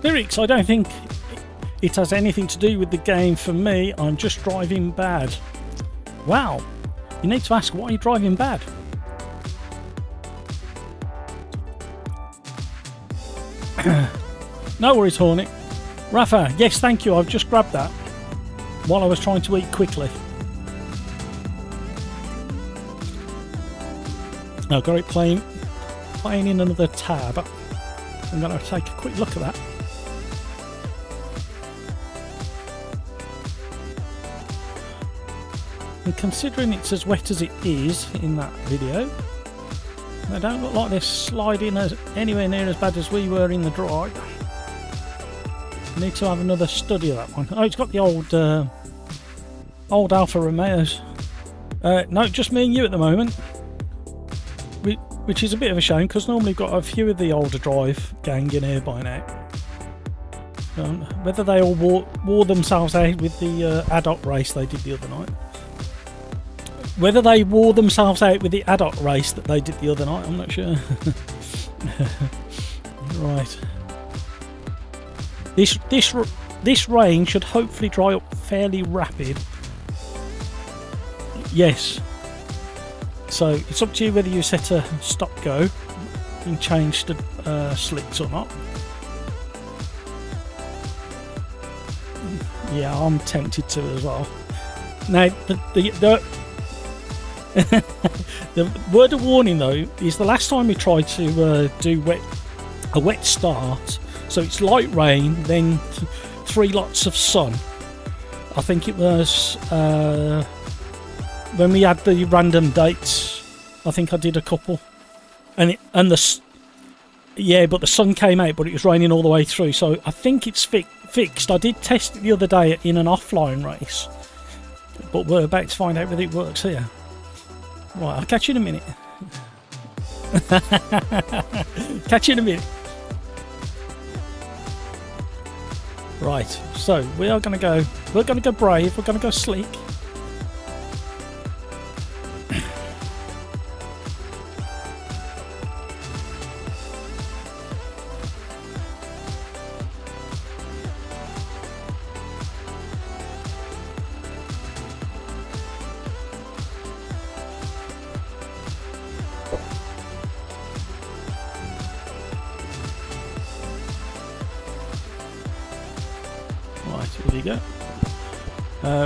lyrics, I don't think it has anything to do with the game for me. I'm just driving bad. Wow, you need to ask, why are you driving bad? No worries, Hornet. Rafa, yes, thank you. I've just grabbed that while I was trying to eat quickly. I've got it playing in another tab. I'm going to take a quick look at that. And considering it's as wet as it is in that video, they don't look like they're sliding anywhere near as bad as we were in the drive. Need to have another study of that one. Oh, it's got the old Alfa Romeos. No, just me and you at the moment. Which is a bit of a shame, because normally we've got a few of the OlderDrive gang in here by now. Whether they all wore themselves out with the adult race they did the other night. Whether they wore themselves out with the adult race that they did the other night, I'm not sure. Right. This rain should hopefully dry up fairly rapid. Yes. So it's up to you whether you set a stop go and change the slicks or not. Yeah, I'm tempted to as well. Now the word of warning though is the last time we tried to do a wet start, so it's light rain, then 3 lots of sun. I think it was when we had the random dates. I think I did a couple, but the sun came out, but it was raining all the way through. So I think it's fixed. I did test it the other day in an offline race, but we're about to find out whether it works here. Right, I'll catch you in a minute. Catch you in a minute. Right, so we're gonna go brave, we're gonna go sleek. Here we go.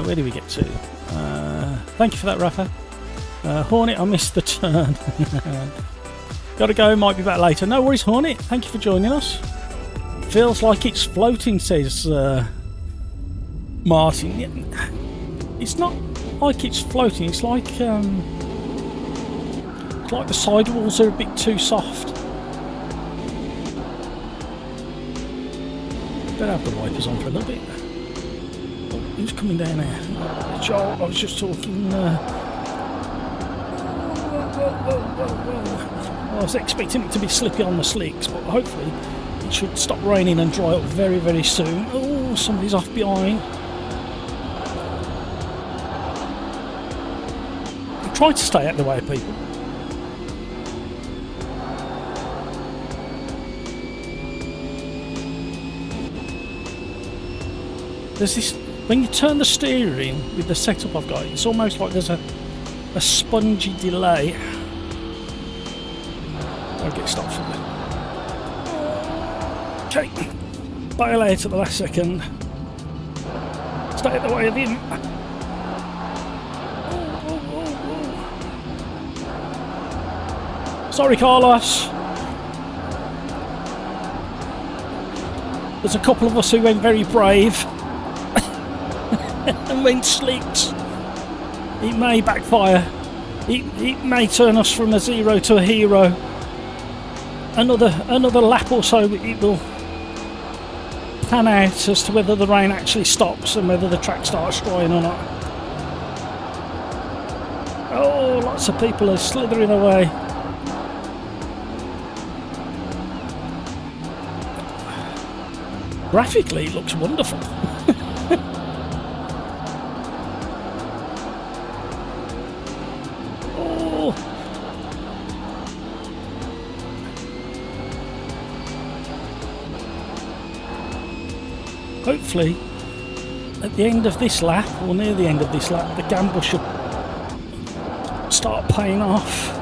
Where do we get to? Thank you for that, Rafa. Hornet, I missed the turn. Gotta go, might be back later. No worries, Hornet. Thank you for joining us. Feels like it's floating, says Martin. It's not like it's floating. It's like the sidewalls are a bit too soft. Better have the wipers on for a little bit. Oh, who's coming down there? Joel, I was just talking. I was expecting it to be slippy on the slicks, but hopefully it should stop raining and dry up very, very soon. Oh, somebody's off behind. I'm trying to stay out of the way of people. There's this, when you turn the steering with the setup I've got, it's almost like there's a spongy delay. I'll get stopped for that. Okay, bail out at the last second. Stay out the way of him. Sorry, Carlos. There's a couple of us who went very brave. And went slicks. It may backfire. It may turn us from a zero to a hero. Another lap or so, it will pan out as to whether the rain actually stops and whether the track starts drying or not. Oh, lots of people are slithering away. Graphically, it looks wonderful. hopefully at the end of this lap, or near the end of this lap, the gamble should start paying off.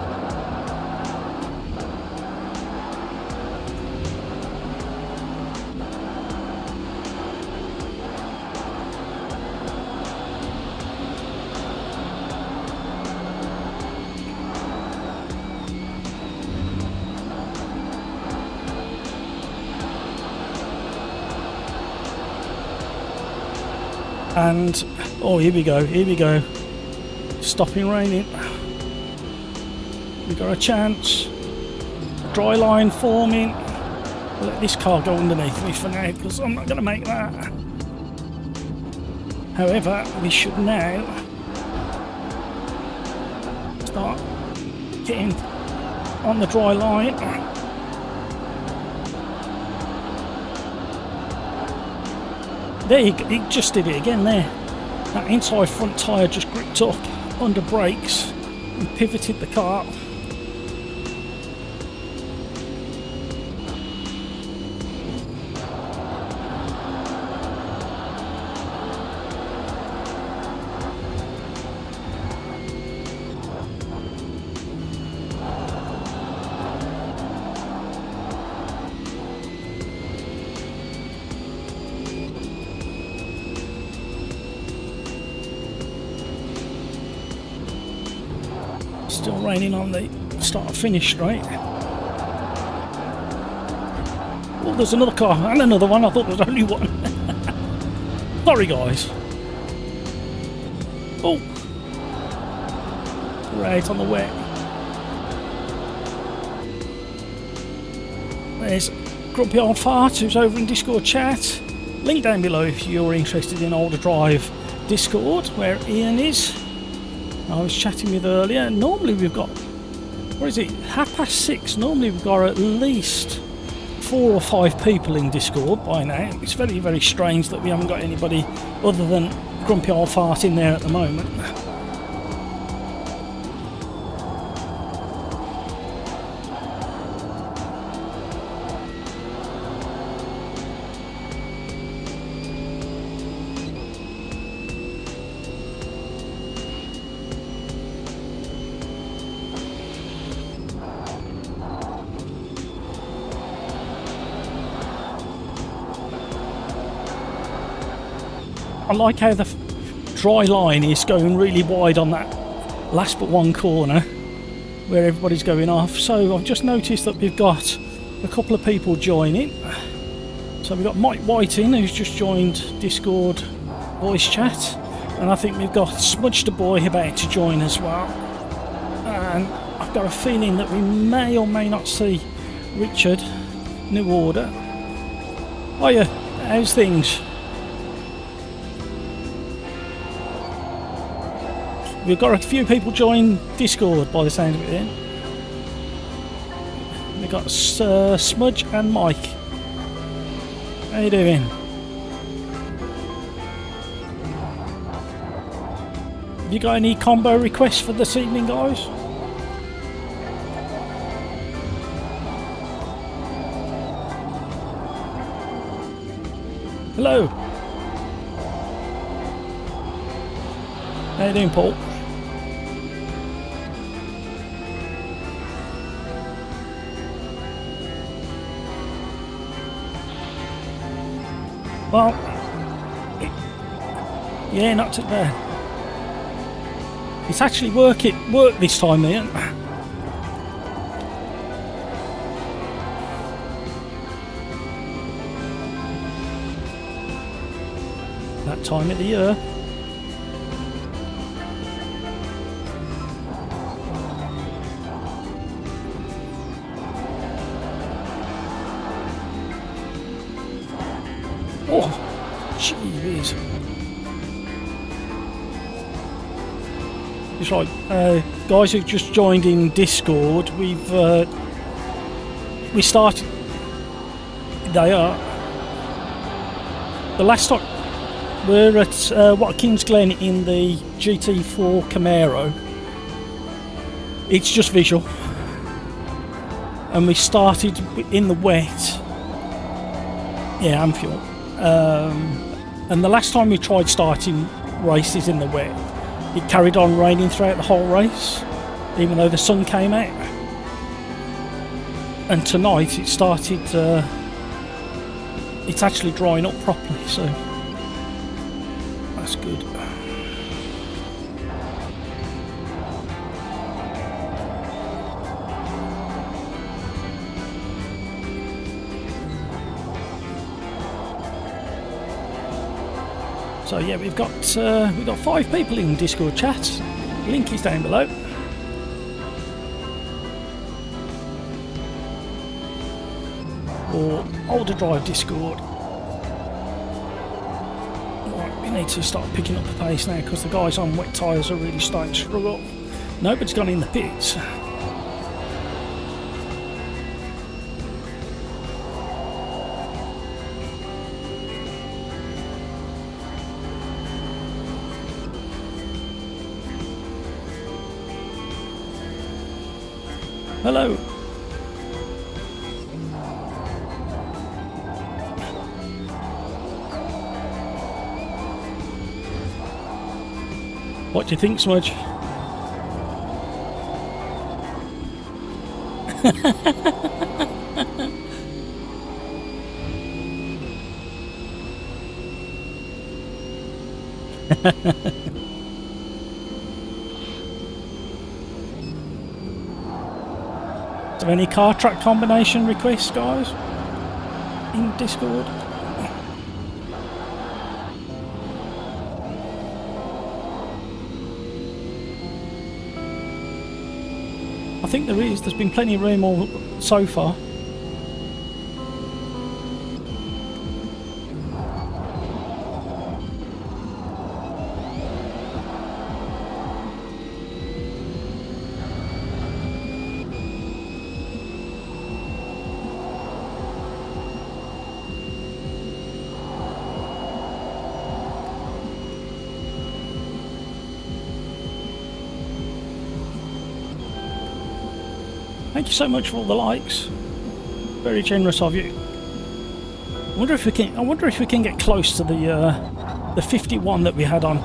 And oh, here we go, stopping raining. We got a chance. Dry line forming. I'll let this car go underneath me for now because I'm not going to make that. However, we should now start getting on the dry line. There, he just did it again there. That inside front tyre just gripped up under brakes and pivoted the car. Still raining on the start-finish straight. Oh, there's another car and another one. I thought there was only one. Sorry, guys. Oh, right on the wet. There's Grumpy Old Fart who's over in Discord chat. Link down below if you're interested in OlderDrive Discord, where Ian is. I was chatting with earlier. Normally we've got, what is it, 6:30. Normally we've got at least 4 or 5 people in Discord by now. It's very, very strange that we haven't got anybody other than Grumpy Old Fart in there at the moment. I like how the dry line is going really wide on that last but one corner where everybody's going off. So I've just noticed that we've got a couple of people joining. So we've got Mike Whiting who's just joined Discord voice chat, and I think we've got Smudge the Boy about to join as well. And I've got a feeling that we may or may not see Richard, New Order. Hiya, how's things? We've got a few people join Discord by the sound of it then. We've got Smudge and Mike. How you doing? Have you got any combo requests for this evening, guys? Hello. How you doing, Paul? Well, yeah, not too bad. It's actually work this time, Ian. That time of the year. Oh, jeez. It's right, guys who've just joined in Discord, we started. They are the last time we're at Watkins Glen in the GT4 Camaro. It's just visual, and we started in the wet. Yeah, and fuel. And the last time we tried starting races in the wet, it carried on raining throughout the whole race, even though the sun came out. And tonight it started, it's actually drying up properly, so that's good. So yeah, we've got 5 people in Discord chat. Link is down below. Or OlderDrive Discord. Right, we need to start picking up the pace now because the guys on wet tyres are really starting to struggle. Nobody's gone in the pits. Hello. What do you think, Smudge? Is there any car track combination requests, guys, in Discord? I think there is. There's been plenty of room all so far. Thank you so much for all the likes. Very generous of you. I wonder if we can get close to the 51 that we had on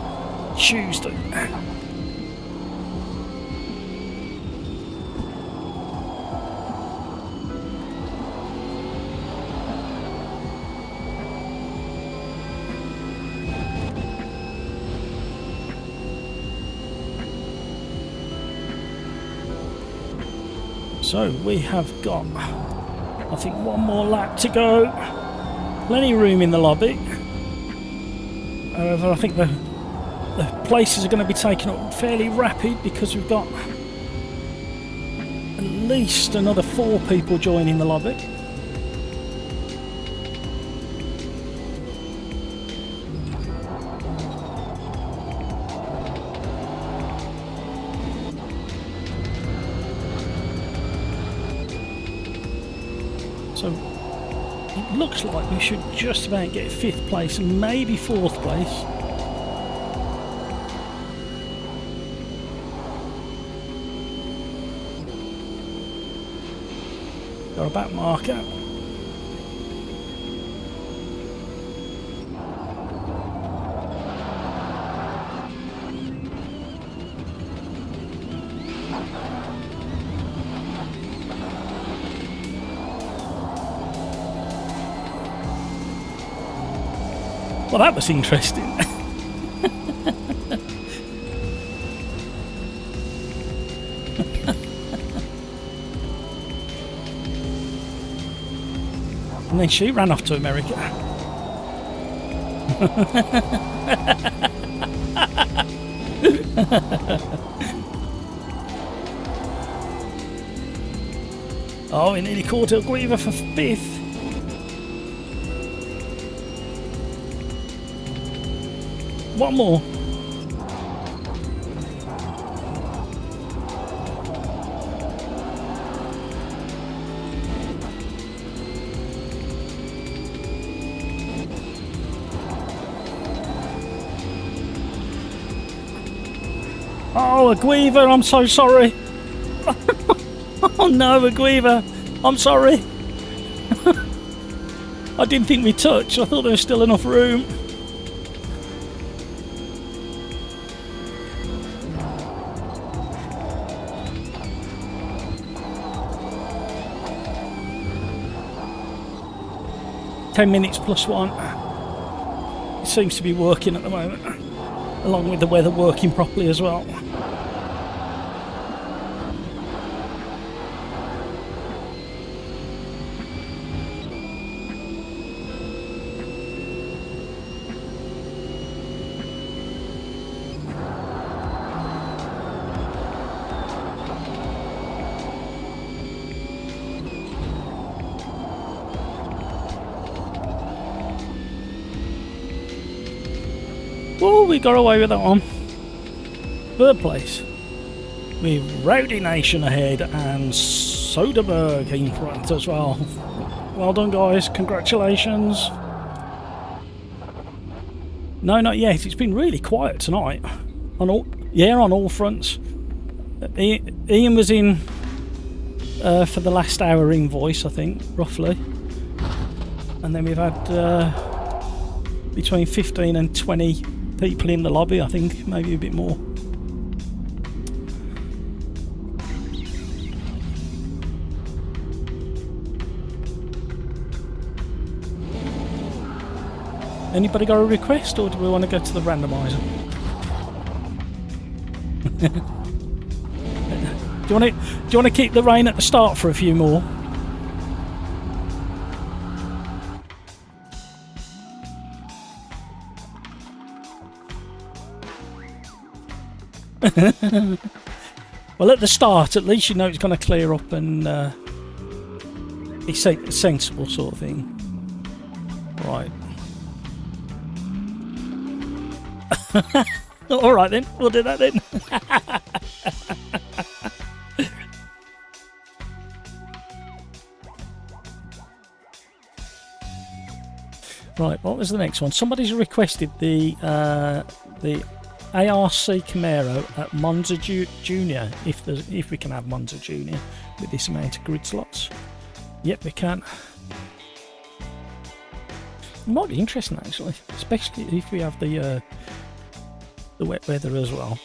Tuesday. So we have got, I think, one more lap to go. Plenty of room in the lobby. However, I think the places are going to be taken up fairly rapid because we've got at least another 4 people joining the lobby. So it looks like we should just about get 5th place and maybe 4th place. Got a back marker. Well, that was interesting. And then she ran off to America. Oh, we nearly caught a Guiva for 5th. One more. Oh, Aguiva, I'm so sorry. Oh no, Aguiva, I'm sorry. I didn't think we'd touch. I thought there was still enough room. "10 minutes plus one." It seems to be working at the moment, along with the weather working properly as well. Oh, we got away with that one. Third place, with Rowdy Nation ahead and Soderbergh in front as well. Well done, guys. Congratulations. No, not yet. It's been really quiet tonight. On all fronts. Ian was in for the last hour in voice, I think, roughly. And then we've had between 15 and 20 people in the lobby, I think, maybe a bit more. Anybody got a request, or do we want to go to the randomizer? Do you want to keep the rain at the start for a few more? Well, at the start, at least you know it's going to clear up and it's a sensible sort of thing. Right. Alright then, we'll do that then. Right, what was the next one? Somebody's requested the ARC Camaro at Monza Junior, if we can have Monza Junior with this amount of grid slots. Yep, we can. It might be interesting actually, especially if we have the wet weather as well.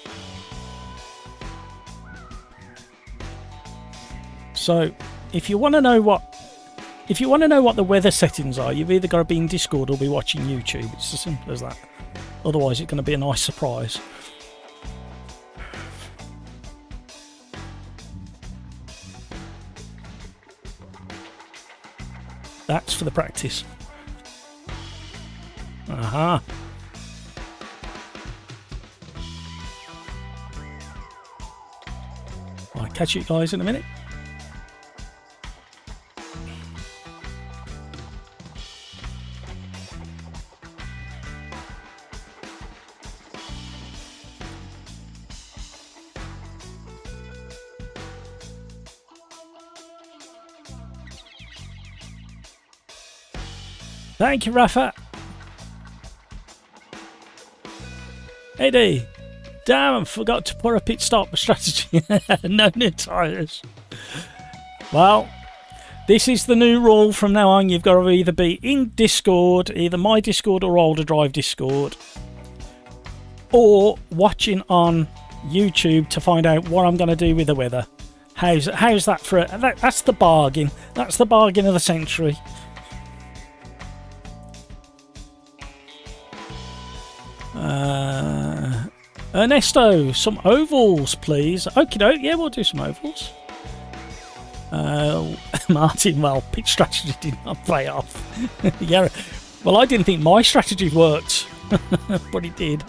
So, if you want to know what the weather settings are, you've either got to be in Discord or be watching YouTube. It's as simple as that. Otherwise, it's going to be a nice surprise. That's for the practice. Aha. I'll catch you guys in a minute. Thank you, Rafa. Eddie, damn, I forgot to put a pit stop strategy. No new tyres. Well, this is the new rule from now on. You've got to either be in Discord, either my Discord or OlderDrive Discord, or watching on YouTube to find out what I'm going to do with the weather. How's that for that's the bargain. That's the bargain of the century. Ernesto, some ovals, please. Okie doke, yeah, we'll do some ovals. Martin, well, pit strategy did not play off. Yeah, well, I didn't think my strategy worked, but it did.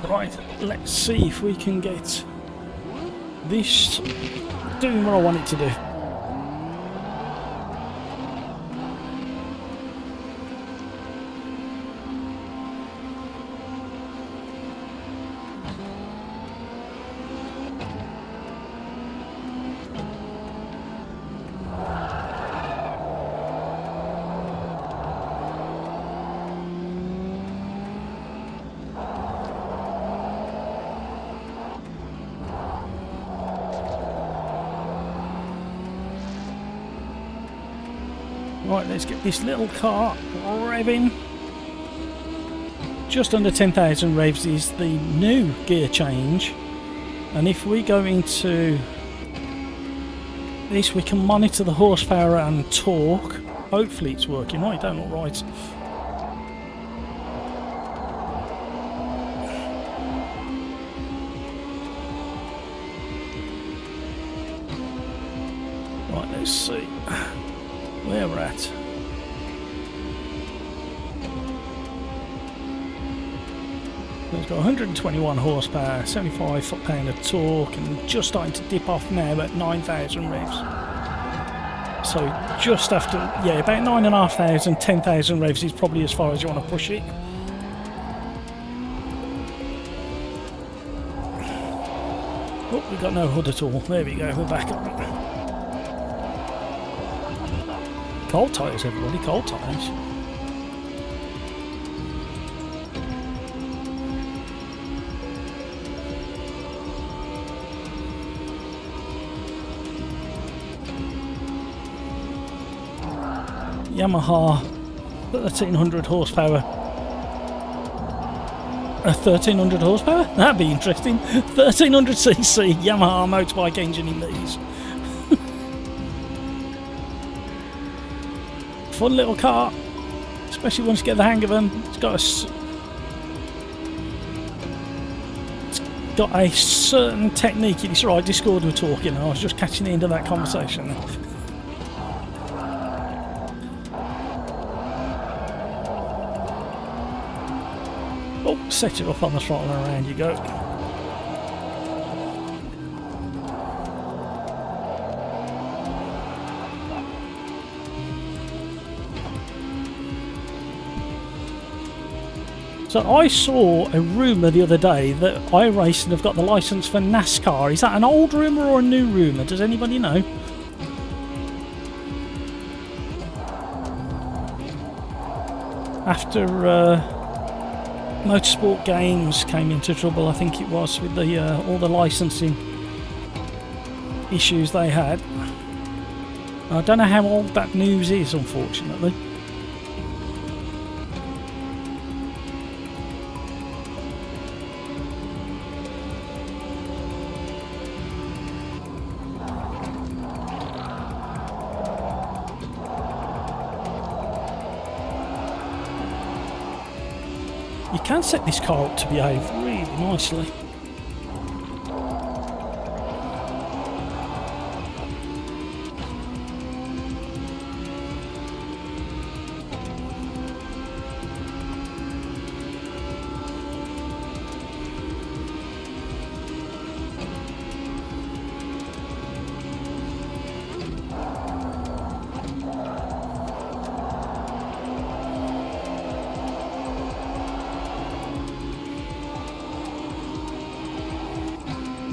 Right, let's see if we can get this doing what I want it to do. Right, let's get this little car revving. Just under 10,000 revs is the new gear change, and if we go into this we can monitor the horsepower and torque. Hopefully it's working. Right, don't look right. Right, let's see where we're at. It's got 121 horsepower, 75 foot-pound of torque, and just starting to dip off now at 9,000 revs. So just after, yeah, about 9,500, 10,000 revs is probably as far as you want to push it. Oh, we've got no hood at all. There we go, we're back on. Cold tyres, everybody, cold tyres. Yamaha 1300 horsepower. 1300 horsepower? That'd be interesting. 1300cc Yamaha motorbike engine in these. Fun little car, especially once you get the hang of them. It's got a certain technique. It's right, Discord were talking, I was just catching the end of that conversation. Oh, set it up on the throttle and around you go. So I saw a rumour the other day that iRacing have got the licence for NASCAR. Is that an old rumour or a new rumour? Does anybody know? After Motorsport Games came into trouble, I think it was, with the all the licensing issues they had. I don't know how old that news is, unfortunately. You can set this car up to behave really nicely.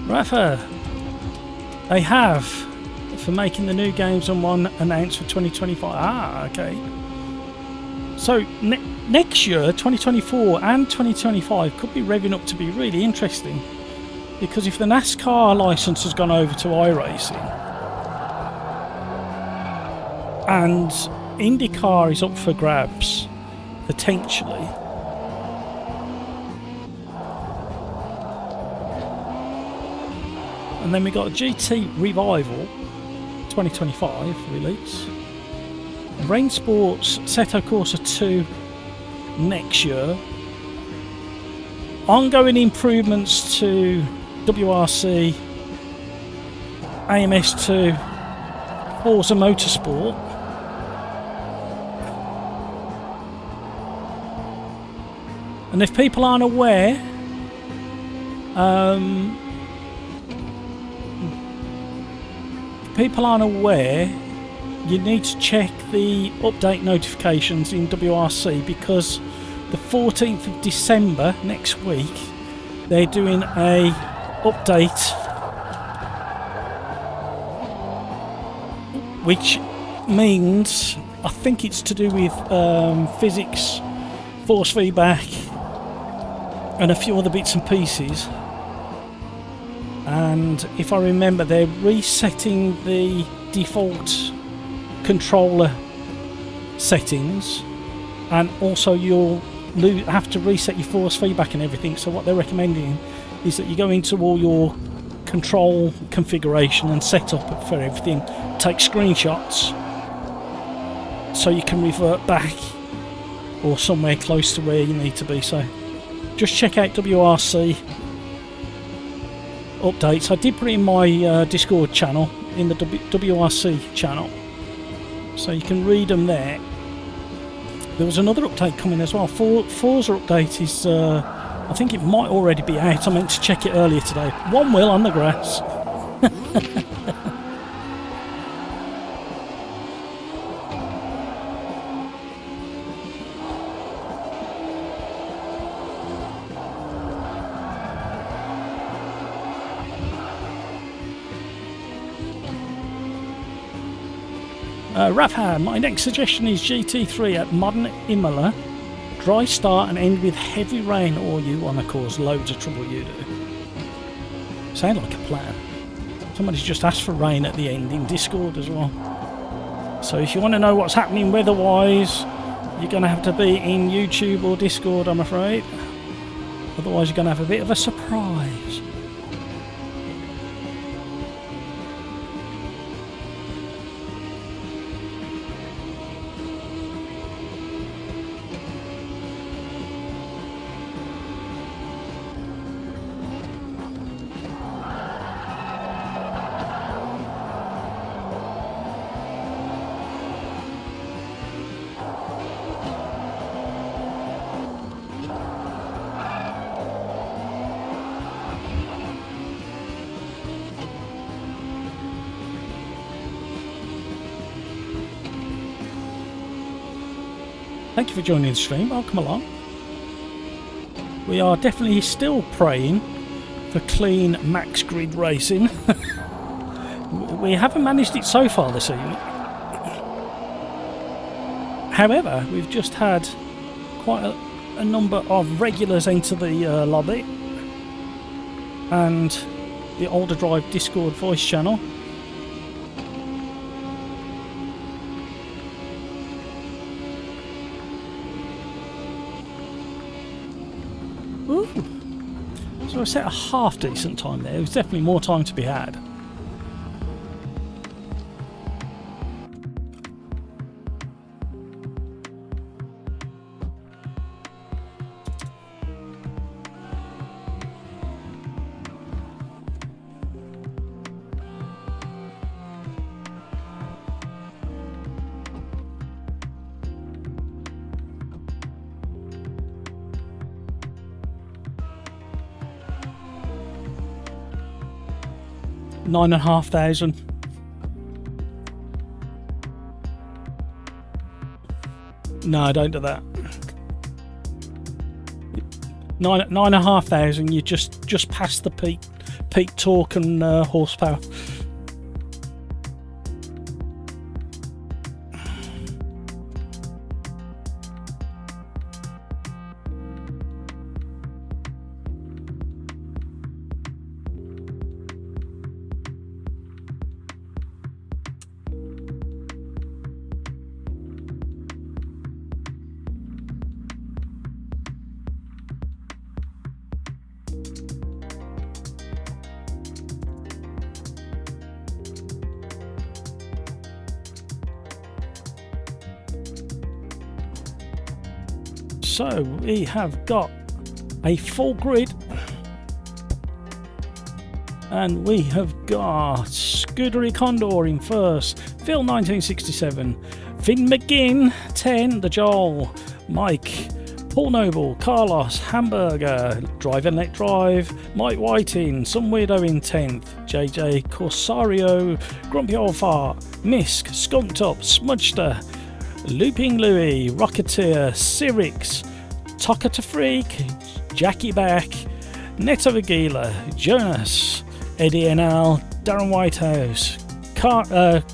Rafa, they have, for making the new games on one, announced for 2025. Ah, okay. So next year, 2024 and 2025 could be revving up to be really interesting, because if the NASCAR license has gone over to iRacing and IndyCar is up for grabs, potentially. And then we got GT Revival 2025 release. Rain Sports Seto Corsa 2 next year. Ongoing improvements to WRC, AMS2, Forza Motorsport. And if people aren't aware, If people aren't aware, you need to check the update notifications in WRC, because the 14th of December next week they're doing a update which means, I think it's to do with physics, force feedback and a few other bits and pieces. And if I remember, they're resetting the default controller settings, and also you'll have to reset your force feedback and everything. So what they're recommending is that you go into all your control configuration and setup for everything, take screenshots so you can revert back or somewhere close to where you need to be. So just check out WRC updates. I did put it in my Discord channel, in the WRC channel, so you can read them there. There was another update coming as well. Forza update is, I think it might already be out. I meant to check it earlier today. One wheel on the grass. Rafa, my next suggestion is GT3 at Modern Imola. Dry start and end with heavy rain, or you want to cause loads of trouble, you do. Sound like a plan. Somebody's just asked for rain at the end in Discord as well. So if you want to know what's happening weather-wise, you're going to have to be in YouTube or Discord, I'm afraid. Otherwise you're going to have a bit of a surprise. Thank you for joining the stream. Welcome along. We are definitely still praying for clean max grid racing. We haven't managed it so far this evening. However, we've just had quite a number of regulars enter the lobby and the OlderDrive Discord voice channel. Ooh. So I set a half decent time there. There was definitely more time to be had. $9,500. No, don't do that. 9,500. You just past the peak torque and horsepower. So we have got a full grid, and we have got Scudery Condor in first, Phil 1967, Finn McGinn 10, the Joel, Mike Paul Noble, Carlos, Hamburger, Drive and Let Drive, Mike Whiting, Some Weirdo in 10th, JJ Corsario, Grumpy Old Fart, Misk, Skunked Up, Smudgster, Looping Louie, Rocketeer, Cyrix, Tokata Freak, Jackie Back, Neto Aguila, Jonas, Eddie NL, Darren Whitehouse, Carls,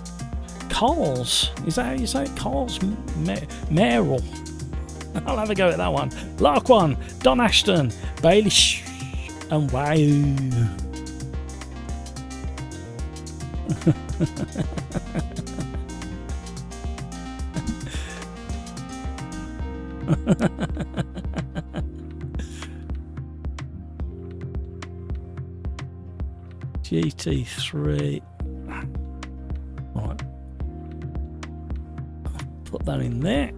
is that how you say it? Carls Merrill. I'll have a go at that one. Lark One, Don Ashton, Bailey and Wow. GT3. Right. Put that in there.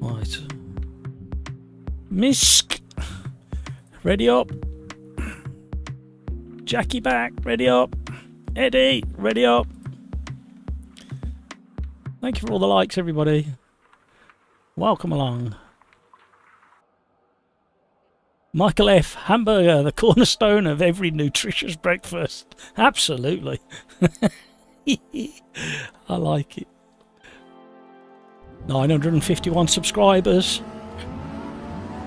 Right. Misk. Ready up. Jackie back. Ready up. Eddie. Ready up. Thank you for all the likes, everybody. Welcome along. Michael F. Hamburger, the cornerstone of every nutritious breakfast. Absolutely. I like it. 951 subscribers.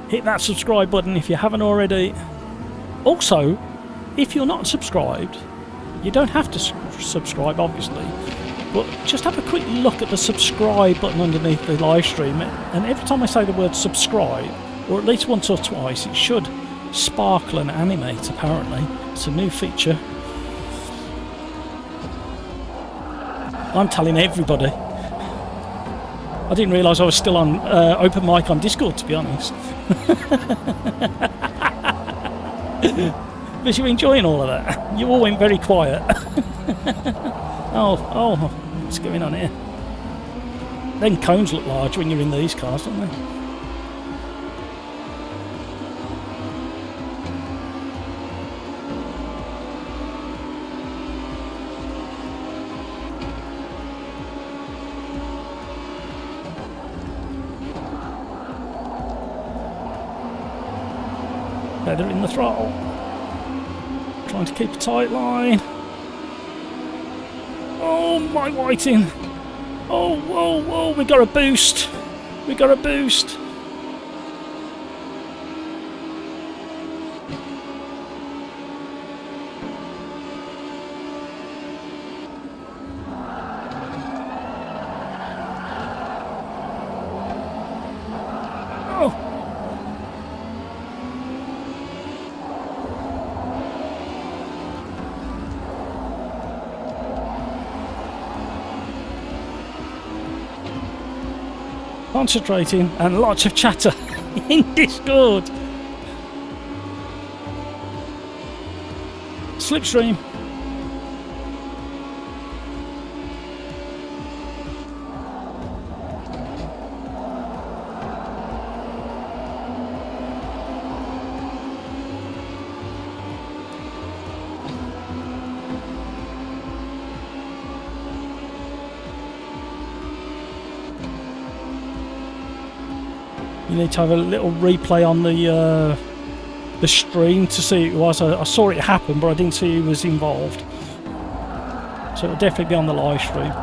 Hit that subscribe button if you haven't already. Also, if you're not subscribed, you don't have to subscribe, obviously. But just have a quick look at the subscribe button underneath the live stream, and every time I say the word subscribe, or at least once or twice, it should sparkle and animate, apparently. It's a new feature. I'm telling everybody. I didn't realise I was still on open mic on Discord, to be honest. But you're enjoying all of that. You all went very quiet. Oh, what's going on here? Then cones look large when you're in these cars, don't they? Feather in the throttle. Trying to keep a tight line. Oh, my whiting. Oh, whoa, whoa, we got a boost. We got a boost. Concentrating and lots of chatter in Discord. Slipstream. You need to have a little replay on the stream to see who it was. I saw it happen, but I didn't see who was involved. So it'll definitely be on the live stream.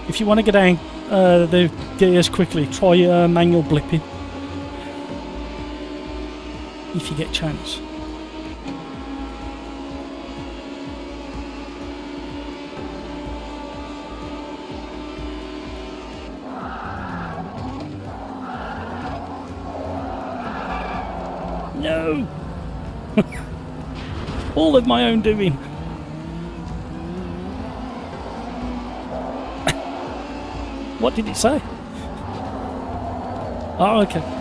If you want to get down the gears quickly, try manual blipping if you get a chance. No! All of my own doing. What did it say? Oh, okay.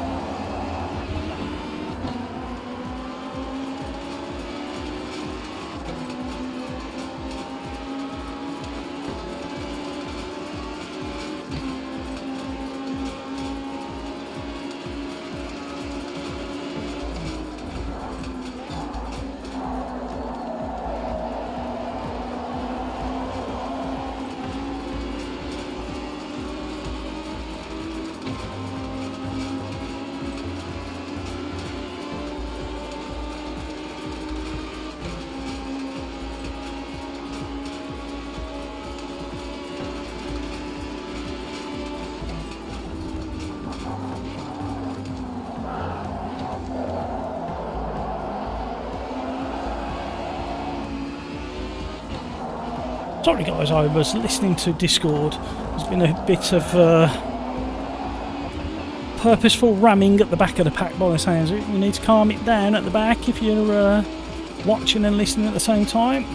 Sorry guys, I was listening to Discord. There's been a bit of purposeful ramming at the back of the pack by the sounds of it. You need to calm it down at the back if you're watching and listening at the same time.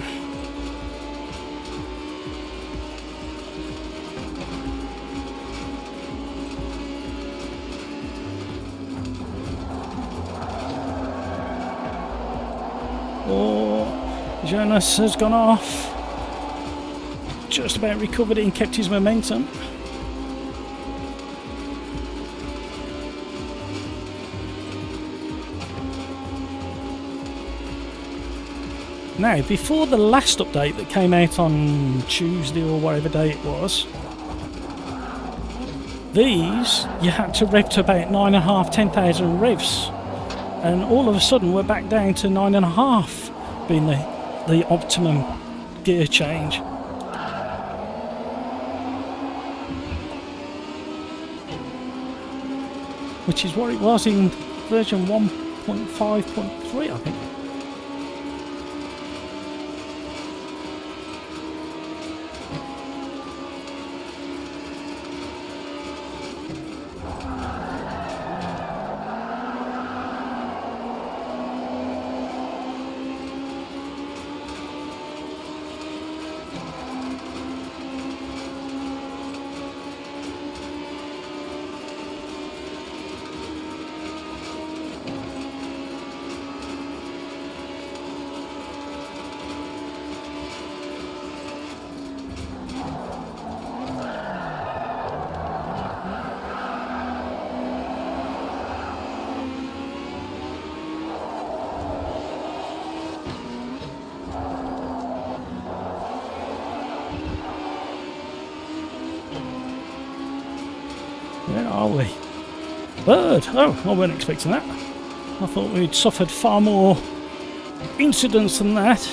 Oh, Jonas has gone off. Just about recovered it and kept his momentum. Now, before the last update that came out on Tuesday or whatever day it was, these you had to rev to about 9,500, 10,000 revs, and all of a sudden we're back down to 9,500 being the optimum gear change. Which is what it was in version 1.5.3, I think. Where are we? Bird! Oh, I wasn't expecting that. I thought we'd suffered far more incidents than that.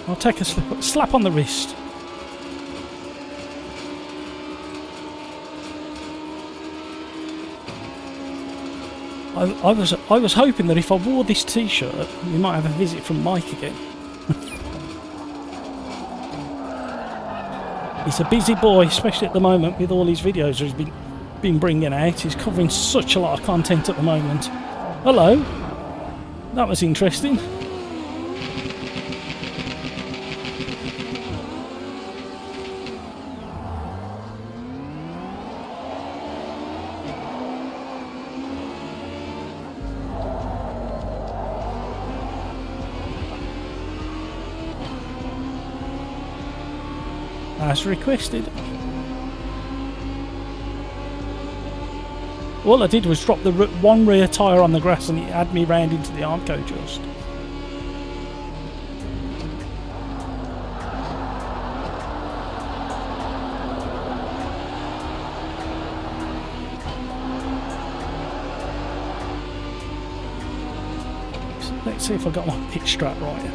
I'll take a slap on the wrist. I was hoping that if I wore this t-shirt, we might have a visit from Mike again. He's a busy boy, especially at the moment with all his videos he's been bringing out. He's covering such a lot of content at the moment. Hello. That was interesting. As requested. All I did was drop the one rear tyre on the grass and it had me round into the Armco just. Let's see if I got my pitch strap right.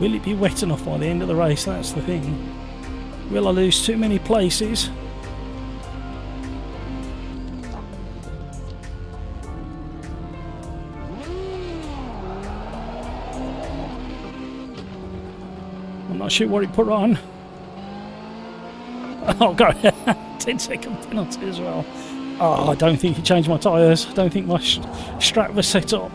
Will it be wet enough by the end of the race? That's the thing. Will I lose too many places? I'm not sure what it put on. Oh god, 10-second penalty as well. Oh, I don't think he changed my tyres. I don't think my strap was set up.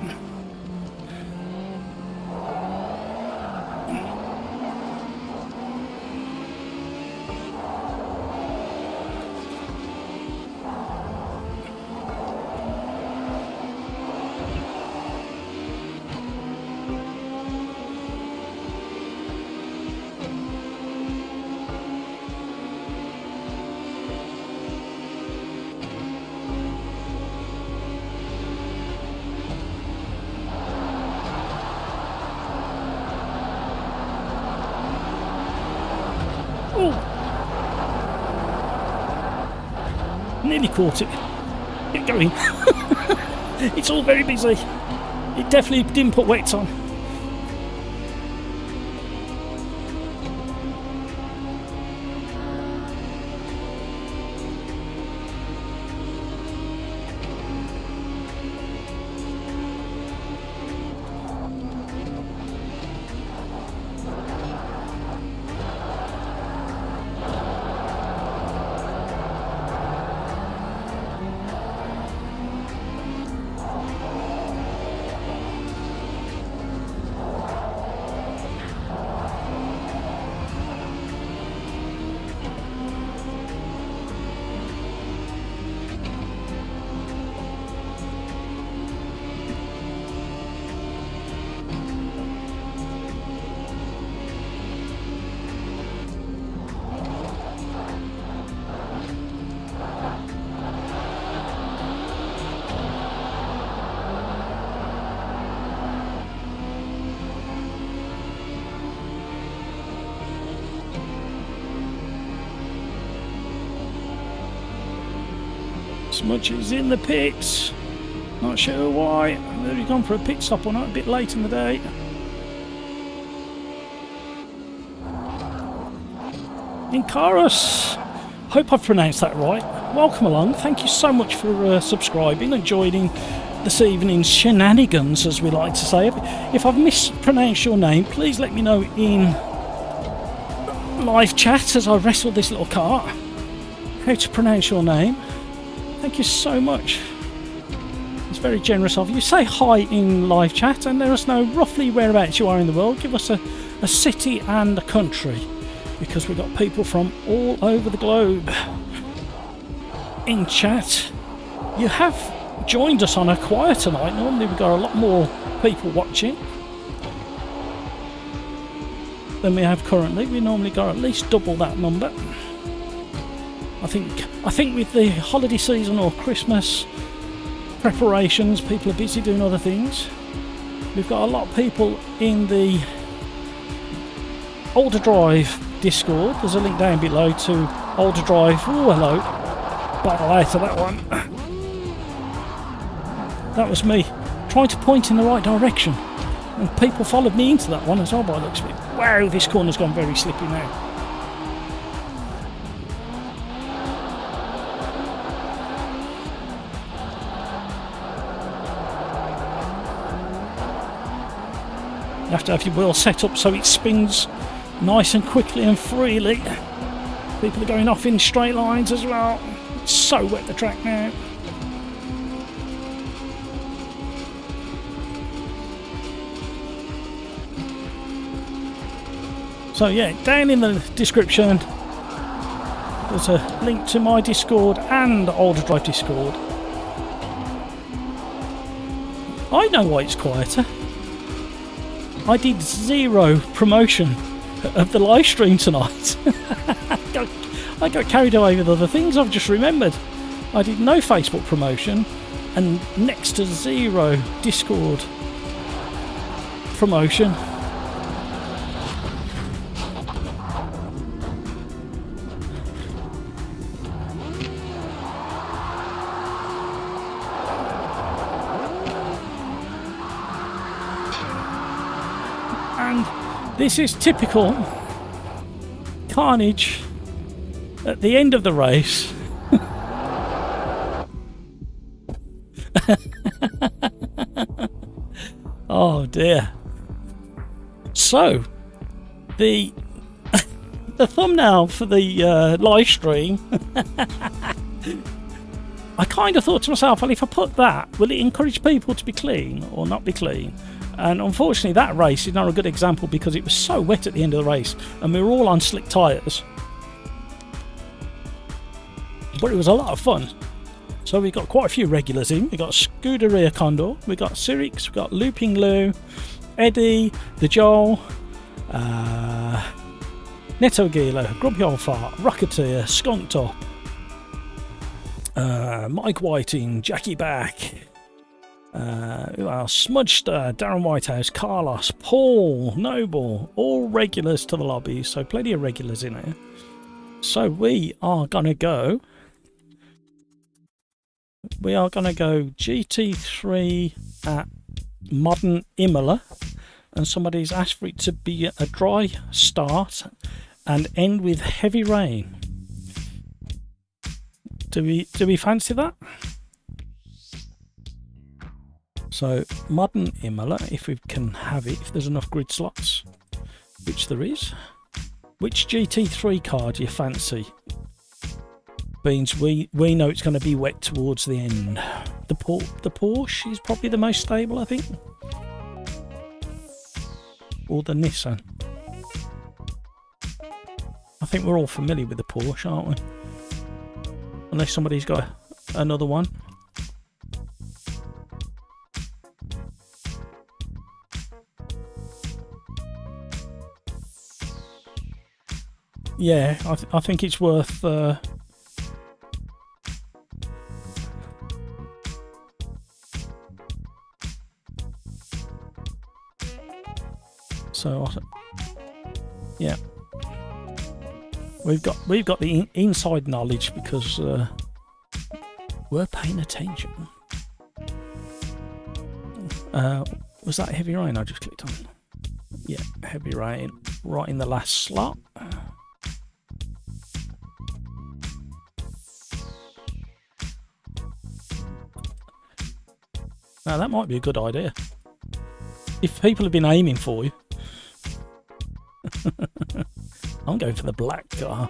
Nearly caught it. Get going. It's all very busy. It definitely didn't put wets on. Smudge is in the pits. Not sure why. Whether he's gone for a pit stop or not, a bit late in the day. Incarus. Hope I've pronounced that right. Welcome along. Thank you so much for subscribing and joining this evening's shenanigans, as we like to say. If I've mispronounced your name, please let me know in live chat as I wrestle this little cart how to pronounce your name. Thank you so much. It's very generous of you. Say hi in live chat and let us know roughly whereabouts you are in the world. Give us a city and a country, because we've got people from all over the globe in chat. You have joined us on a quieter night. Normally we've got a lot more people watching than we have currently. We normally got at least double that number. I think with the holiday season or Christmas preparations, people are busy doing other things. We've got a lot of people in the OlderDrive Discord. There's a link down below to OlderDrive. Oh, hello. Battle out of that one. That was me trying to point in the right direction, and people followed me into that one as well by the looks of it. Wow, this corner's gone very slippy now. You have to have your wheel set up so it spins nice and quickly and freely. People are going off in straight lines as well. It's so wet, the track now. So yeah, down in the description there's a link to my Discord and OlderDrive Discord. I know why it's quieter. I did 0 promotion of the live stream tonight. I got carried away with other things. I've just remembered I did no Facebook promotion and next to 0 Discord promotion. And This is typical carnage at the end of the race. Oh dear. So, the thumbnail for the live stream, I kind of thought to myself, well, if I put that, will it encourage people to be clean or not be clean? And unfortunately, that race is not a good example because it was so wet at the end of the race and we were all on slick tyres. But it was a lot of fun. So we got quite a few regulars in. We got Scuderia Condor, we got Sirix, we got Looping Lou, Eddie, the Joel, Netto Gila, Grumpy Old Fart, Rocketeer, Skunk Top, Mike Whiting, Jackie Back, Smudgster, Darren Whitehouse, Carlos, Paul, Noble, all regulars to the lobby, so plenty of regulars in here. So we are going to go GT3 at Modern Imola, and somebody's asked for it to be a dry start and end with heavy rain. Do we fancy that? So Modern Imola, if we can have it, if there's enough grid slots, which there is. Which GT3 car do you fancy? Means we know it's going to be wet towards the end. The Porsche is probably the most stable, I think, or the Nissan. I think we're all familiar with the Porsche, aren't we? Unless somebody's got another one. Yeah, I think it's worth so yeah, we've got the inside knowledge because we're paying attention. Was that heavy rain I just clicked on? Yeah, heavy rain right in the last slot. Now that might be a good idea if people have been aiming for you. I'm going for the black car.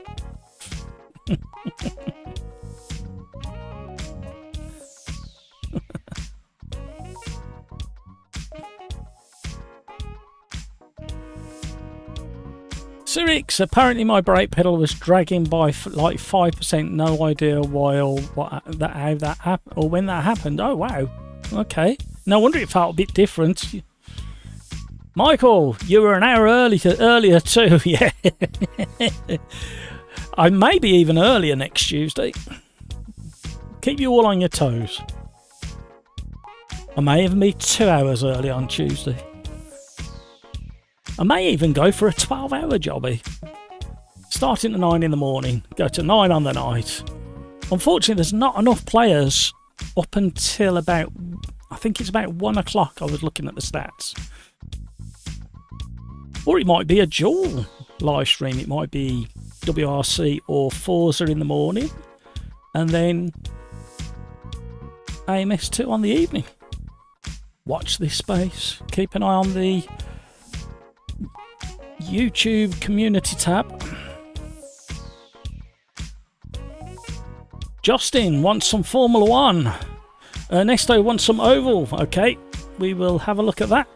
Sirix, apparently my brake pedal was dragging by like 5%. No idea why or how that happened or when that happened. Oh wow. Okay. No wonder it felt a bit different. Michael, you were an hour earlier too. Yeah. I may be even earlier next Tuesday. Keep you all on your toes. I may even be 2 hours early on Tuesday. I may even go for a 12-hour jobby. Starting at 9 in the morning, go to 9 on the night. Unfortunately, there's not enough players up until about, I think it's about 1 o'clock. I was looking at the stats. Or it might be a dual live stream. It might be WRC or Forza in the morning, and then AMS2 on the evening. Watch this space. Keep an eye on the YouTube community tab. Justin wants some Formula 1. Ernesto wants some oval. Okay, we will have a look at that.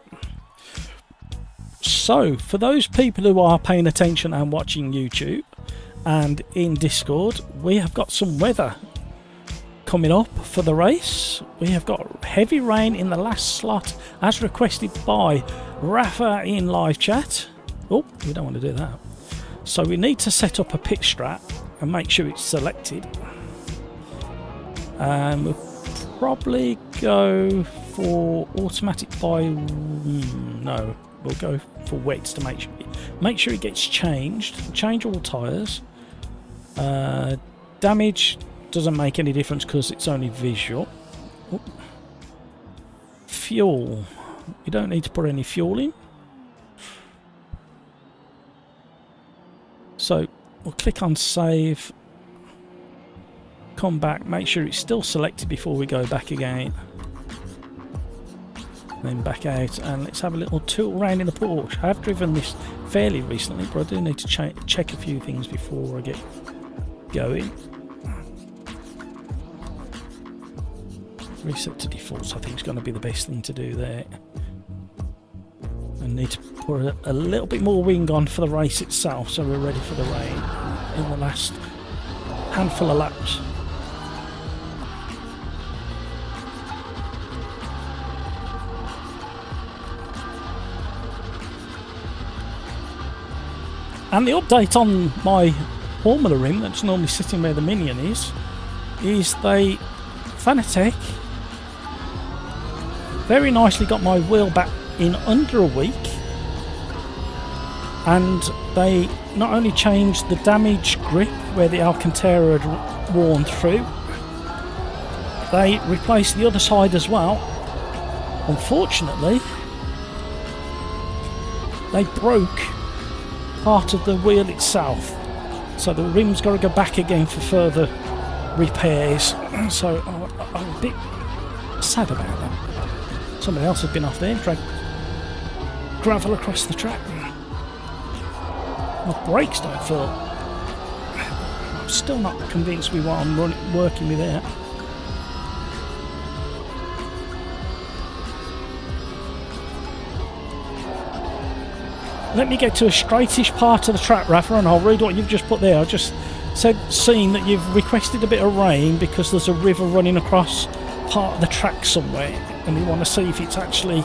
So, for those people who are paying attention and watching YouTube and in Discord, we have got some weather coming up for the race. We have got heavy rain in the last slot as requested by Rafa in live chat. Oh, we don't want to do that. So we need to set up a pit strat and make sure it's selected. And we'll probably go for automatic by... no, we'll go for wets to make sure it gets changed. Change all tyres. Damage doesn't make any difference because it's only visual. Oh. Fuel. You don't need to put any fuel in. we'll click on save, come back, make sure it's still selected before we go back again. Then back out, and let's have a little tool around in the Porsche. I have driven this fairly recently, but I do need to check a few things before I get going. Reset to defaults, I think is going to be the best thing to do there. I need to put a little bit more wing on for the race itself, so we're ready for the rain in the last handful of laps. And the update on my Formula rim that's normally sitting where the Minion is they, Fanatec, very nicely got my wheel back in under a week, and they not only changed the damaged grip where the Alcantara had worn through, they replaced the other side as well. Unfortunately, they broke part of the wheel itself, so the rim's got to go back again for further repairs. So I'm a bit sad about that. Somebody else had been off there and dragged gravel across the track. My brakes don't feel... I'm still not convinced with what I'm working with there. Let me get to a straightish part of the track, Rafa, and I'll read what you've just put there. I just seen that you've requested a bit of rain because there's a river running across part of the track somewhere, and you want to see if it's actually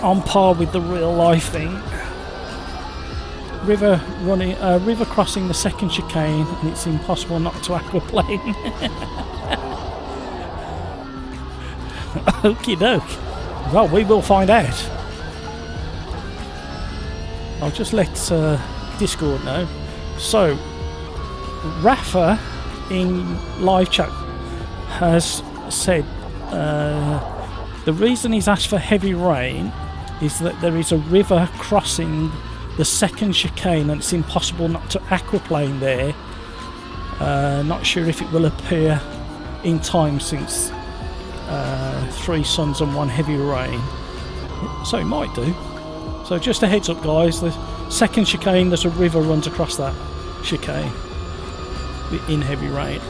on par with the real life thing. River crossing the second chicane, and it's impossible not to aquaplane. Okie doke. Well, we will find out. I'll just let Discord know. So, Rafa in live chat has said the reason he's asked for heavy rain is that there is a river crossing the second chicane and it's impossible not to aquaplane there. Not sure if it will appear in time since 3 suns and 1 heavy rain. So it might do. So just a heads up, guys, the second chicane, there's a river runs across that chicane in heavy rain.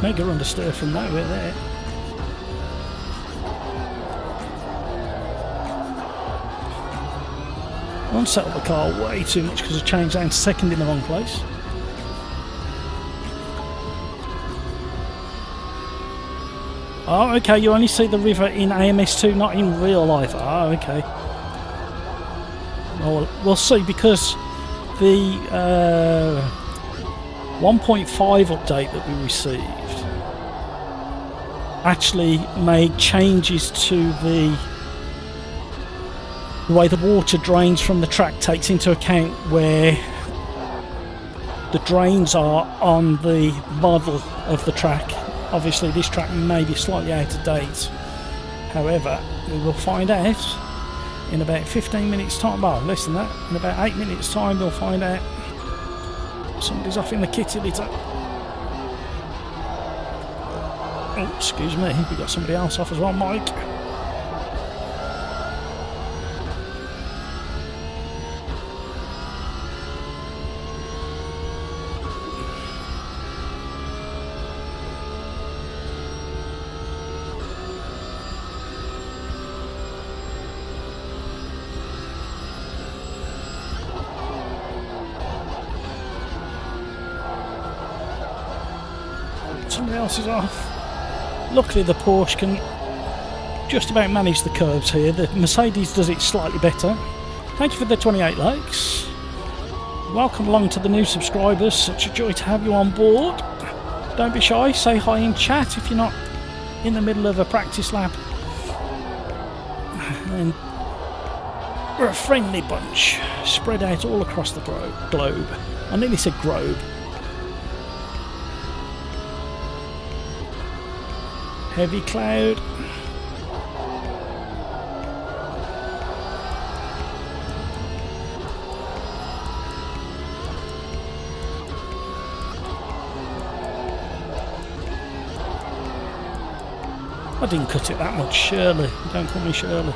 Mega understeer from nowhere there. Unsettled the car way too much because I changed down to second in the wrong place. Oh, okay, you only see the river in AMS2, not in real life. Oh, okay. Well, we'll see, because the 1.5 update that we received actually made changes to the way the water drains from the track, takes into account where the drains are on the model of the track. Obviously this track may be slightly out of date, however we will find out in about 15 minutes time, well less than that, in about 8 minutes time we'll find out. Somebody's off in the kitty litter. Oh, excuse me, we've got somebody else off as well, Mike. Somebody else is off. Luckily the Porsche can just about manage the curves here. The Mercedes does it slightly better. Thank you for the 28 likes. Welcome along to the new subscribers. Such a joy to have you on board. Don't be shy, say hi in chat if you're not in the middle of a practice lap. And we're a friendly bunch, spread out all across the globe. I nearly said globe. Heavy cloud. I didn't cut it that much, Shirley. Don't call me Shirley.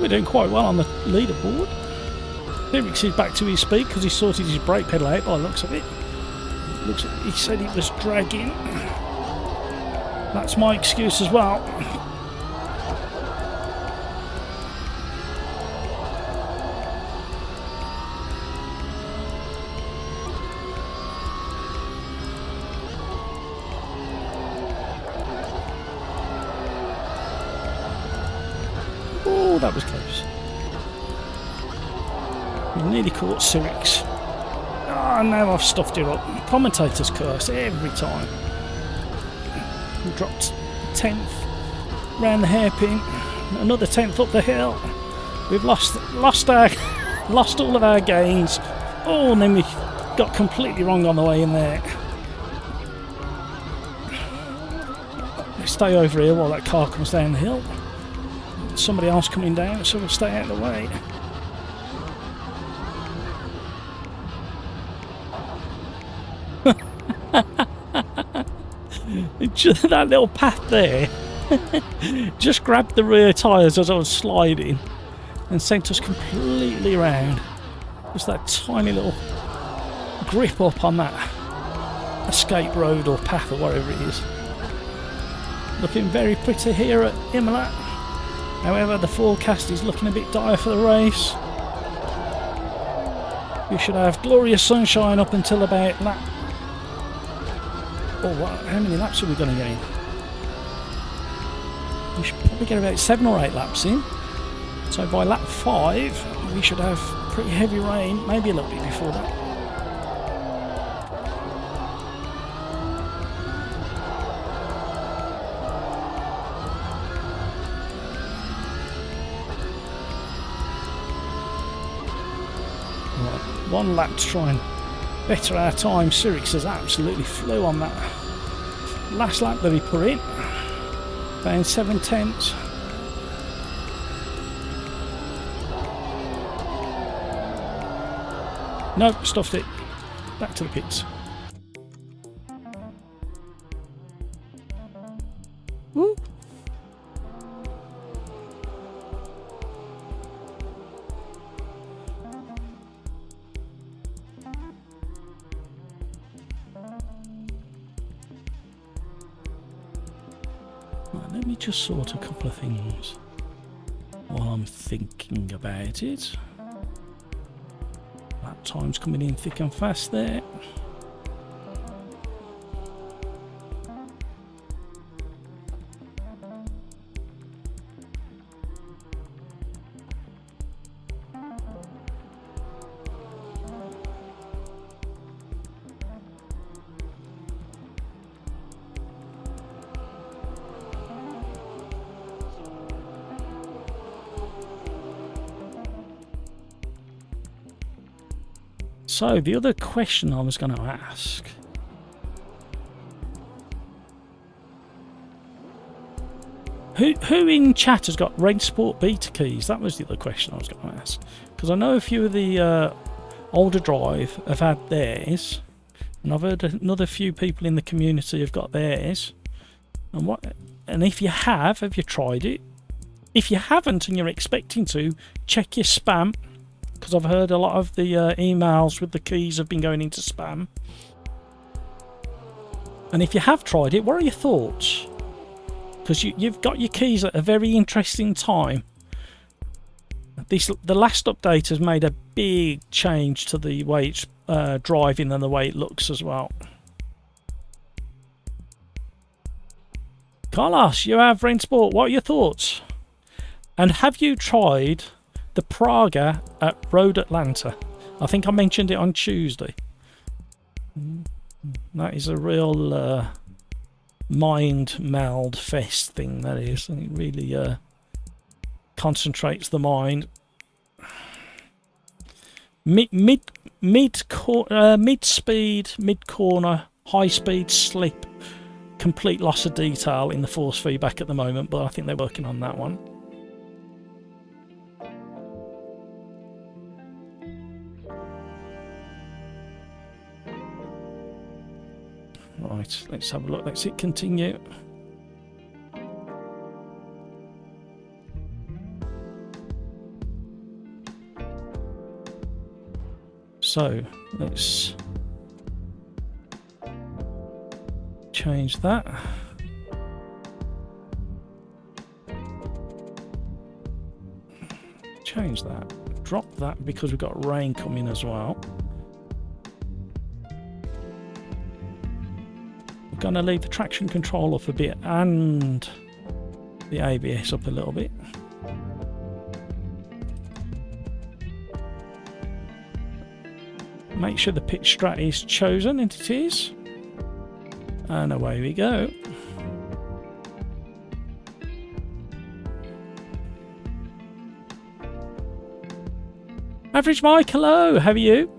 We're doing quite well on the leaderboard. Felix is back to his speed because he sorted his brake pedal out by the looks of it. He said it was dragging. That's my excuse as well. That was close. We nearly caught Sirix. Oh, now I've stuffed it up. Commentator's curse every time. We dropped 10th round the hairpin, another 10th up the hill. We've lost all of our gains. Oh, and then we got completely wrong on the way in there. Let's stay over here while that car comes down the hill. Somebody else coming down, so we'll stay out of the way. Just that little path there just grabbed the rear tyres as I was sliding and sent us completely around. Just that tiny little grip up on that escape road or path or whatever it is. Looking very pretty here at Imola. However, the forecast is looking a bit dire for the race. We should have glorious sunshine up until about lap... Oh, what, how many laps are we going to gain? We should probably get about 7 or 8 laps in. So by lap 5, we should have pretty heavy rain, maybe a little bit before that. One lap to try and better our time. Sirix has absolutely flew on that last lap that he put in. Down 7 tenths. Nope, stuffed it. Back to the pits. Woo. Let me just sort a couple of things while I'm thinking about it. That time's coming in thick and fast there. So the other question I was going to ask, who in chat has got Red Sport beta keys? That was the other question I was going to ask, because I know a few of the OlderDrive have had theirs, and I've heard another few people in the community have got theirs. And if you have you tried it? If you haven't and you're expecting to, check your spam, because I've heard a lot of the emails with the keys have been going into spam. And if you have tried it, what are your thoughts? Because you've got your keys at a very interesting time. The last update has made a big change to the way it's driving and the way it looks as well. Carlos, you have Rain Sport. What are your thoughts? And have you tried the Praga at Road Atlanta? I think I mentioned it on Tuesday. That is a real mind meld fest thing, that is. And it really concentrates the mind. Mid speed, mid corner, high speed slip, complete loss of detail in the force feedback at the moment, but I think they're working on that one. Right, let's have a look. Let's hit continue. So let's change that. Change that. Drop that because we've got rain coming as well. We're going to leave the traction control up a bit and the ABS up a little bit. Make sure the pitch strat is chosen, and it is. And away we go. Average Mike, hello, how are you?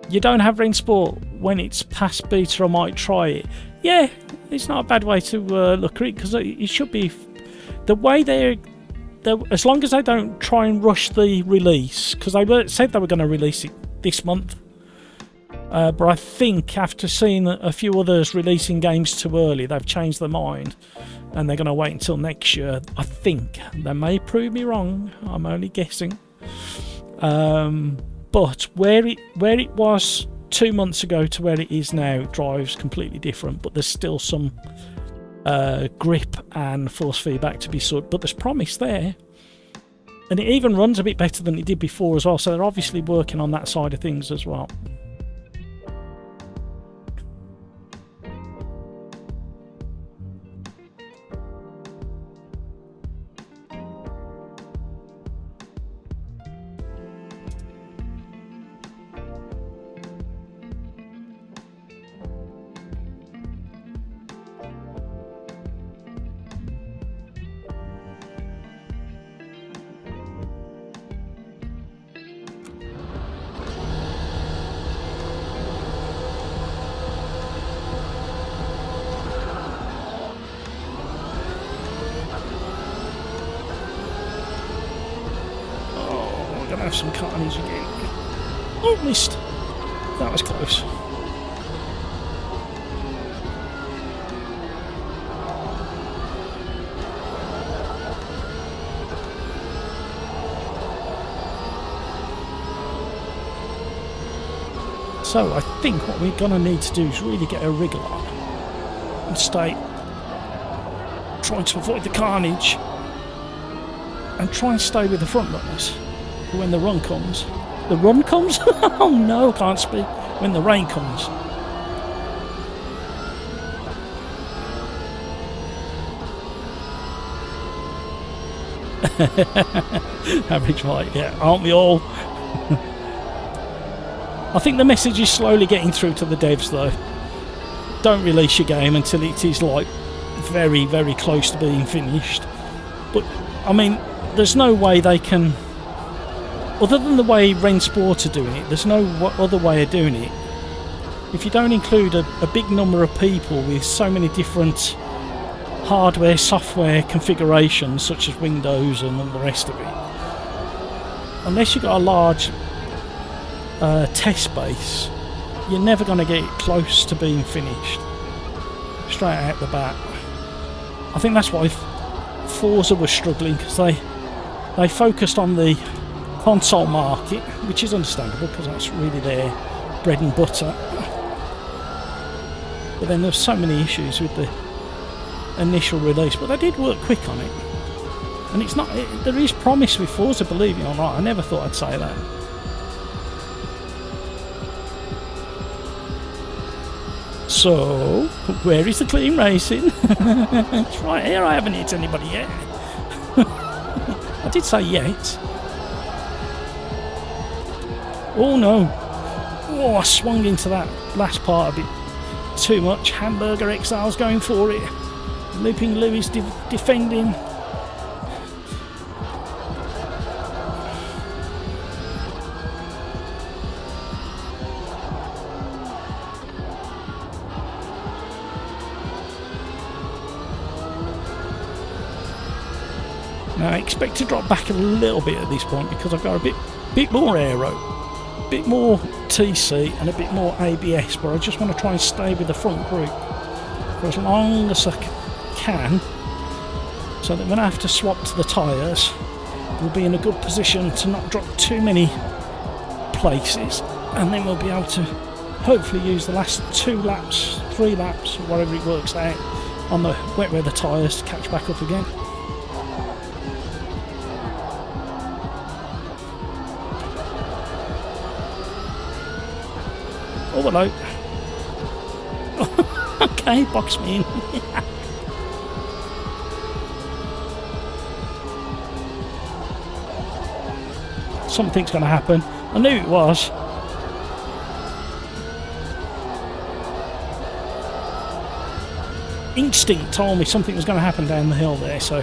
You don't have Rain Sport. When it's past beta, I might try it. Yeah, it's not a bad way to look at it, because it should be the way they're as long as they don't try and rush the release, because they said they were going to release it this month, but I think after seeing a few others releasing games too early, they've changed their mind and they're going to wait until next year. I think they may prove me wrong, I'm only guessing, but where it was 2 months ago to where it is now, it drives completely different, but there's still some grip and force feedback to be sorted, but there's promise there, and it even runs a bit better than it did before as well, so they're obviously working on that side of things as well. Have some carnage again. Oh, missed. That was close. So I think what we're going to need to do is really get a wriggle on and stay trying to avoid the carnage and try and stay with the front runners. When the run comes. The run comes? Oh no, I can't speak. When the rain comes. Average Mike, yeah, aren't we all? I think the message is slowly getting through to the devs though. Don't release your game until it is like very, very close to being finished. But I mean, there's no way they can, other than the way Rain Sport are doing it, there's no other way of doing it. If you don't include a big number of people with so many different hardware, software configurations, such as Windows and all the rest of it, unless you've got a large test base, you're never going to get it close to being finished straight out the bat. I think that's why Forza was struggling because they focused on the console market, which is understandable because that's really their bread and butter. But then there's so many issues with the initial release, but they did work quick on it. And it's not, there is promise with Forza, believe it or not. I never thought I'd say that. So, where is the clean racing? It's right here, I haven't hit anybody yet. I did say yet. Oh no. Oh, I swung into that last part a bit too much. Hamburger Exile's going for it. Looping Lewis defending. Now I expect to drop back a little bit at this point because I've got a bit more aero, a bit more TC and a bit more ABS, but I just want to try and stay with the front group for as long as I can, so that when I have to swap to the tyres we'll be in a good position to not drop too many places, and then we'll be able to hopefully use the last 2 laps, 3 laps, whatever it works out, on the wet weather tyres to catch back up again. Oh, hello. Okay, box me in. Something's going to happen. I knew it was. Instinct told me something was going to happen down the hill there, so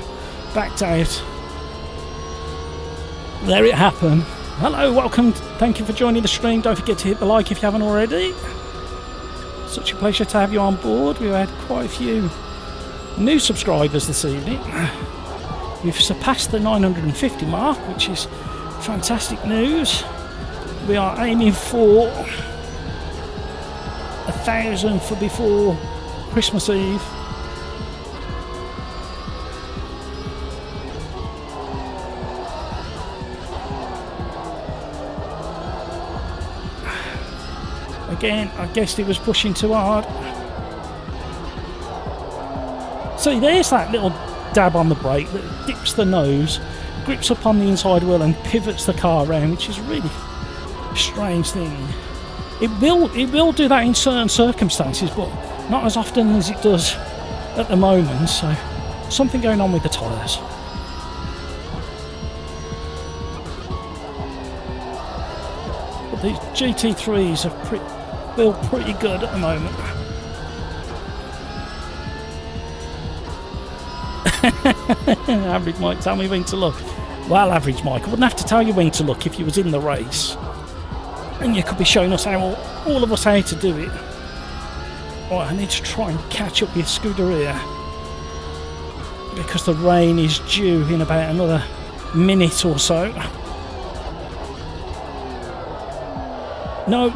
backed out. There it happened. Hello, welcome, thank you for joining the stream. Don't forget to hit the like if you haven't already. Such a pleasure to have you on board. We've had quite a few new subscribers this evening. We've surpassed the 950 mark, which is fantastic news. We are aiming for 1,000 for before Christmas Eve. Again, I guessed it was pushing too hard. See, there's that little dab on the brake that dips the nose, grips up on the inside wheel and pivots the car around, which is a really strange thing. It will do that in certain circumstances, but not as often as it does at the moment, so something going on with the tyres. But these GT3s feel pretty good at the moment. Average Mike, tell me when to look. Well, Average Mike, I wouldn't have to tell you when to look if you was in the race. And you could be showing us how all of us how to do it. Oh, I need to try and catch up with Scuderia, because the rain is due in about another minute or so. No.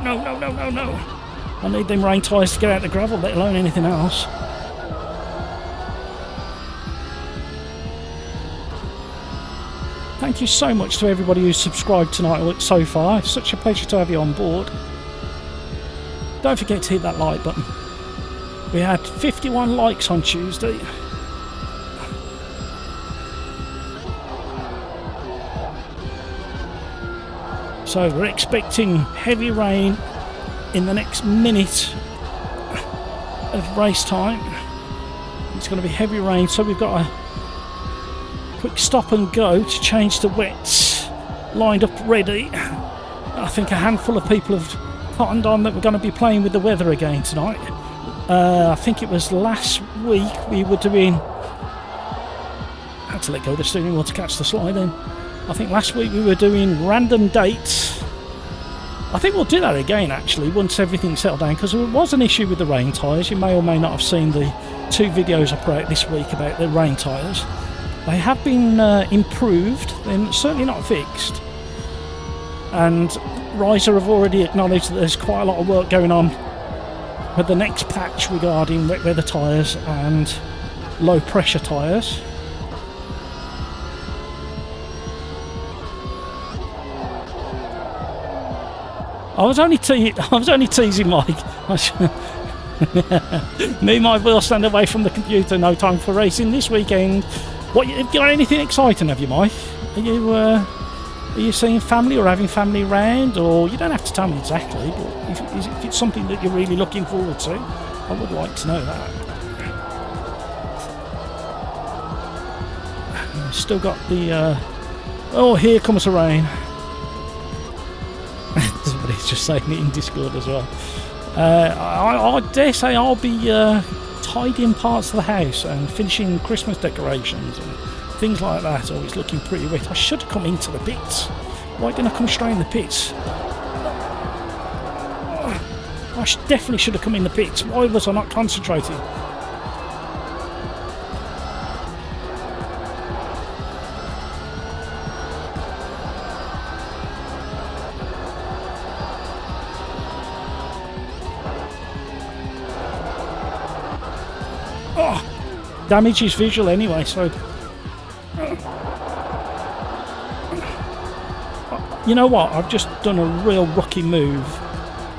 I need them rain tyres to get out the gravel, let alone anything else. Thank you so much to everybody who's subscribed tonight so far. It's such a pleasure to have you on board. Don't forget to hit that like button. We had 51 likes on Tuesday. So we're expecting heavy rain in the next minute of race time. It's going to be heavy rain, so we've got a quick stop and go to change the wets lined up ready. I think a handful of people have cottoned on that we're going to be playing with the weather again tonight. I think it was last week we were doing... I had to let go of the steering wheel to catch the slide in. I think last week we were doing random dates. I think we'll do that again actually once everything's settled down, because there was an issue with the rain tyres. You may or may not have seen the 2 videos I put out this week about the rain tyres. They have been improved, they're certainly not fixed. And Riser have already acknowledged that there's quite a lot of work going on with the next patch regarding wet weather tyres and low pressure tyres. I was only teasing Mike. Me and Mike will stand away from the computer. No time for racing this weekend. What, you got anything exciting, have you, Mike? Are you seeing family or having family round? Or you don't have to tell me exactly, but if it's something that you're really looking forward to, I would like to know that. Still got the oh, here comes the rain. Somebody's just saying it in Discord as well. I dare say I'll be tidying parts of the house and finishing Christmas decorations and things like that. Oh, it's looking pretty wet. I should have come into the pits. Why didn't I come straight in the pits? I definitely should have come in the pits. Why was I not concentrating? Oh, damage is visual anyway, so... You know what? I've just done a real rocky move.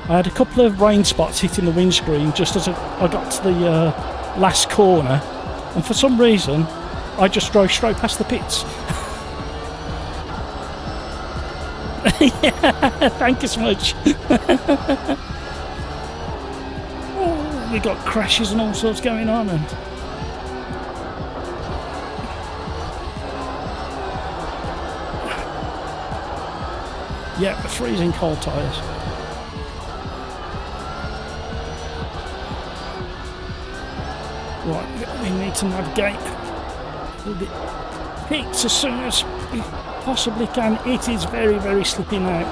I had a couple of rain spots hitting the windscreen just as I got to the last corner, and for some reason I just drove straight past the pits. Yeah, thank you so much. Oh, we got crashes and all sorts going on, and yeah, freezing cold tyres. Right, we need to navigate the pits as soon as we possibly can. It is very, very slippy now.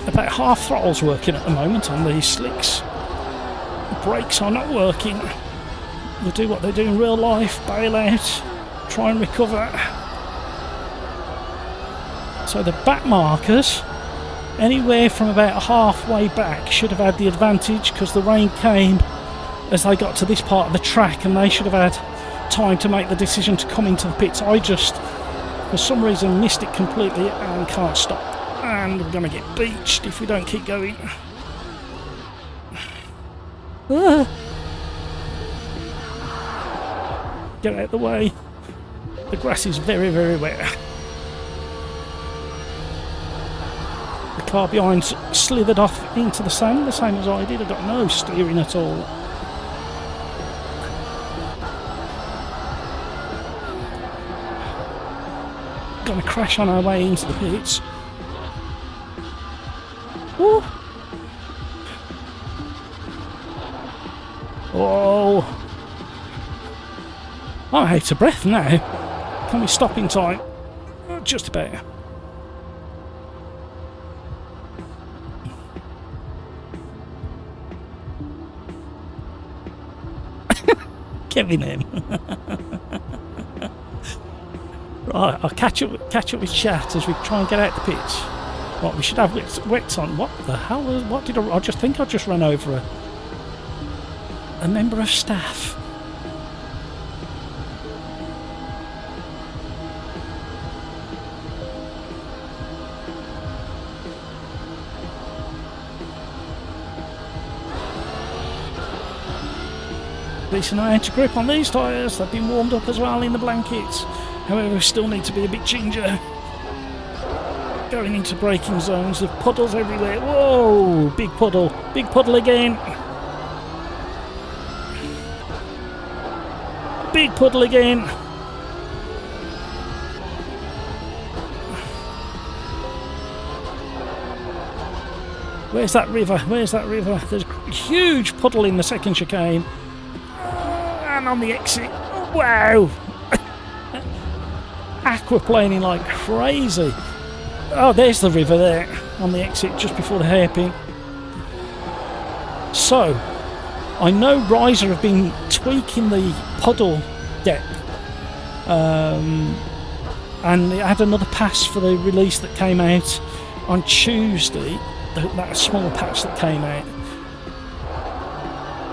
About half throttle's working at the moment on these slicks. The brakes are not working. They do what they do in real life, bail out, try and recover. So the back markers, anywhere from about halfway back, should have had the advantage because the rain came as they got to this part of the track, and they should have had time to make the decision to come into the pits. I just, for some reason, missed it completely and can't stop. And we're going to get beached if we don't keep going. Get out of the way. The grass is very, very wet. The car behind slithered off into the sand, the same as I did. I got no steering at all. Gonna crash on our way into the pits. Woo. Oh, I'm out of breath now. Can we stop in time? Just about. Kevin in. Right, I'll catch up with chat as we try and get out the pitch. What, we should have wets on. What the hell? What did I just think I just ran over a member of staff. Decent amount of grip on these tyres. They've been warmed up as well in the blankets. However, we still need to be a bit ginger. Going into braking zones, there's puddles everywhere. Whoa, big puddle again. Big puddle again. Where's that river? There's a huge puddle in the second chicane. And on the exit, wow. Aquaplaning like crazy. Oh, there's the river there on the exit just before the hairpin. So, I know Riser have been tweaking the puddle depth, and they had another pass for the release that came out on Tuesday. That small patch that came out.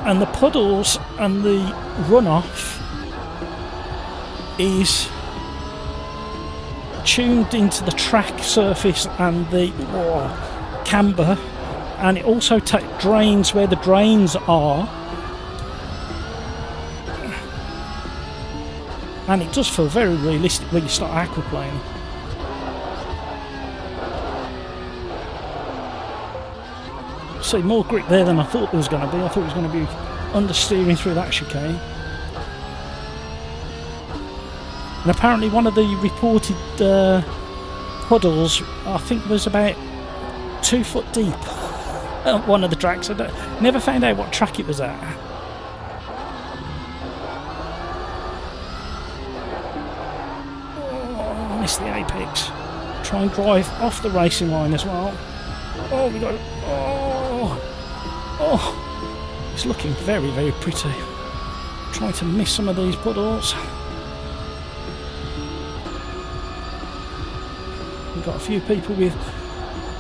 and the puddles and the runoff is tuned into the track surface and the camber, and it also drains where the drains are, and it does feel very realistic when you start aquaplaning. See, more grip there than I thought there was going to be. I thought it was going to be understeering through that chicane. And apparently one of the reported puddles, I think, was about 2 foot deep at one of the tracks. I never found out what track it was at. Oh, I missed the apex. Try and drive off the racing line as well. Oh, we got it. Oh, it's looking very, very pretty. Trying to miss some of these puddles. We've got a few people with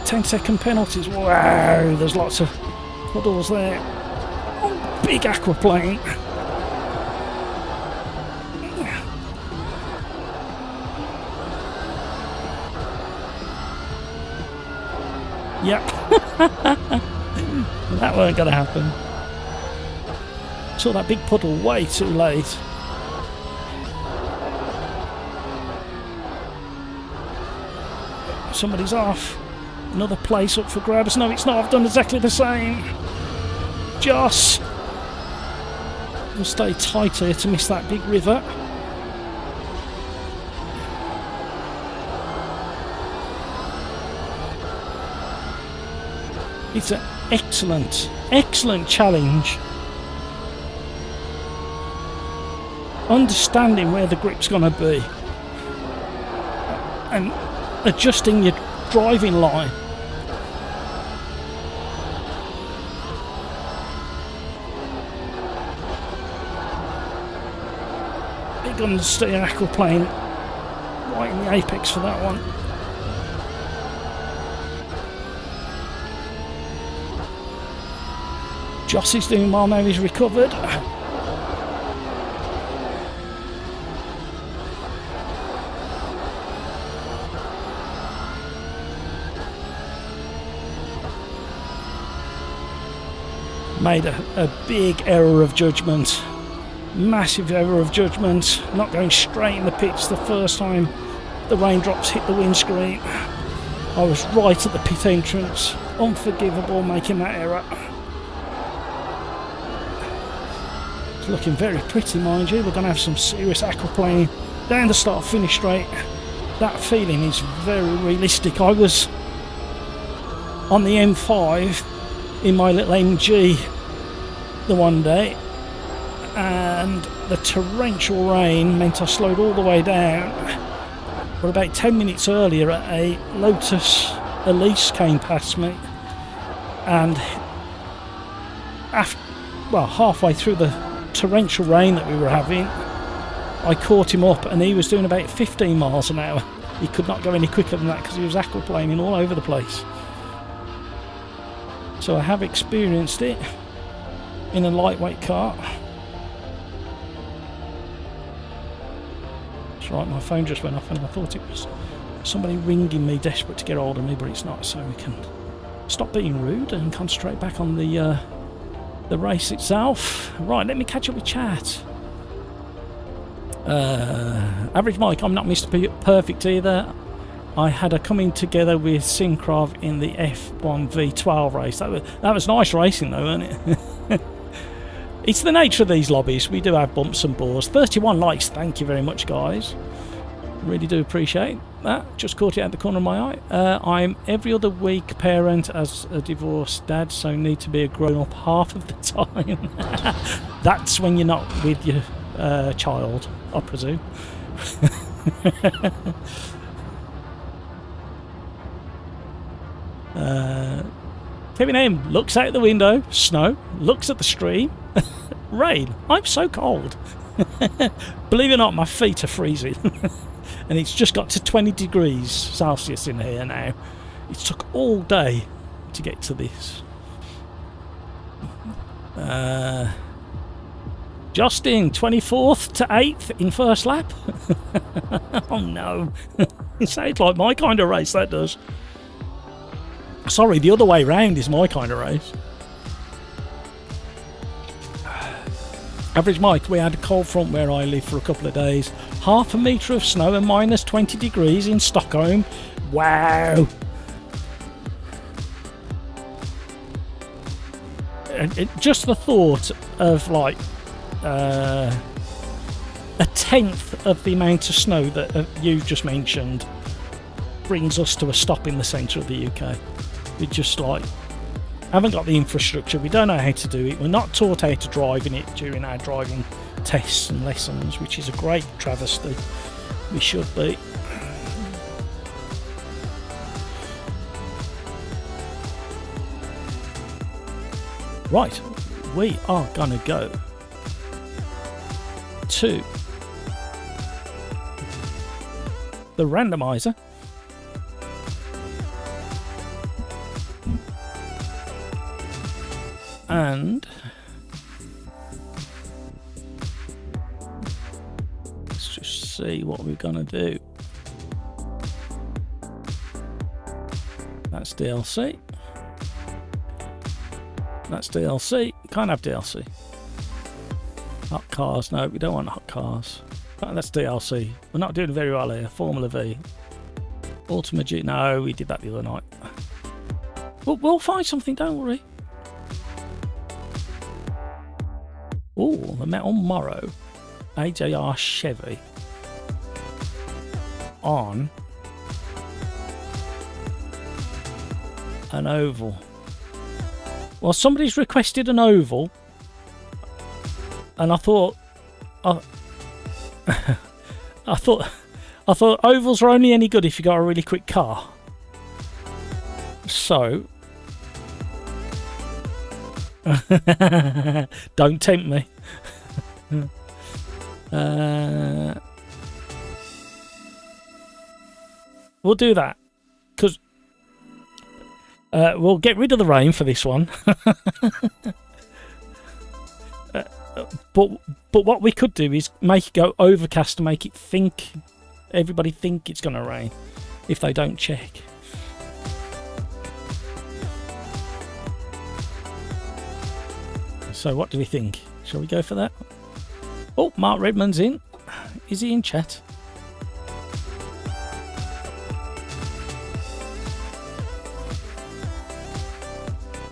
10-second penalties. Wow, there's lots of puddles there. Oh, big aquaplane. Yep. That weren't going to happen. Saw that big puddle way too late. Somebody's off. Another place up for grabs. No, it's not. I've done exactly the same. Joss. We'll stay tight here to miss that big river. It's an excellent challenge. Understanding where the grip's going to be and adjusting your driving line. Big understeer aquaplane right in the apex for that one. Joss is doing well now, he's recovered. Made a big error of judgment. Massive error of judgment. Not going straight in the pits the first time the raindrops hit the windscreen. I was right at the pit entrance. Unforgivable making that error. Looking very pretty, mind you. We're going to have some serious aquaplaning down the start-finish straight. That feeling is very realistic. I was on the M5 in my little MG the one day, and the torrential rain meant I slowed all the way down. But about 10 minutes earlier, a Lotus Elise came past me, and halfway through the torrential rain that we were having, I caught him up, and he was doing about 15 miles an hour. He could not go any quicker than that because he was aquaplaning all over the place. So I have experienced it in a lightweight car. That's right, my phone just went off and I thought it was somebody ringing me desperate to get hold of me, but it's not, so we can stop being rude and concentrate back on the race itself. Right, let me catch up with chat. Average Mike, I'm not Mr. Perfect either. I had a coming together with Syncrov in the F1 V12 race. That was nice racing though, wasn't it? It's the nature of these lobbies. We do have bumps and bores. 31 likes, thank you very much, guys. Really do appreciate that. Just caught it out the corner of my eye. I'm every other week parent as a divorced dad, so need to be a grown-up half of the time. That's when you're not with your child, I presume. Kevin M looks out the window, snow, looks at the stream, rain. I'm so cold. Believe it or not, my feet are freezing. And it's just got to 20 degrees Celsius in here now. It took all day to get to this. Justin, 24th to 8th in first lap. Oh no. It sounds like my kind of race, that does. Sorry, the other way round is my kind of race. Average Mike, we had a cold front where I live for a couple of days. Half a metre of snow and minus 20 degrees in Stockholm. Wow. Just the thought of like a tenth of the amount of snow that you just mentioned brings us to a stop in the centre of the UK. We just like haven't got the infrastructure, we don't know how to do it, we're not taught how to drive in it during our driving tests and lessons, which is a great travesty. We should be. Right, we are gonna go to the randomizer. And let's just see what we're gonna do. That's DLC. That's DLC. Can't have DLC. Hot cars. No, we don't want hot cars. Oh, that's DLC. We're not doing very well here. Formula V. Ultimate G. No, we did that the other night. We'll find something, don't worry. Oh, the Metal Morrow. AJR Chevy. On an oval. Well, somebody's requested an oval, and I thought, I thought ovals are only any good if you got a really quick car. So, don't tempt me. We'll do that because. We'll get rid of the rain for this one. But what we could do is make it go overcast to make it think, everybody think it's going to rain if they don't check. So what do we think? Shall we go for that? Oh, Mark Redmond's in. Is he in chat?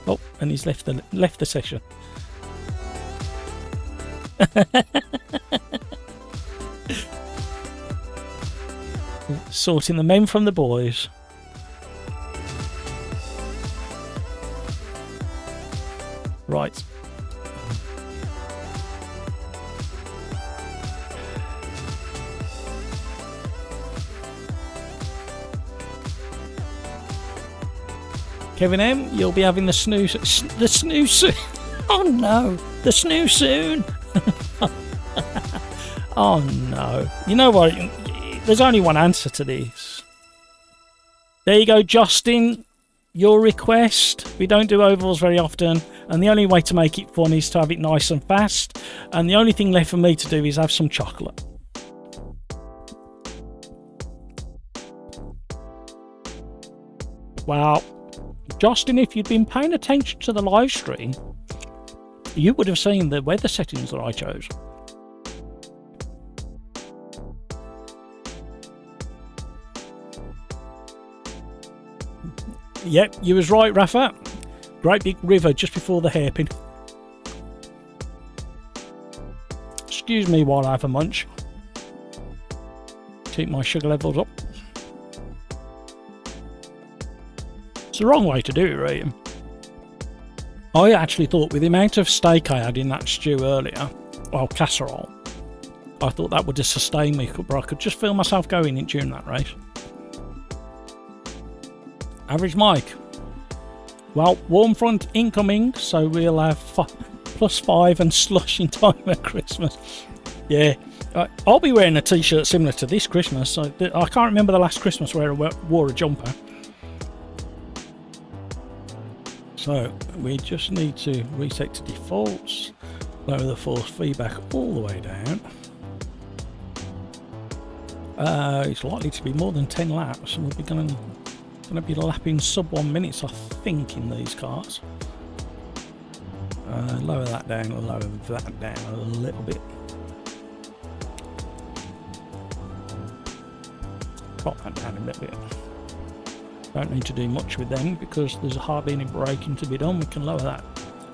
Oh, and he's left the session. Sorting the men from the boys. Right. Kevin M, you'll be having the snooze soon. Oh no, the snooze soon. Oh no. You know what? There's only one answer to this. There you go, Justin. Your request. We don't do ovals very often, and the only way to make it fun is to have it nice and fast. And the only thing left for me to do is have some chocolate. Wow. Justin, if you'd been paying attention to the live stream, you would have seen the weather settings that I chose. Yep, you was right, Rafa. Great big river just before the hairpin. Excuse me while I have a munch. Keep my sugar levels up. It's the wrong way to do it, right? I actually thought with the amount of steak I had in that stew earlier, well, casserole, I thought that would just sustain me, but I could just feel myself going in during that race. Average Mike. Well, warm front incoming, so we'll have +5 and slush in time at Christmas. Yeah, I'll be wearing a t-shirt similar to this Christmas. So I can't remember the last Christmas where I wore a jumper. So we just need to reset to defaults, lower the force feedback all the way down. It's likely to be more than 10 laps, and we'll be going to be lapping sub 1 minute, I think, in these cars. Lower that down, or lower that down a little bit. Drop that down a little bit. Don't need to do much with them because there's hardly any braking to be done. We can lower that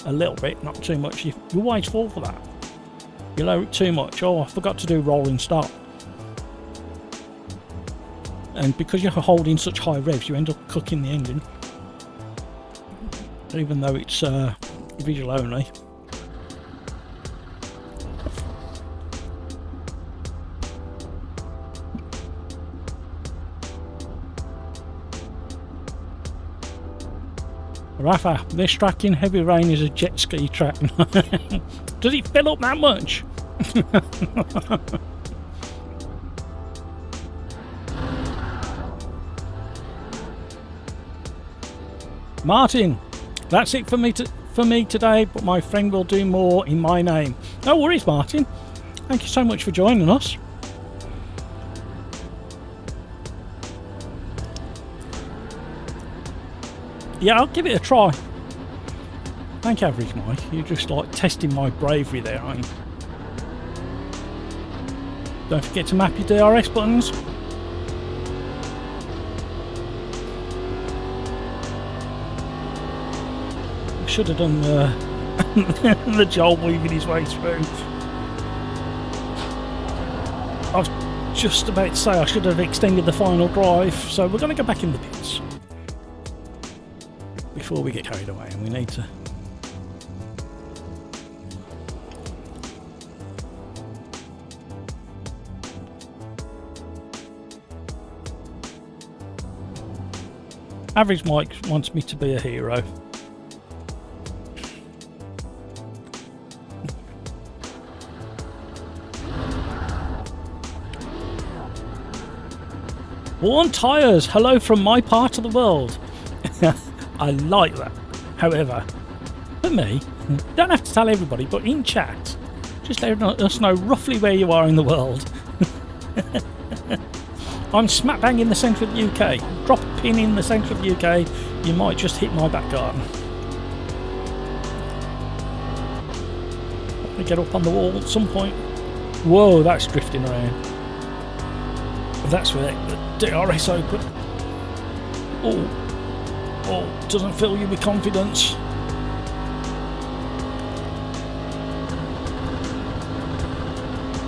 a little bit, not too much. You always fall for that. You lower it too much. Oh, I forgot to do rolling start. And because you're holding such high revs, you end up cooking the engine, even though it's visual only. Rafa, this track in heavy rain is a jet ski track. Does it fill up that much? Martin, that's it for me today, but my friend will do more in my name. No worries, Martin. Thank you so much for joining us. Yeah, I'll give it a try. Thank you, Average Mike. You're just like testing my bravery there, aren't you? Don't forget to map your DRS buttons. Should have done the Joel weaving his way through. I was just about to say I should have extended the final drive, so we're going to go back in the pits before we get carried away, and we need to. Average Mike wants me to be a hero. Worn tyres, hello from my part of the world. I like that. However, for me, don't have to tell everybody, but in chat, just let us know roughly where you are in the world. I'm smack bang in the centre of the UK. Drop a pin in the centre of the UK, you might just hit my back garden. We get up on the wall at some point. Whoa, that's drifting around. That's where the DRS open. Oh, doesn't fill you with confidence.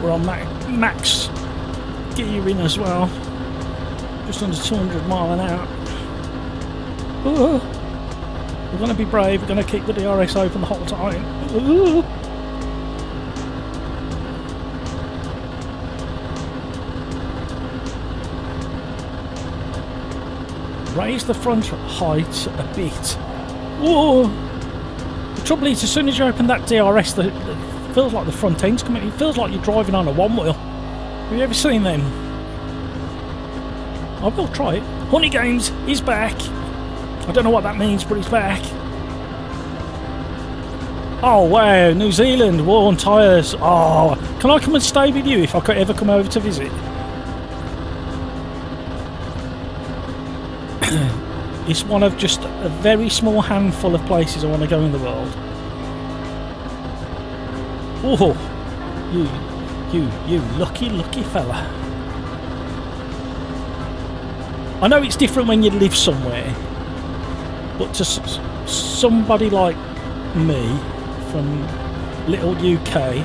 We're on max gearing as well. Just under 200 mile an hour. Ooh. We're going to be brave. We're going to keep the DRS open the whole time. Ooh. Raise the front height a bit. Whoa! The trouble is, as soon as you open that DRS, it feels like the front end's coming. It feels like you're driving on a one wheel. Have you ever seen them? I will try it. Honey Games is back. I don't know what that means, but he's back. Oh wow, New Zealand, worn tyres. Oh, can I come and stay with you if I could ever come over to visit? It's one of just a very small handful of places I want to go in the world. Oh, you lucky fella. I know it's different when you live somewhere, but to somebody like me from little UK,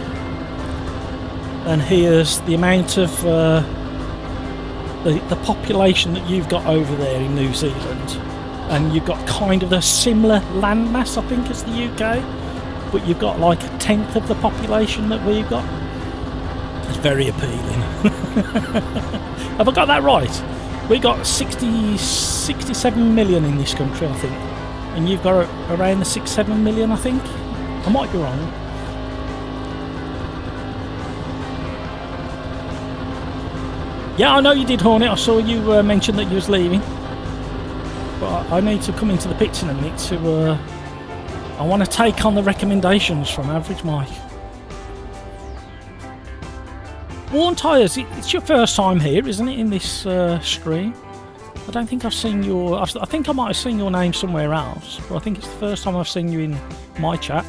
and here's the amount of the population that you've got over there in New Zealand, and you've got kind of a similar landmass, I think, as the UK, but you've got like a tenth of the population that we've got. It's very appealing. Have I got that right? We got 67 million in this country, I think, and you've got around the 6-7 million, I think. I might be wrong. Yeah, I know you did, Hornet. I saw you mention that you was leaving. But I need to come into the pits in a minute to I want to take on the recommendations from Average Mike. Worn Tyres, it's your first time here, isn't it, in this stream? I don't think I've seen your... I think I might have seen your name somewhere else, but I think it's the first time I've seen you in my chat.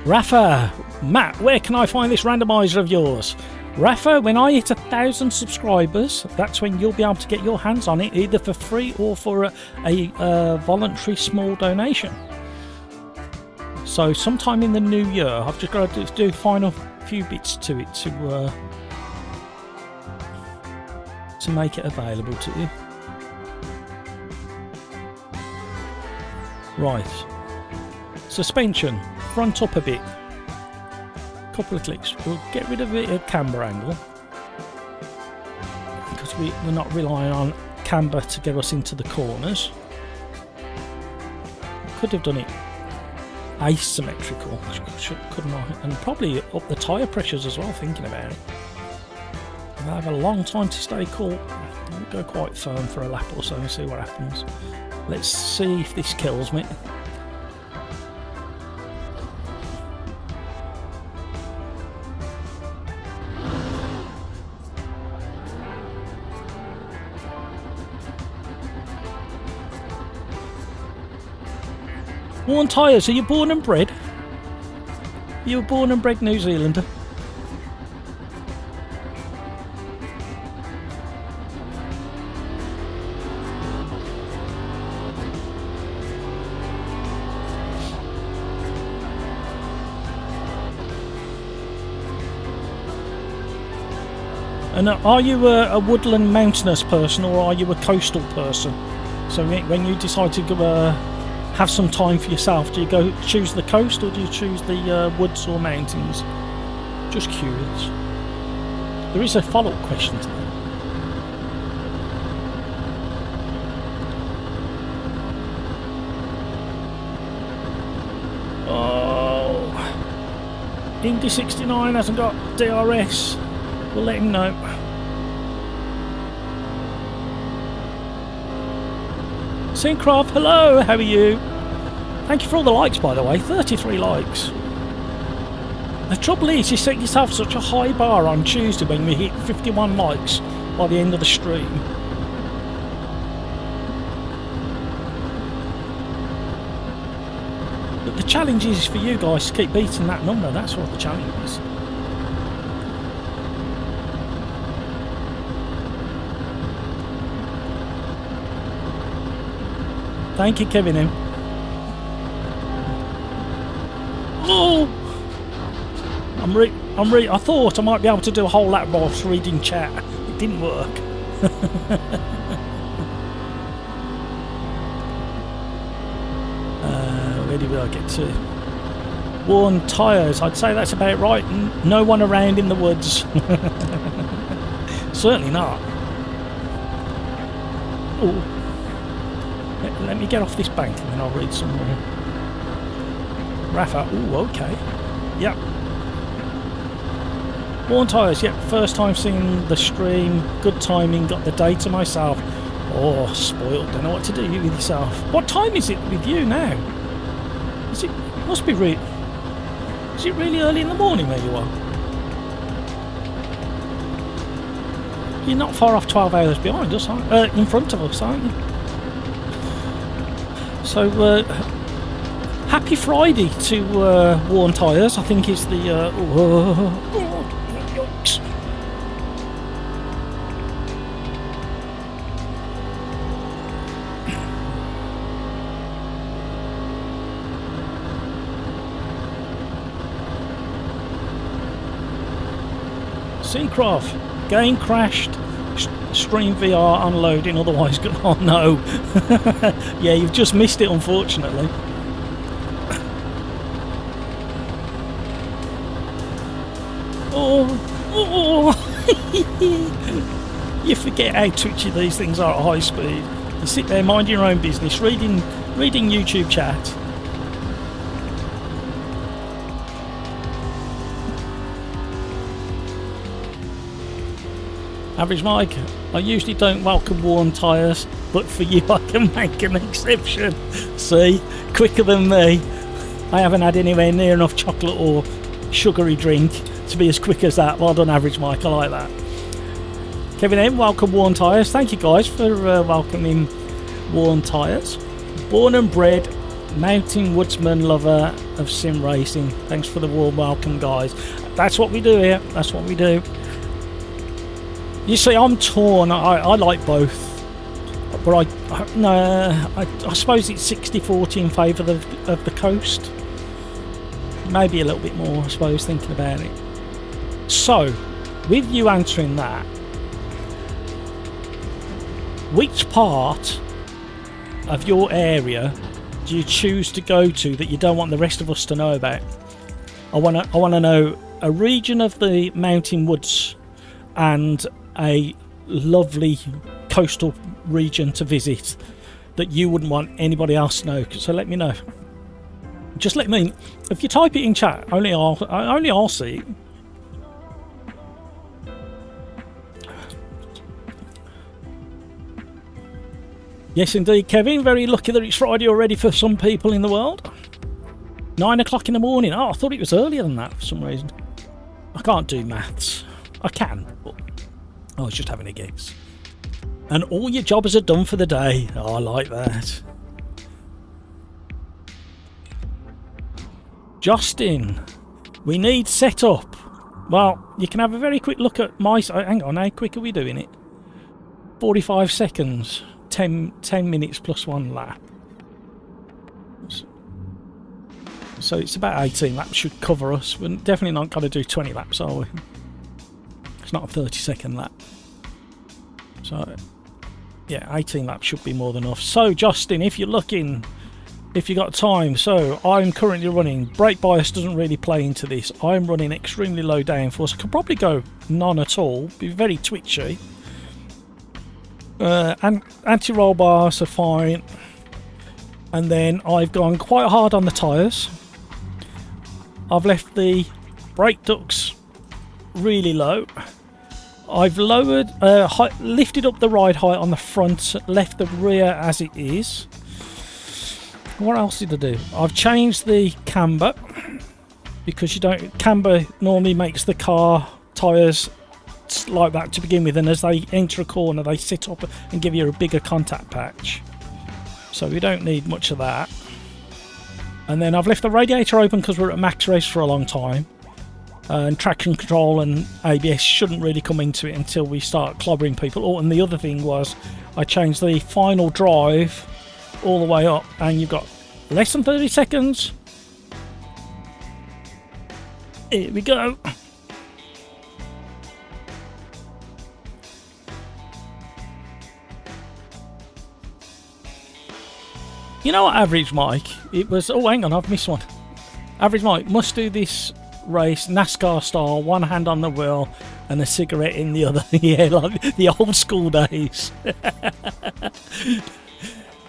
Rafa, Matt, where can I find this randomizer of yours? Rafa, when I hit 1,000 subscribers, that's when you'll be able to get your hands on it, either for free or for a voluntary small donation. So sometime in the new year, I've just got to do final few bits to it to make it available to you. Right. Suspension, front up a bit. Couple of clicks. We'll get rid of a bit of camber angle because we're not relying on camber to get us into the corners. Could have done it asymmetrical, couldn't I? And probably up the tyre pressures as well, thinking about it. I have a long time to stay cool. I'll go quite firm for a lap or so and see what happens. Let's see if this kills me. Worn Tyres, are you born and bred? Are you a born and bred New Zealander? And are you a woodland mountainous person or are you a coastal person? So when you decide to go have some time for yourself, do you go choose the coast or do you choose the woods or mountains? Just curious. There is a follow-up question to that. Oh, Indy 69 hasn't got DRS. We'll let him know. Syncroft, hello, how are you? Thank you for all the likes, by the way, 33 likes. The trouble is, you set yourself such a high bar on Tuesday when we hit 51 likes by the end of the stream. But the challenge is for you guys to keep beating that number, that's what the challenge is. Thank you, Kevin. Oh, I thought I might be able to do a whole lap whilst reading chat. It didn't work. Where did I get to? Worn Tyres. I'd say that's about right. No one around in the woods. Certainly not. Oh. Let me get off this bank and then I'll read some more. Rafa, ooh, okay. Yep. Worn Tyres, yep. First time seeing the stream. Good timing, got the data myself. Oh, spoiled. Don't know what to do with yourself. What time is it with you now? Is it? Must be really. Is it really early in the morning where you are? You're not far off 12 hours behind us, aren't you? In front of us, aren't you? So, happy Friday to Worn Tyres, I think is the... yikes. Seacraft, game crashed. Stream VR unloading, otherwise good. Oh no. Yeah, you've just missed it, unfortunately. Oh. You forget how twitchy these things are at high speed. You sit there minding your own business, reading YouTube chat. Average Mike, I usually don't welcome worn tyres, but for you I can make an exception. See, quicker than me. I haven't had anywhere near enough chocolate or sugary drink to be as quick as that. Well done, Average Mike, I like that. Kevin M, welcome worn tyres. Thank you guys for welcoming worn tyres. Born and bred mountain woodsman lover of sim racing. Thanks for the warm welcome, guys. That's what we do here. That's what we do. You see, I'm torn. I like both, but I suppose it's 60-40 in favour of the coast. Maybe a little bit more, I suppose, thinking about it. So, with you answering that, which part of your area do you choose to go to that you don't want the rest of us to know about? I want to know a region of the mountain woods and a lovely coastal region to visit that you wouldn't want anybody else to know. So let me know. Just let me. If you type it in chat, only I'll see it. Yes, indeed, Kevin. Very lucky that it's Friday already for some people in the world. 9 o'clock in the morning. Oh, I thought it was earlier than that for some reason. I can't do maths. I can, but I was just having a guess. And all your jobbers are done for the day. Oh, I like that. Justin, we need setup. Well, you can have a very quick look at my... Hang on, how quick are we doing it? 45 seconds. 10 minutes plus 1 lap. So it's about 18 laps should cover us. We're definitely not going to do 20 laps, are we? It's not a 30-second lap. So, yeah, 18 laps should be more than enough. So, Justin, if you're looking, if you got time, so I'm currently running, brake bias doesn't really play into this. I'm running extremely low downforce. I could probably go none at all, be very twitchy. And anti-roll bars are fine. And then I've gone quite hard on the tyres. I've left the brake ducts really low. I've lowered, lifted up the ride height on the front, left the rear as it is. What else did I do? I've changed the camber because camber normally makes the car tyres like that to begin with, and as they enter a corner they sit up and give you a bigger contact patch, so we don't need much of that. And then I've left the radiator open because we're at max race for a long time, and traction control and ABS shouldn't really come into it until we start clobbering people. Oh, and the other thing was I changed the final drive all the way up, and you've got less than 30 seconds. Here we go. You know what, Average Mike? It was... Oh, hang on, I've missed one. Average Mike must do this race NASCAR style, one hand on the wheel and a cigarette in the other. Yeah, like the old school days.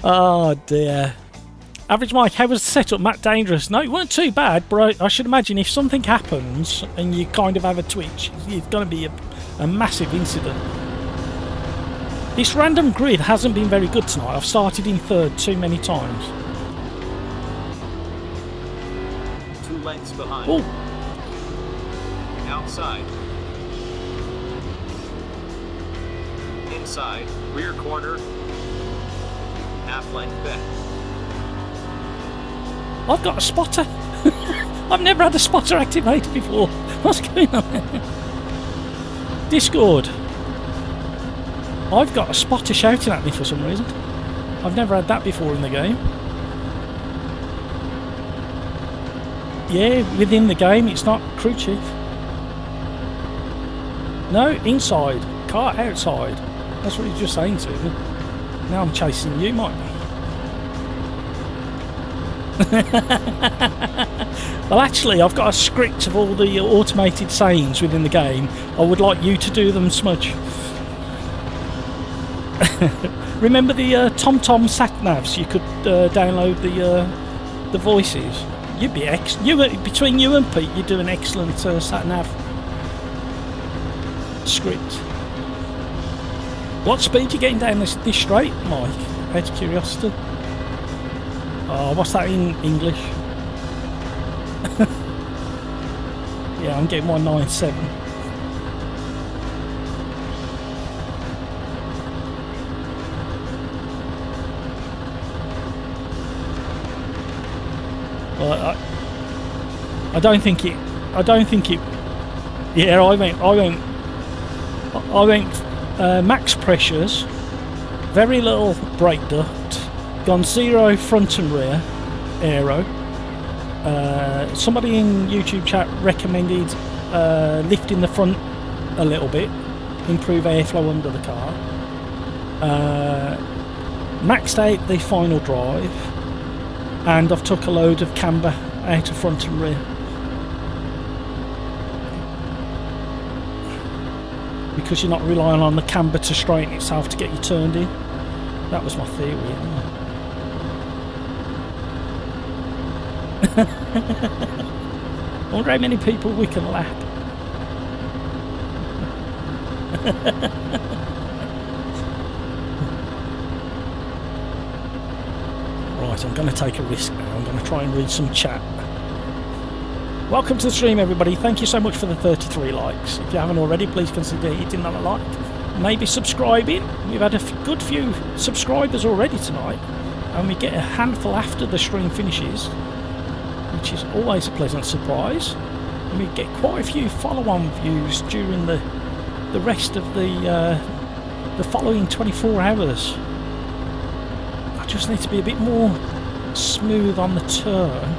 Oh, dear. Average Mike, how was the setup? Matt Dangerous? No, it weren't too bad, but I should imagine if something happens and you kind of have a twitch, it's going to be a massive incident. This random grid hasn't been very good tonight. I've started in third too many times. 2 lengths behind. Oh. Outside. Inside. Rear corner. Half length back. I've got a spotter. I've never had a spotter activated before. What's going on? Discord. I've got a spotter shouting at me for some reason. I've never had that before in the game. Yeah, within the game, it's not crew chief. No, inside. Car outside. That's what you're just saying to me. Now I'm chasing you, Mike. Well, actually, I've got a script of all the automated sayings within the game. I would like you to do them, Smudge. Remember the TomTom sat navs? You could download the voices. You'd be between you and Pete, you'd do an excellent sat nav script. What speed you getting down this straight, Mike? Out of curiosity. Oh, what's that in English? Yeah, I'm getting 197. Well, I don't think it. Yeah, I went max pressures, very little brake duct, gone 0 front and rear aero. Somebody in YouTube chat recommended lifting the front a little bit, improve airflow under the car. Maxed out the final drive, and I've took a load of camber out of front and rear. Because you're not relying on the camber to straighten itself to get you turned in. That was my theory. I wonder how many people we can lap. Right, I'm going to take a risk now. I'm going to try and read some chat. Welcome to the stream, everybody. Thank you so much for the 33 likes. If you haven't already, please consider hitting that like. Maybe subscribing. We've had a good few subscribers already tonight, and we get a handful after the stream finishes, which is always a pleasant surprise. And we get quite a few follow-on views during the rest of the following 24 hours. I just need to be a bit more smooth on the turn,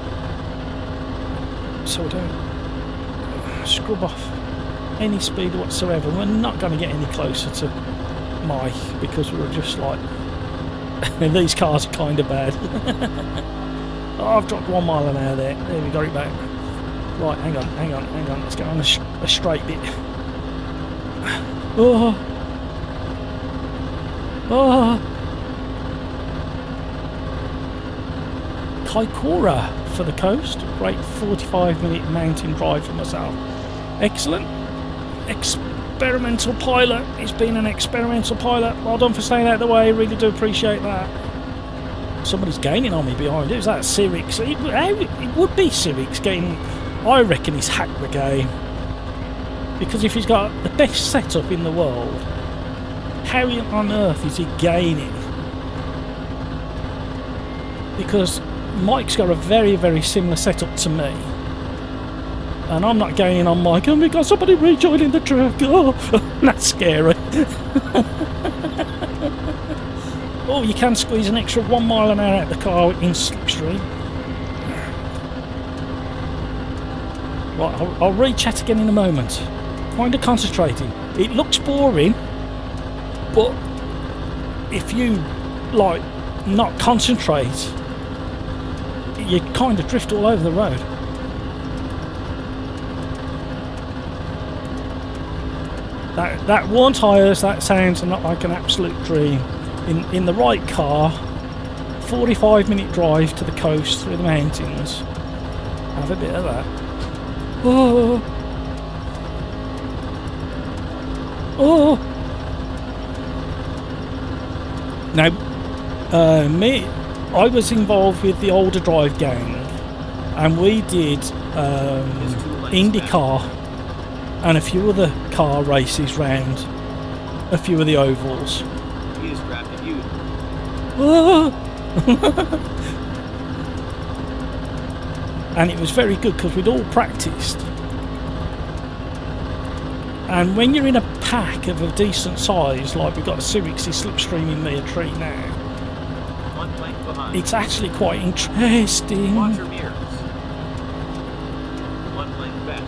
so we don't scrub off any speed whatsoever. We're not going to get any closer to Mike because we're just like these cars are kind of bad. Oh, I've dropped 1 mile an hour there. There we got it back. Right, hang on. Let's get on a straight bit. Oh. Kaikoura for the coast. Great 45-minute mountain drive for myself. Excellent. Experimental pilot. It's been an experimental pilot. Well done for staying out of the way. Really do appreciate that. Somebody's gaining on me behind it. Is that Cyrix? It would be Cyrix getting. I reckon he's hacked the game. Because if he's got the best setup in the world, how on earth is he gaining? Because Mike's got a very, very similar setup to me. And I'm not gaining on Mike. And we got somebody rejoining the truck. Oh, that's scary. Oh, you can squeeze an extra 1 mile an hour out of the car in slipstream. Right, I'll re-chat again in a moment. Kind of concentrating. It looks boring, but if you, like, not concentrate, you kind of drift all over the road. That one tyres, that sounds not like an absolute dream. In the right car, 45-minute drive to the coast through the mountains. Have a bit of that. Oh. Now, I was involved with the OlderDrive gang, and we did IndyCar and a few other car races round a few of the ovals. And it was very good because we'd all practiced. And when you're in a pack of a decent size, like we've got a Cyrix slipstreaming me a tree now, it's actually quite interesting. Watch your mirrors. 1 length back.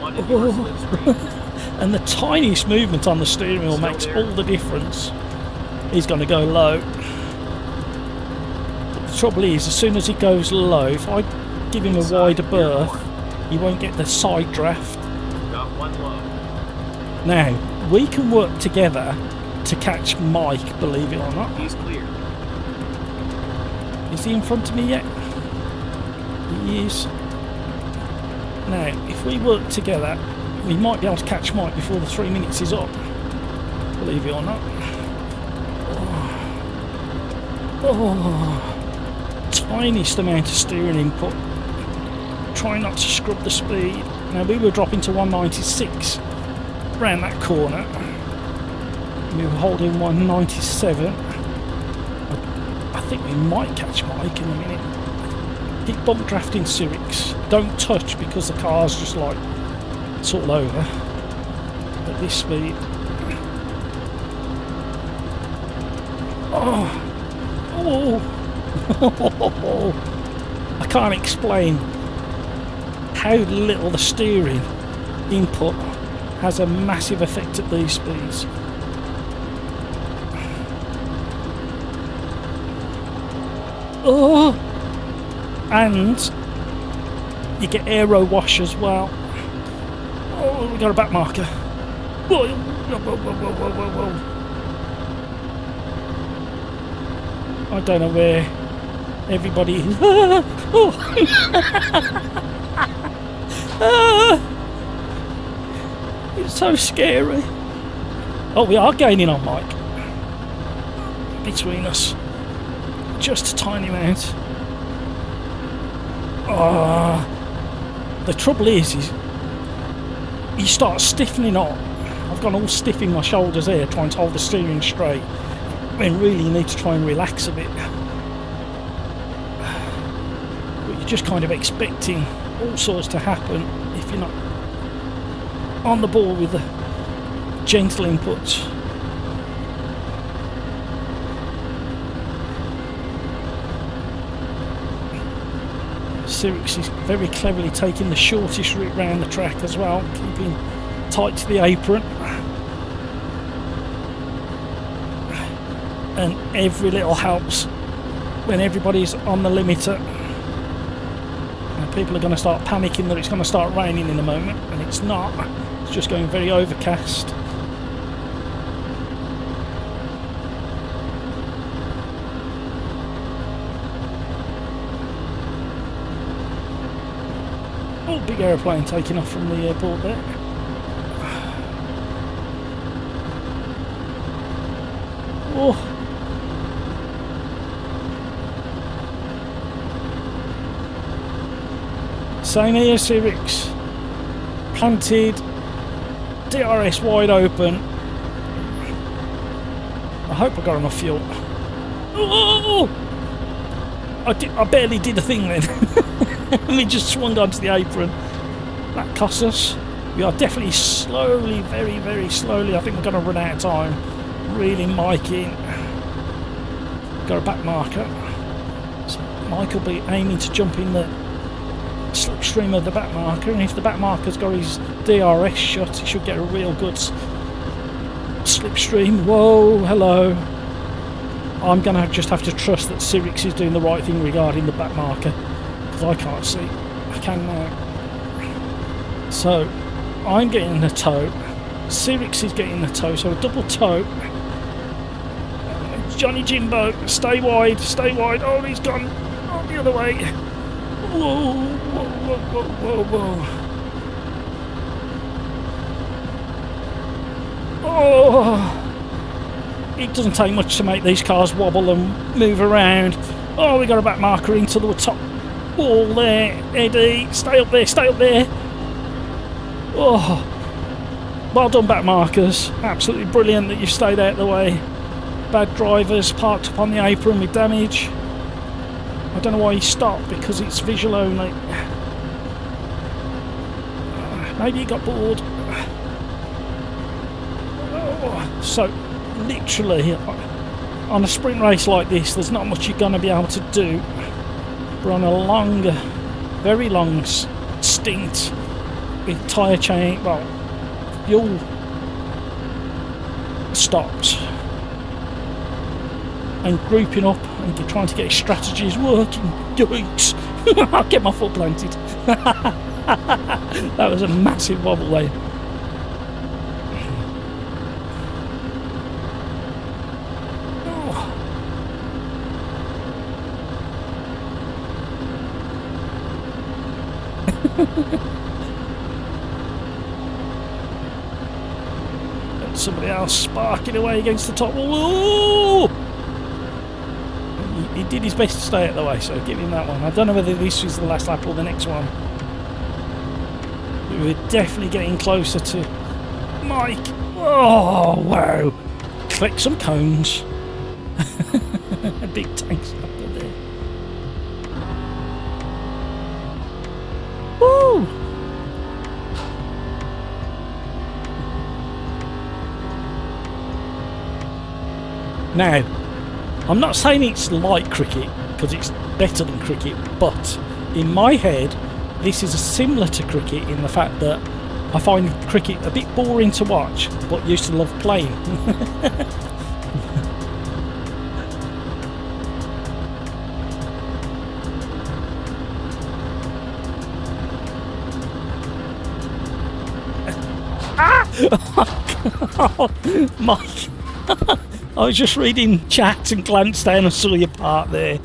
1 in your slipstream. And the tiniest movement on the steering wheel makes all the difference. He's going to go low. But the trouble is, as soon as he goes low, if I give him a wider berth, he won't get the side draft. Got 1 low. Now, we can work together to catch Mike, believe it or not. He's clear. Is he in front of me yet? He is. Now, if we work together, we might be able to catch Mike before the 3 minutes is up, believe it or not. Tiniest amount of steering input. Try not to scrub the speed. Now we were dropping to 196 round that corner. We were holding 197. I think we might catch Mike in a minute. Keep bump drafting Cyrix. Don't touch because the car's just like it's all over at this speed. Oh. I can't explain how little the steering input has a massive effect at these speeds. Oh, and you get aero wash as well. Oh, we got a back marker. Whoa, whoa, whoa, whoa, whoa, whoa, whoa. I don't know where everybody is. It's so scary. Oh, we are gaining on Mike. Between us. Just a tiny amount. The trouble is you start stiffening up. I've gone all stiff in my shoulders here trying to hold the steering straight, when really you need to try and relax a bit. But you're just kind of expecting all sorts to happen if you're not on the ball with the gentle inputs. Cyrix is very cleverly taking the shortest route round the track as well, keeping tight to the apron. And every little helps when everybody's on the limiter. And people are going to start panicking that it's going to start raining in a moment, and it's not. It's just going very overcast. Oh, big aeroplane taking off from the airport there. Oh. Same here, Cyrix. Planted, DRS wide open. I hope I got enough fuel. Oh! I barely did a thing then. We just swung onto the apron. That cost us. We are definitely slowly, very, very slowly. I think we're going to run out of time. Really miking. Got a back marker. So Mike will be aiming to jump in the slipstream of the back marker, and if the back marker's got his DRS shut, he should get a real good slipstream. Whoa, hello. I'm going to just have to trust that Cyrix is doing the right thing regarding the back marker, because I can't see. I can now. So I'm getting the toe. Cyrix is getting the toe, so a double toe. Johnny Jimbo, stay wide, stay wide. Oh, he's gone the other way. Whoa, whoa, whoa, whoa, whoa, whoa. Oh, it doesn't take much to make these cars wobble and move around. Oh, we got a back marker into the top wall there. Eddie, stay up there, stay up there. Oh, well done, back markers. Absolutely brilliant that you've stayed out of the way. Bad drivers parked up on the apron with damage. I don't know why he stopped, because it's visual only. Maybe he got bored. Oh, so literally on a sprint race like this, there's not much you're going to be able to do. We're on a longer, very long stint with tyre chain, well, fuel stopped, and grouping up and trying to get his strategies working. Yikes! I'll get my foot planted. That was a massive wobble there. Somebody else sparking away against the top wall. He did his best to stay out the way, so give him that one. I don't know whether this is the last lap or the next one. We're definitely getting closer to Mike. Oh, wow. Collect some cones. A big tank's up there. Woo! Now, I'm not saying it's like cricket, because it's better than cricket, but in my head, this is similar to cricket in the fact that I find cricket a bit boring to watch, but used to love playing. Oh, Mike. I was just reading chat and glanced down and saw your part there.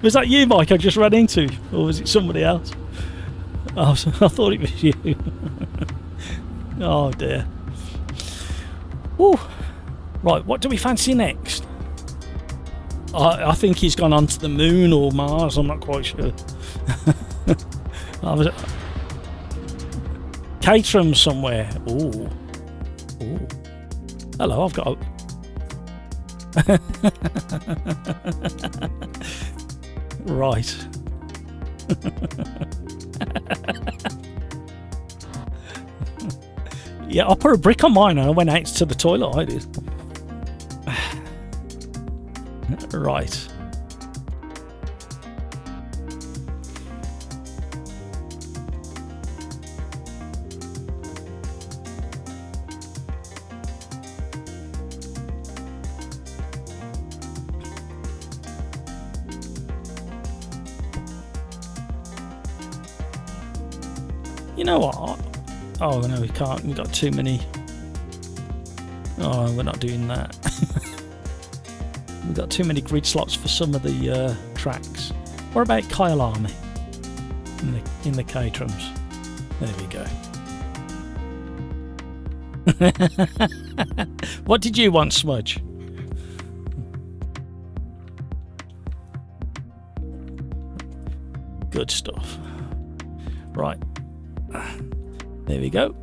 Was that you, Mike, I just ran into? Or was it somebody else? Oh, I thought it was you. Oh, dear. Woo. Right, what do we fancy next? I think he's gone on to the moon or Mars, I'm not quite sure. Caterham somewhere. Ooh. Ooh. Hello, I've got a... Right. Yeah, I put a brick on mine and I went out to the toilet, I did. Right. You know what? Oh no, we can't. We've got too many. Oh, we're not doing that. We've got too many grid slots for some of the tracks. What about Kyle Army in the Caterhams? There we go. What did you want, Smudge? Good stuff. Right. There we go.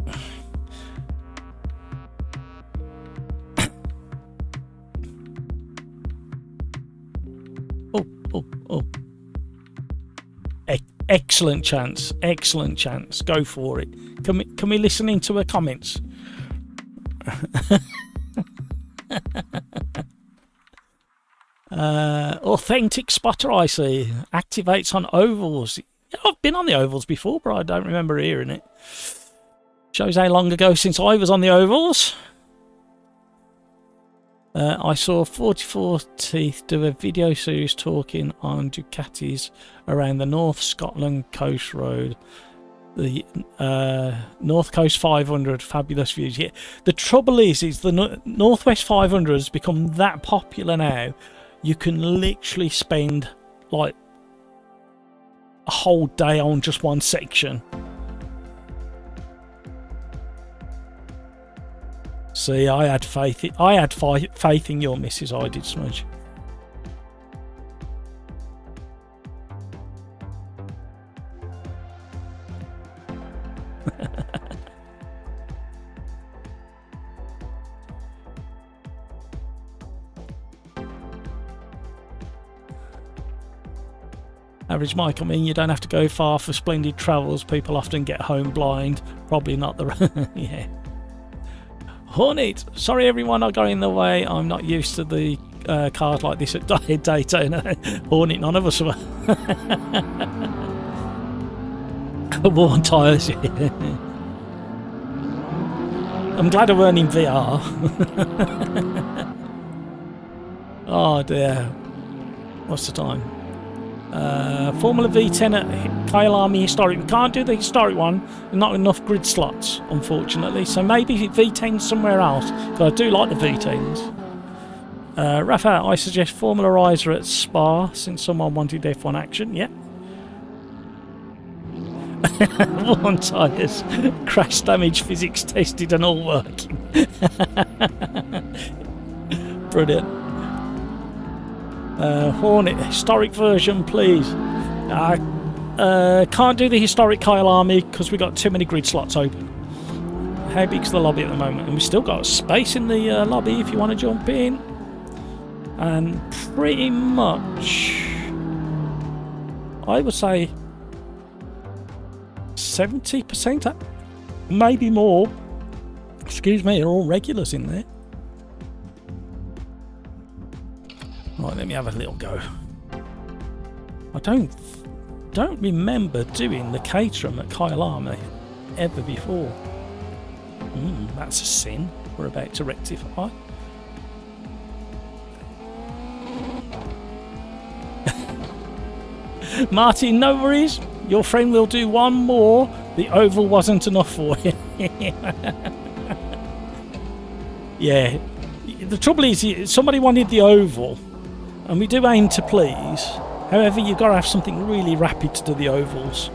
Oh. Excellent chance. Excellent chance. Go for it. Can we listen into her comments? Authentic spotter, I see. Activates on ovals. Yeah, I've been on the ovals before, but I don't remember hearing it. Shows how long ago since I was on the ovals. I saw 44 Teeth do a video series talking on Ducatis around the North Scotland Coast Road. The North Coast 500, fabulous views. Yeah, the trouble is the Northwest 500 has become that popular now. You can literally spend like a whole day on just one section. See, I had faith in your missus. I did, Smudge. Average Mike, I mean, you don't have to go far for splendid travels. People often get home blind. Probably not the... yeah. Hornet, sorry everyone, I got in the way. I'm not used to the cars like this at Daytona. Hornet, none of us were. Worn tyres, yeah. I'm glad I weren't in VR. Oh dear. What's the time? Formula V10 at Kyle Army Historic. We can't do the historic one. Not enough grid slots, unfortunately. So maybe V10 somewhere else. Because I do like the V10s. Rafa, I suggest Formula Riser at Spa since someone wanted F1 action. Yeah. Worn tyres, crash damage, physics tested and all working. Brilliant. Hornet, historic version, please. Can't do the historic Kyle Army because we got too many grid slots open. How big's the lobby at the moment? And we've still got space in the lobby if you want to jump in. And pretty much, I would say 70%, maybe more. Excuse me, are all regulars in there. Right, let me have a little go. I don't remember doing the Caterham at Kyle Army ever before. That's a sin we're about to rectify. Martin, no worries. Your friend will do one more. The oval wasn't enough for you. Yeah. The trouble is, somebody wanted the oval, and we do aim to please. However, you've got to have something really rapid to do the ovals.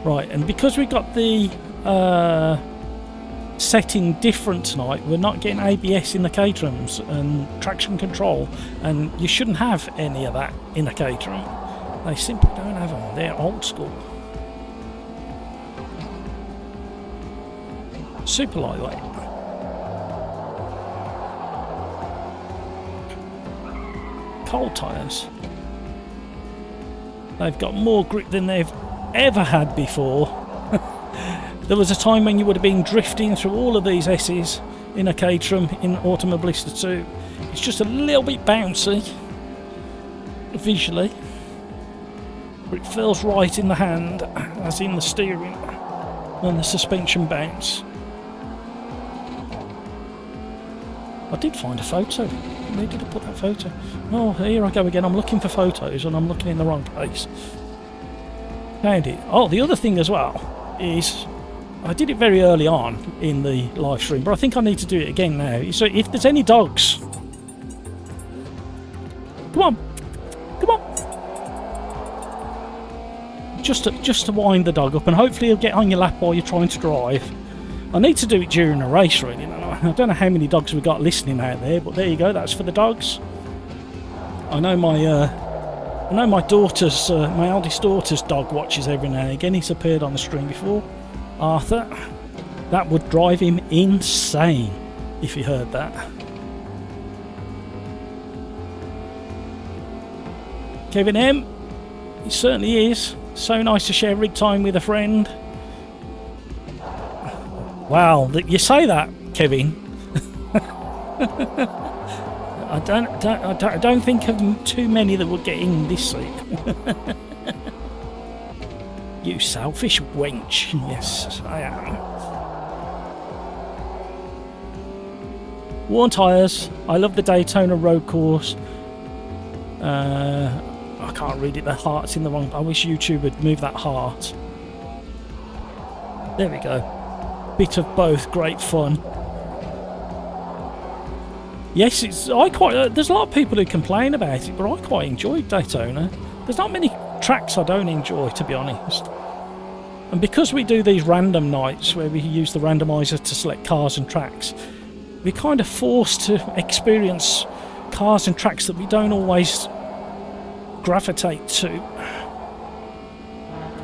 Right, and because we got the setting different tonight, we're not getting ABS in the Caterhams and traction control, and you shouldn't have any of that in a Caterham. They simply don't have them. They're old school. Super lightweight. Cold tyres. They've got more grip than they've ever had before. There was a time when you would have been drifting through all of these S's in a Caterham in Automobilista 2. It's just a little bit bouncy visually, but it feels right in the hand, as in the steering and the suspension bounce. I did find a photo. Where did I put that photo? Oh, here I go again. I'm looking for photos and I'm looking in the wrong place. Found it. Oh, the other thing as well is I did it very early on in the live stream, but I think I need to do it again now. So if there's any dogs, come on, come on, just to wind the dog up, and hopefully he'll get on your lap while you're trying to drive. I need to do it during a race, really. I don't know how many dogs we got listening out there, but there you go. That's for the dogs. I know my daughter's, my eldest daughter's dog watches every now and again. He's appeared on the stream before. Arthur. That would drive him insane if he heard that. Kevin M. He certainly is. So nice to share rig time with a friend. Wow, you say that, Kevin. I don't think of too many that would get in this seat. You selfish wench. Yes, I am. Worn tyres. I love the Daytona road course. I can't read it. The heart's in the wrong. I wish YouTube would move that heart. There we go. Bit of both. Great fun. Yes, there's a lot of people who complain about it, but I quite enjoy Daytona. There's not many tracks I don't enjoy, to be honest. And because we do these random nights where we use the randomizer to select cars and tracks, we're kind of forced to experience cars and tracks that we don't always gravitate to.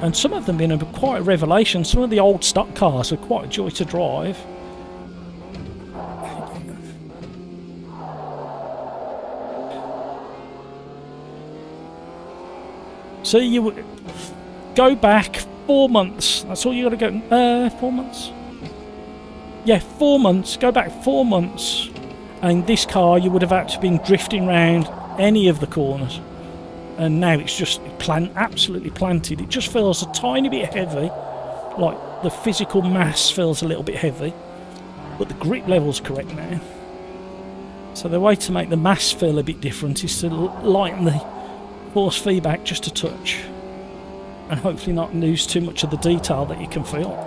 And some of them have been quite a revelation. Some of the old stock cars are quite a joy to drive. So you would go back 4 months. That's all you got to go. 4 months. Yeah, 4 months. Go back 4 months, and this car you would have actually been drifting around any of the corners, and now it's just absolutely planted. It just feels a tiny bit heavy, like the physical mass feels a little bit heavy, but the grip level's correct now. So the way to make the mass feel a bit different is to lighten the force feedback just a touch, and hopefully not lose too much of the detail that you can feel.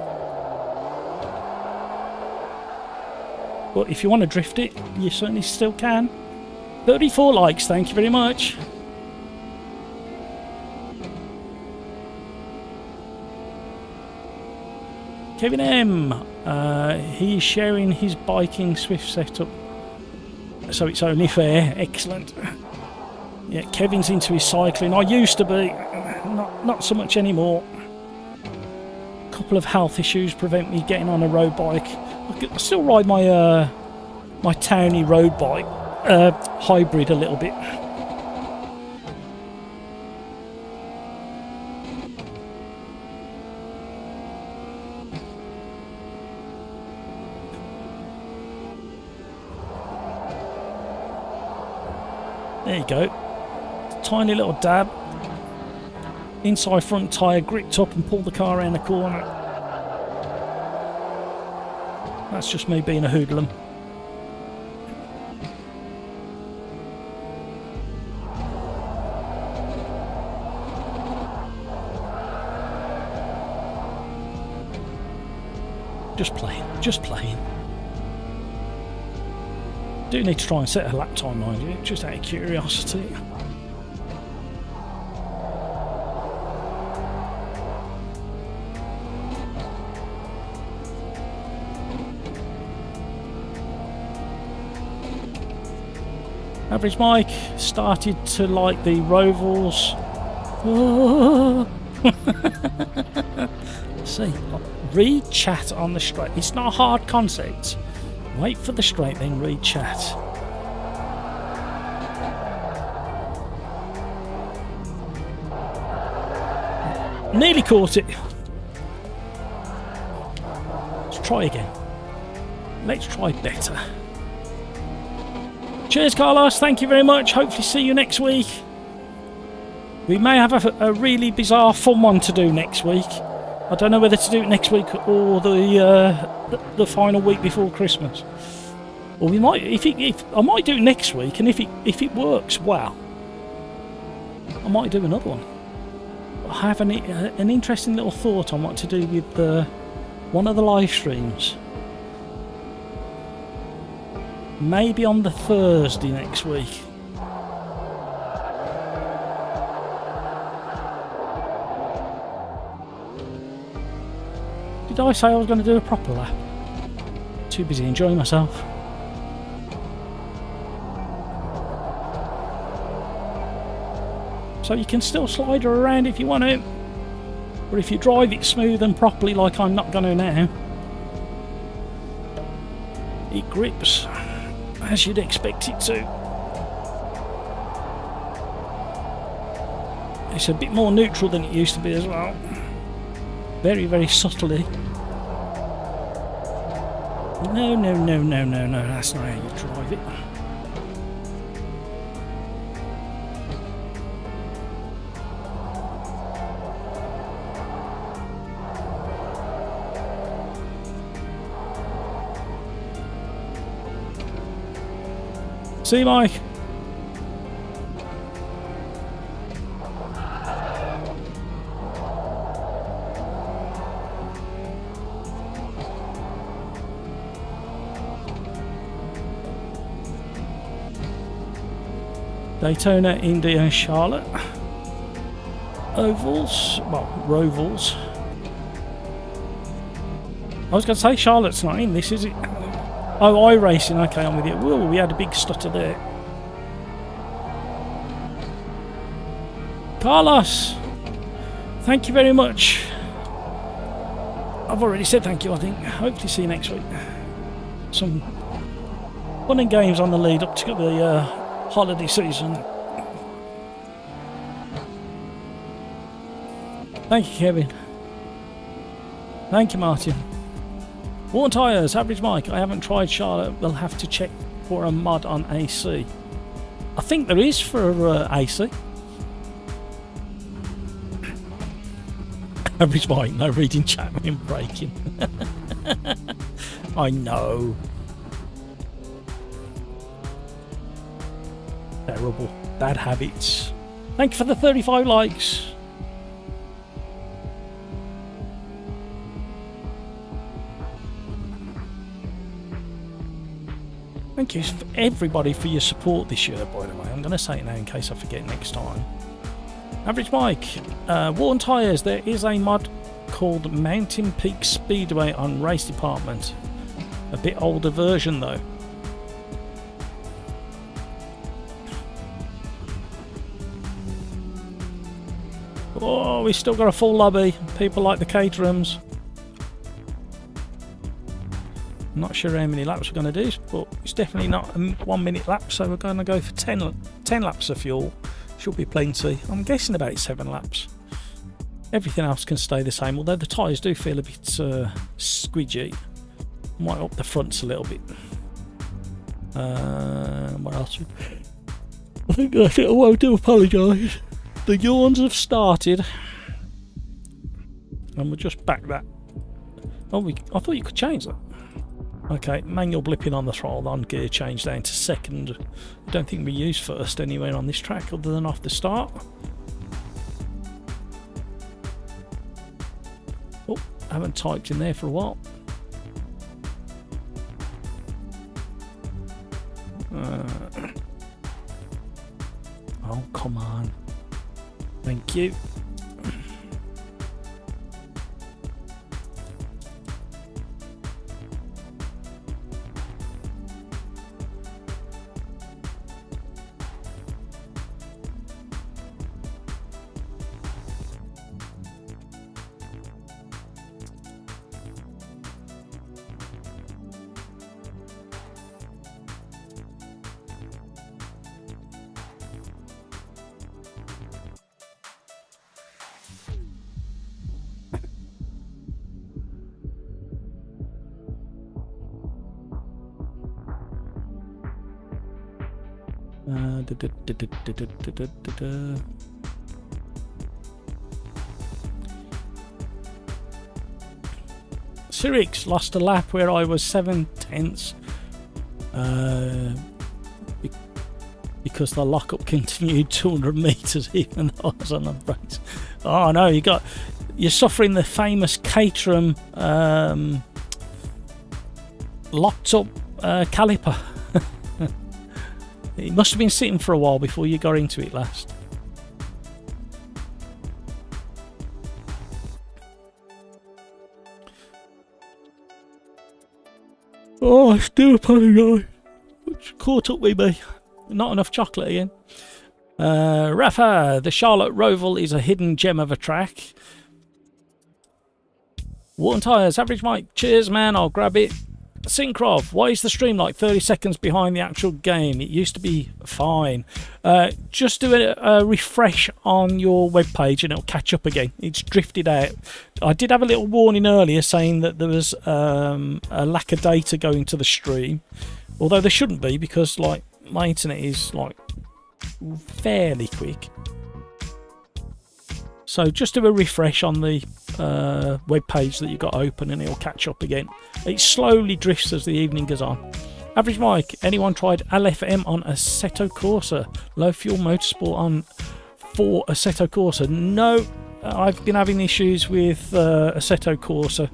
But if you want to drift it, you certainly still can. 34 likes, thank you very much. Kevin M, he's sharing his biking Swift setup, so it's only fair. Excellent. Yeah, Kevin's into his cycling. I used to be, not so much anymore. A couple of health issues prevent me getting on a road bike. I still ride my my towny road bike hybrid a little bit. There you go. Tiny little dab. Inside front tyre gripped up and pulled the car around the corner. That's just me being a hoodlum. Just playing. Do need to try and set a lap time, mind you, just out of curiosity. Average Mike started to like the Rovals. See, read chat on the straight. It's not a hard concept. Wait for the straight, then read chat. Nearly caught it. Let's try again. Let's try better. Cheers, Carlos. Thank you very much. Hopefully see you next week. We may have a really bizarre fun one to do next week. I don't know whether to do it next week or the final week before Christmas. Or we might, if I might do it next week, and if it works well, I might do another one. I have an interesting little thought on what to do with one of the live streams. Maybe on the Thursday next week. Did I say I was going to do a proper lap? Too busy enjoying myself. So you can still slide her around if you want to. But if you drive it smooth and properly like I'm not going to now, it grips as you'd expect it to. It's a bit more neutral than it used to be as well. Very, very subtly. No, that's not how you drive it. See, Mike? Daytona, India and Charlotte. Ovals, well, Rovals. I was going to say Charlotte's not in this, is it? Oh, iRacing, okay, I'm with you. Whoa, we had a big stutter there. Carlos, thank you very much. I've already said thank you, I think. Hopefully see you next week. Some fun and games on the lead up to the holiday season. Thank you, Kevin. Thank you, Martin. Worn tyres, average Mike. I haven't tried Charlotte. We'll have to check for a mod on AC. I think there is for AC. Average Mike, no reading chat when braking. I know. Terrible. Bad habits. Thank you for the 35 likes. Thank you everybody for your support this year, by the way. I'm going to say it now in case I forget next time. Average Mike, worn tyres. There is a mod called Mountain Peak Speedway on Race Department. A bit older version though. Oh, we still got a full lobby. People like the caterums. Not sure how many laps we're going to do, but it's definitely not a 1 minute lap, so we're going to go for 10 laps of fuel. Should be plenty. I'm guessing about 7 laps. Everything else can stay the same, although the tyres do feel a bit squidgy. Might up the fronts a little bit. What else? I think that's it. I do apologise. The yawns have started, and we'll just back that. Oh, I thought you could change that. Okay, manual blipping on the throttle, on gear change down to second. I don't think we use first anywhere on this track other than off the start. Oh, haven't typed in there for a while. Oh, come on. Thank you. Sirix lost a lap where I was 7/10 because the lockup continued 200 metres even though I was on the brakes. Oh no, you're suffering the famous Caterham locked up caliper. It must have been sitting for a while before you got into it last. Oh, I still apologise. It's caught up with me. Not enough chocolate again. Rafa, the Charlotte Roval is a hidden gem of a track. Worn tyres, average Mike. Cheers, man. I'll grab it. Syncrov, why is the stream like 30 seconds behind the actual game? It used to be fine. Just do a refresh on your webpage and it'll catch up again. It's drifted out. I did have a little warning earlier saying that there was a lack of data going to the stream, although there shouldn't be because like my internet is like fairly quick. So just do a refresh on the web page that you've got open and it'll catch up again. It slowly drifts as the evening goes on. Average Mike, anyone tried LFM on Assetto Corsa? Low fuel motorsport for Assetto Corsa? No, I've been having issues with Assetto Corsa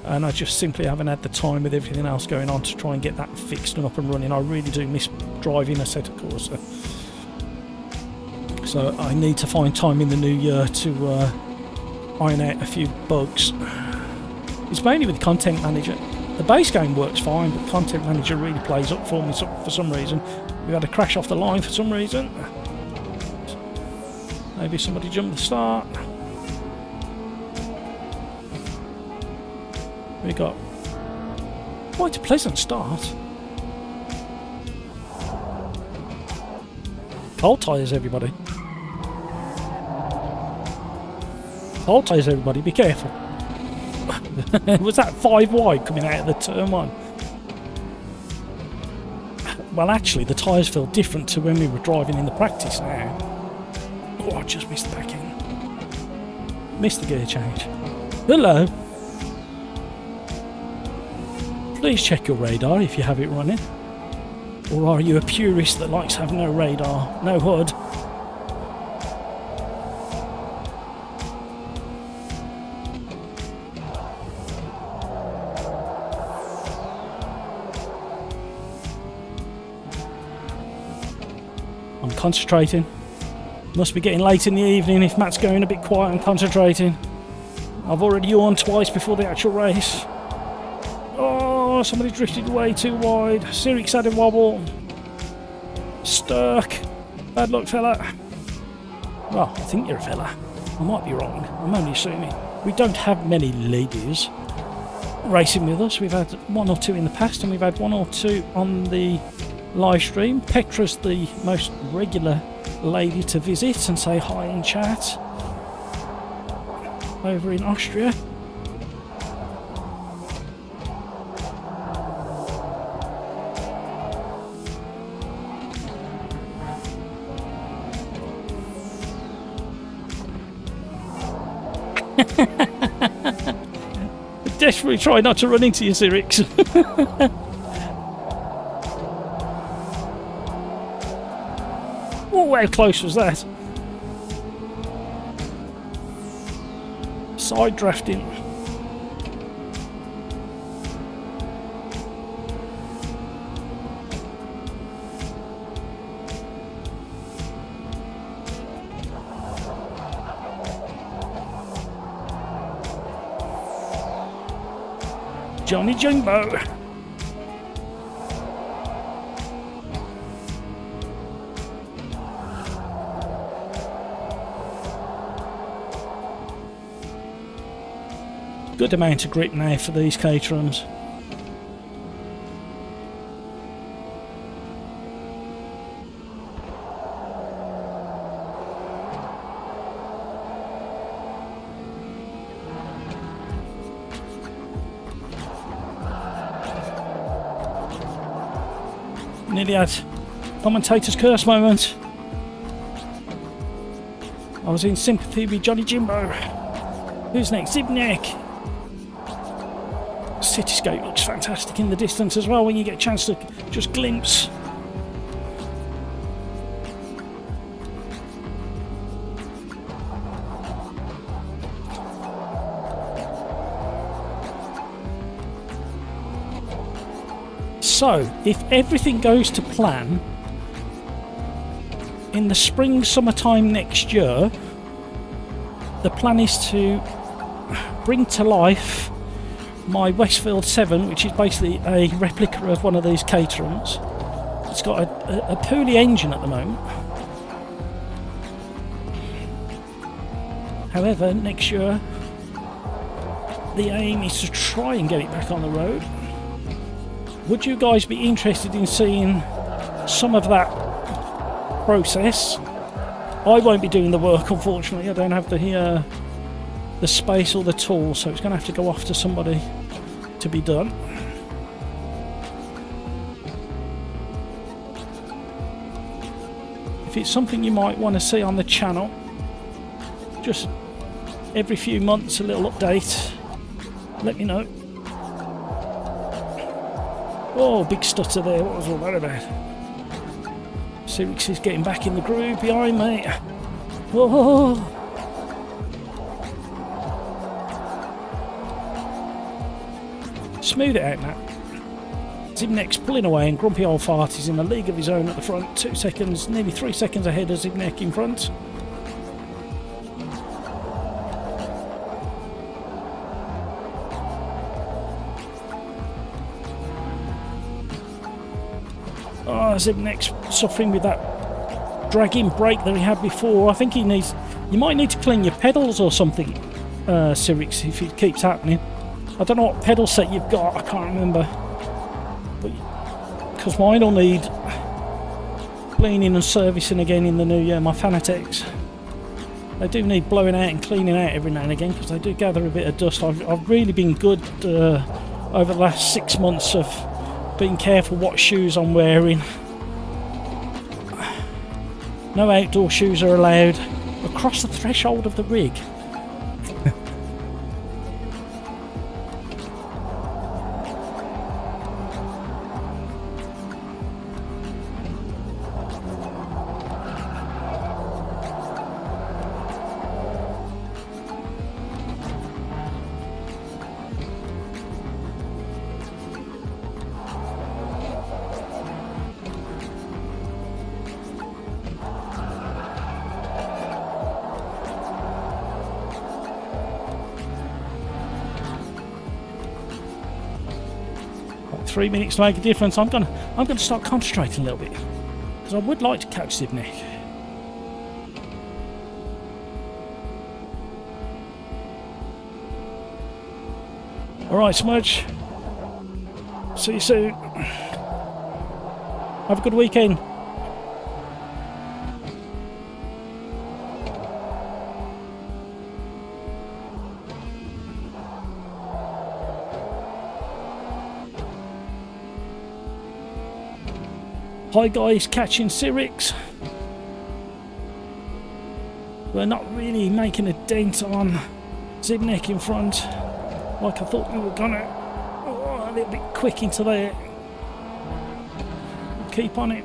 and I just simply haven't had the time with everything else going on to try and get that fixed and up and running. I really do miss driving Assetto Corsa. So I need to find time in the new year to iron out a few bugs. It's mainly with Content Manager. The base game works fine, but Content Manager really plays up for me for some reason. We had a crash off the line for some reason. Maybe somebody jumped the start. We got quite a pleasant start. Hold tyres, everybody. Hold tyres, everybody. Be careful. Was that 5 wide coming out of the turn 1? Well, actually, the tyres feel different to when we were driving in the practice now. Oh, I just missed the back end. Missed the gear change. Hello. Please check your radar if you have it running. Or are you a purist that likes having no radar, no HUD? I'm concentrating. Must be getting late in the evening if Matt's going a bit quiet and concentrating. I've already yawned twice before the actual race. Oh, somebody drifted way too wide. Sirix had a wobble. Sturk. Bad luck, fella. Well, I think you're a fella. I might be wrong. I'm only assuming. We don't have many ladies racing with us. We've had 1 or 2 in the past, and we've had 1 or 2 on the live stream. Petra's the most regular lady to visit and say hi in chat over in Austria. Desperately try not to run into you, Sirix. Oh, how close was that? Side drafting. Johnny Jumbo. Good amount of grip now for these caterhams. Nearly had commentator's curse moment. I was in sympathy with Johnny Jimbo. Who's next? Zibnek. Cityscape looks fantastic in the distance as well when you get a chance to just glimpse. So, if everything goes to plan, in the spring, summertime next year, the plan is to bring to life my Westfield 7, which is basically a replica of one of these caterhams. It's got a Pulley engine at the moment. However, next year, the aim is to try and get it back on the road. Would you guys be interested in seeing some of that process? I won't be doing the work, unfortunately. I don't have the space or the tools, so it's going to have to go off to somebody to be done. If it's something you might want to see on the channel, just every few months a little update, let me know. Oh, big stutter there. What was all that about? Sirix is getting back in the groove behind me. Oh. Smooth it out, Matt. Zibnek's pulling away and Grumpy Old Fart is in a league of his own at the front. 2 seconds, nearly 3 seconds ahead of Zibnek in front. Oh, Zibnek's suffering with that dragging brake that he had before. I think he needs... You might need to clean your pedals or something, Sirix, if it keeps happening. I don't know what pedal set you've got, I can't remember. Because mine will need cleaning and servicing again in the new year, my Fanatec's. They do need blowing out and cleaning out every now and again because they do gather a bit of dust. I've really been good over the last 6 months of being careful what shoes I'm wearing. No outdoor shoes are allowed across the threshold of the rig. 3 minutes to make a difference. I'm gonna start concentrating a little bit because I would like to catch Sydney. All right, Smudge. See you soon. Have a good weekend. Hi guys, catching Cyrix. We're not really making a dent on Zibnek in front like I thought we were gonna. Oh, a little bit quick into there. Keep on it.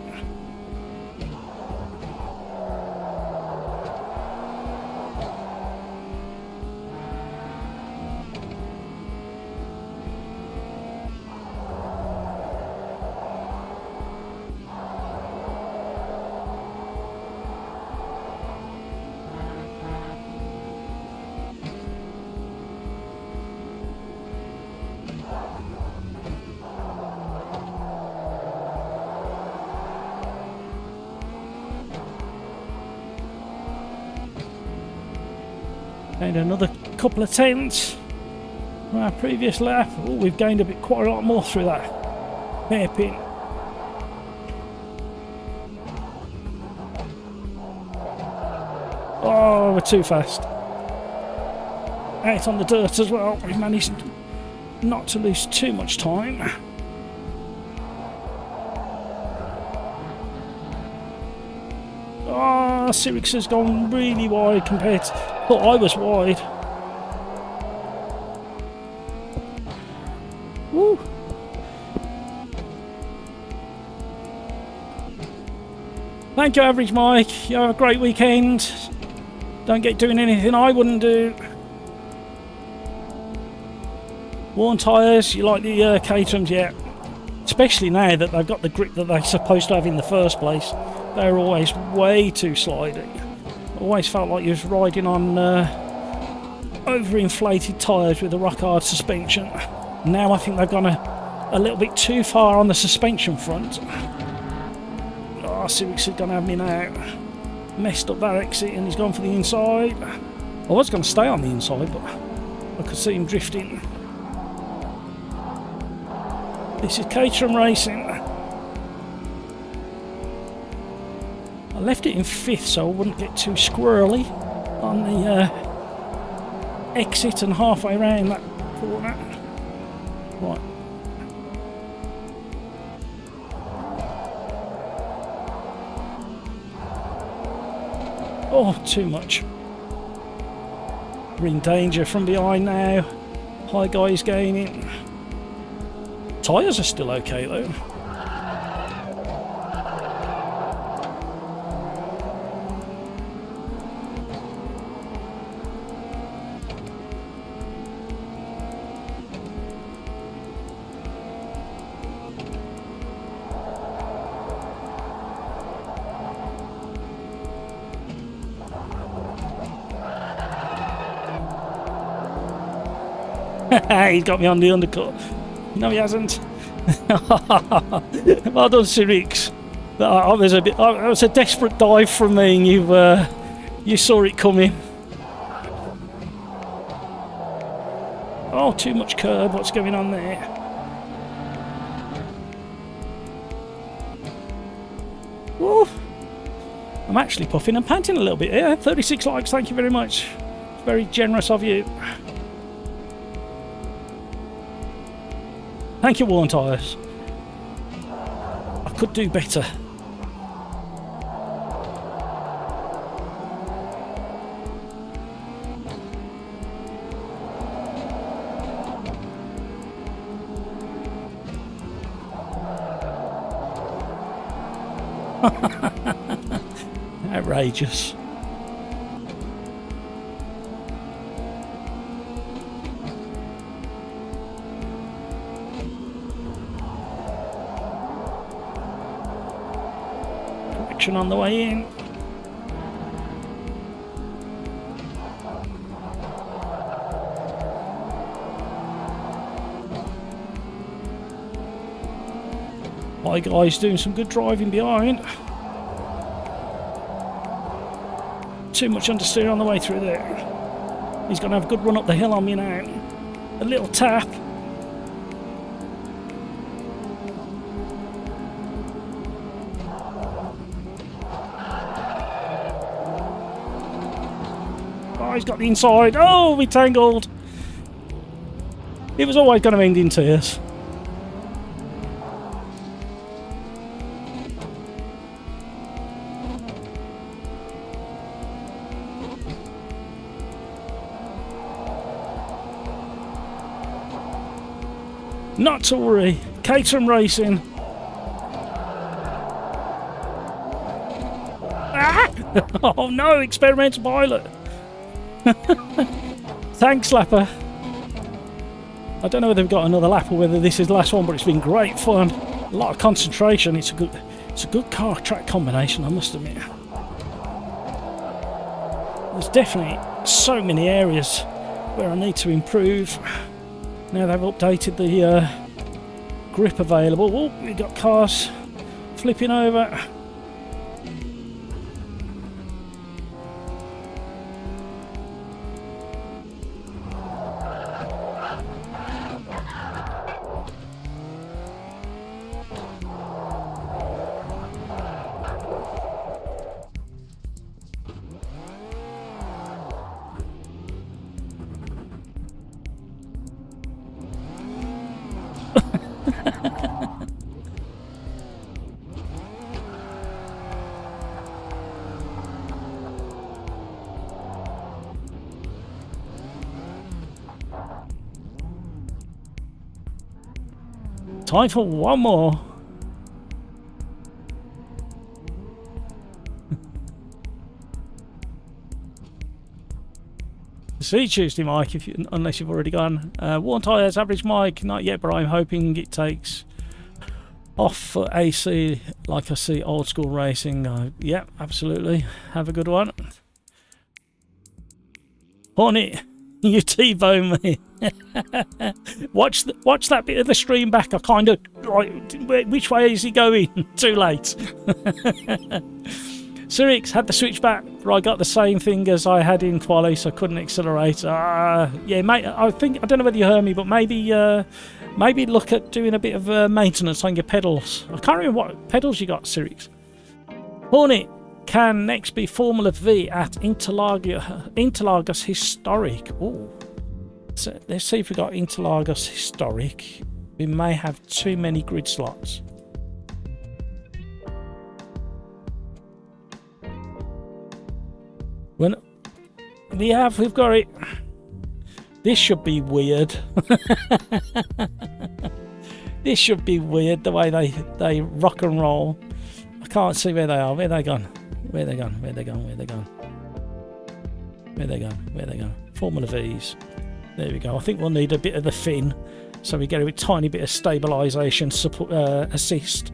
Gained another couple of tenths from our previous lap. Oh, we've gained quite a lot more through that hairpin. Oh, we're too fast. Out on the dirt as well. We've managed not to lose too much time. Oh, Cyrix has gone really wide compared to... thought I was wide. Woo. Thank you, Average Mike. You have a great weekend. Don't get doing anything I wouldn't do. Worn tyres, you like the Caterhams, yeah. Especially now that they've got the grip that they're supposed to have in the first place. They're always way too slidey. Always felt like you was riding on overinflated tyres with a rock hard suspension. Now I think they've gone a little bit too far on the suspension front. Oh, Cyrix is going to have me now. Messed up that exit and he's gone for the inside. I was going to stay on the inside, but I could see him drifting. This is Caterham Racing. I left it in 5th so I wouldn't get too squirrely on the exit and halfway around that corner. Right. Oh, too much. We're in danger from behind now. High guys gaining. Tyres are still okay though. He's got me on the undercut. No, he hasn't. Well done, Cyrix. That was a desperate dive from me, and you saw it coming. Oh, too much curb. What's going on there? Woo. I'm actually puffing and panting a little bit here. 36 likes. Thank you very much. Very generous of you. Thank you, Worn Tyres. I could do better. Outrageous. On the way in. My guy's doing some good driving behind. Too much understeer on the way through there. He's going to have a good run up the hill on me now. A little tap. Oh, he's got the inside. Oh, we tangled. It was always going to end in tears. Not to worry. Caterham Racing. Ah! Oh no, experimental pilot. Thanks, Lapper. I don't know whether we've got another lap or whether this is the last one, but it's been great fun. A lot of concentration. It's a good car track combination, I must admit. There's definitely so many areas where I need to improve. Now they've updated the grip available. Oh, we've got cars flipping over. Time for one more. See you Tuesday, Mike, unless you've already gone. Worn tyres, average, Mike. Not yet, but I'm hoping it takes off for AC like I see old school racing. Yeah, absolutely. Have a good one. Hornet, you T-bone me. Watch that bit of the stream back. I kind of, which way is he going? Too late. Cyrix had the switch back, but I got the same thing as I had in quali, so I couldn't accelerate. Yeah, mate. I don't know whether you heard me, but maybe look at doing a bit of maintenance on your pedals. I can't remember what pedals you got, Cyrix. Hornet can next be Formula V at Interlagos Historic. Oh. So let's see if we got Interlagos Historic. We may have too many grid slots. When we've got it. This should be weird. This should be weird the way they rock and roll. I can't see where they are. Where they gone? Where they gone? Where they gone? Where they gone? Where they gone? Where they gone? Formula V's. There we go. I think we'll need a bit of the fin, so we get a tiny bit of stabilisation support assist.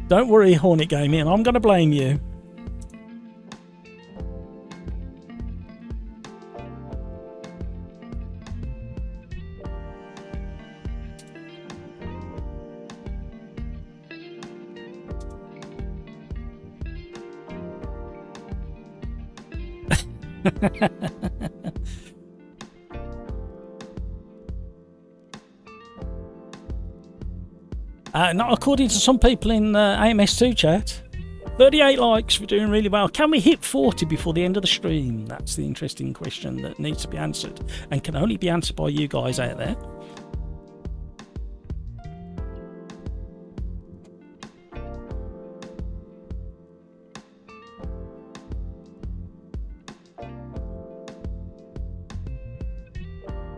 Don't worry, Hornet Gaming, I'm going to blame you. Not according to some people in AMS2 chat. 38 likes, we're doing really well. Can we hit 40 before the end of the stream? That's the interesting question that needs to be answered and can only be answered by you guys out there.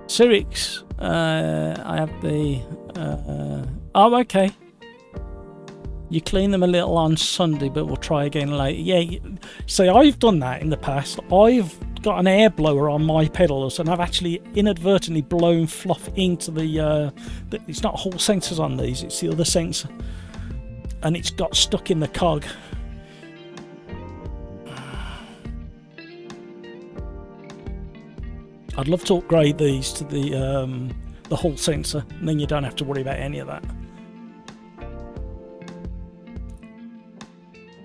Cyrix, I have the... oh, okay. You clean them a little on Sunday, but we'll try again later. Yeah, see, I've done that in the past. I've got an air blower on my pedals, and I've actually inadvertently blown fluff into the it's not Hall sensors on these, it's the other sensor. And it's got stuck in the cog. I'd love to upgrade these to the the hull sensor, and then you don't have to worry about any of that.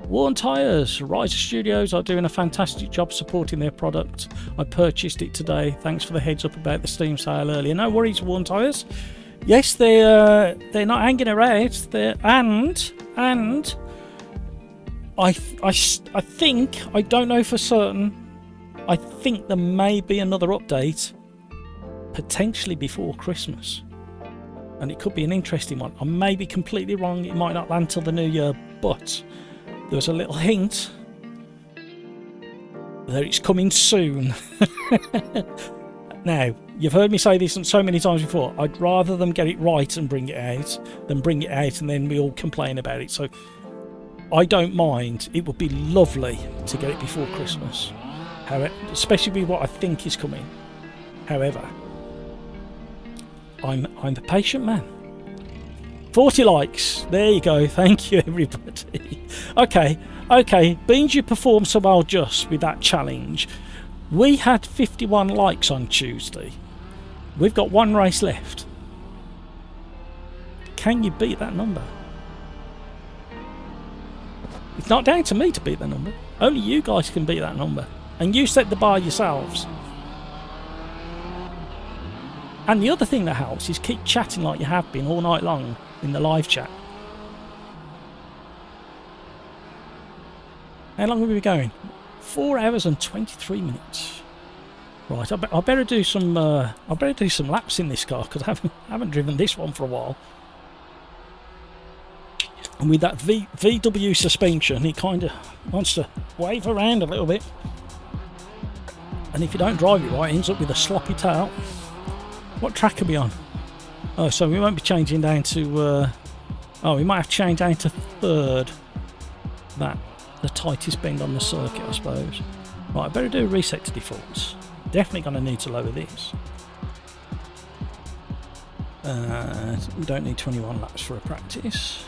Worn Tyres, Riser Studios are doing a fantastic job supporting their product. I purchased it today. Thanks for the heads up about the Steam sale earlier. No worries, Worn Tyres. Yes, they're not hanging around. And I think, I don't know for certain, I think there may be another update potentially before Christmas, and it could be an interesting one. I may be completely wrong. It might not land till the new year, but there's a little hint that it's coming soon. Now, you've heard me say this so many times before. I'd rather them get it right and bring it out than bring it out and then we all complain about it. So I don't mind. It would be lovely to get it before Christmas, however, especially with what I think is coming. However, I'm the patient man. 40 likes. There you go. Thank you, everybody. Okay. Beans, you performed so well just with that challenge. We had 51 likes on Tuesday. We've got one race left. Can you beat that number? It's not down to me to beat that number. Only you guys can beat that number. And you set the bar yourselves. And the other thing that helps is keep chatting like you have been all night long in the live chat. How long have we been going? 4 hours and 23 minutes. Right, I better do some laps in this car because I haven't driven this one for a while. And with that VW suspension, it kind of wants to wave around a little bit. And if you don't drive it right, it ends up with a sloppy tail. What track are we on? Oh, so we won't be changing down to... we might have to change down to third. That. The tightest bend on the circuit, I suppose. Right, I better do a reset to defaults. Definitely going to need to lower this. We don't need 21 laps for a practice.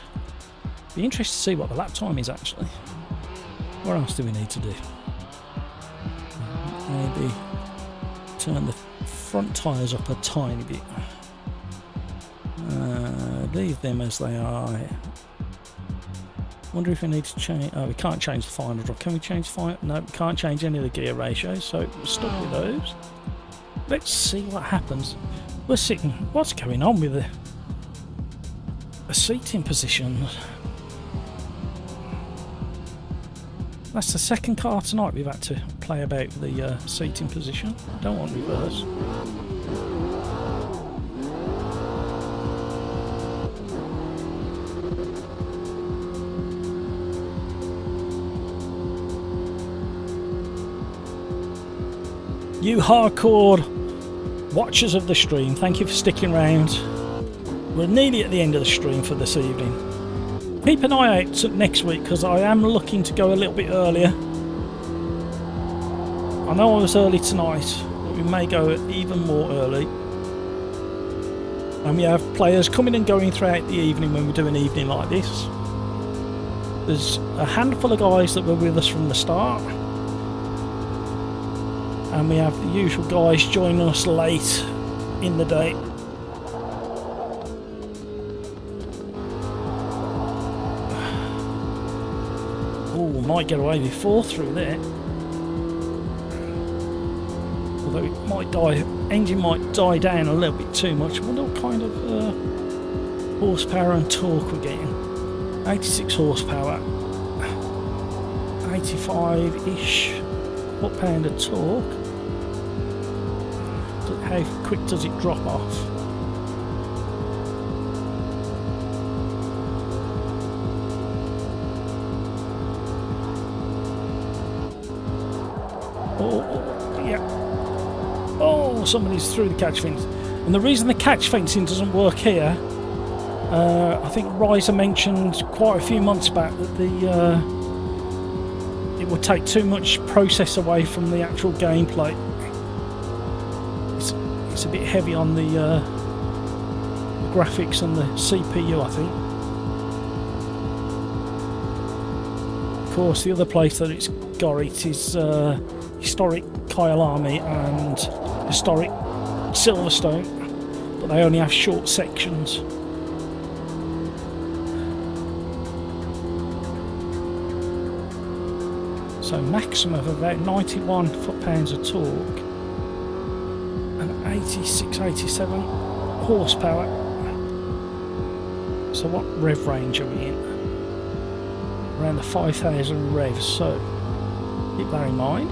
Be interested to see what the lap time is actually. What else do we need to do? Maybe turn the front tyres up a tiny bit. Leave them as they are. Wonder if we need to change... Oh, we can't change the final drop. Can we change the final... No, we can't change any of the gear ratios, so we're stuck with those. Let's see what happens. We're sitting... What's going on with the seating position? That's the second car tonight we've had to play about the seating position. Don't want reverse. You hardcore watchers of the stream, thank you for sticking around. We're nearly at the end of the stream for this evening. Keep an eye out next week because I am looking to go a little bit earlier. I know I was early tonight, but we may go even more early. And we have players coming and going throughout the evening when we do an evening like this. There's a handful of guys that were with us from the start. And we have the usual guys joining us late in the day. Oh, might get away with 4 through there. Although it might die, engine might die down a little bit too much. I wonder what kind of horsepower and torque we're getting. 86 horsepower, 85-ish foot-pound of torque. How quick does it drop off? Oh, yeah. Oh, somebody's through the catch fence. And the reason the catch fencing doesn't work here, I think Riser mentioned quite a few months back that it would take too much process away from the actual gameplay. It's a bit heavy on the graphics and the CPU, I think. Of course, the other place that it's got it is historic Kyalami and historic Silverstone. but they only have short sections. So maximum of about 91 foot-pounds of torque and 86, 87 horsepower. So what rev range are we in? Around the 5,000 revs, so keep that in mind.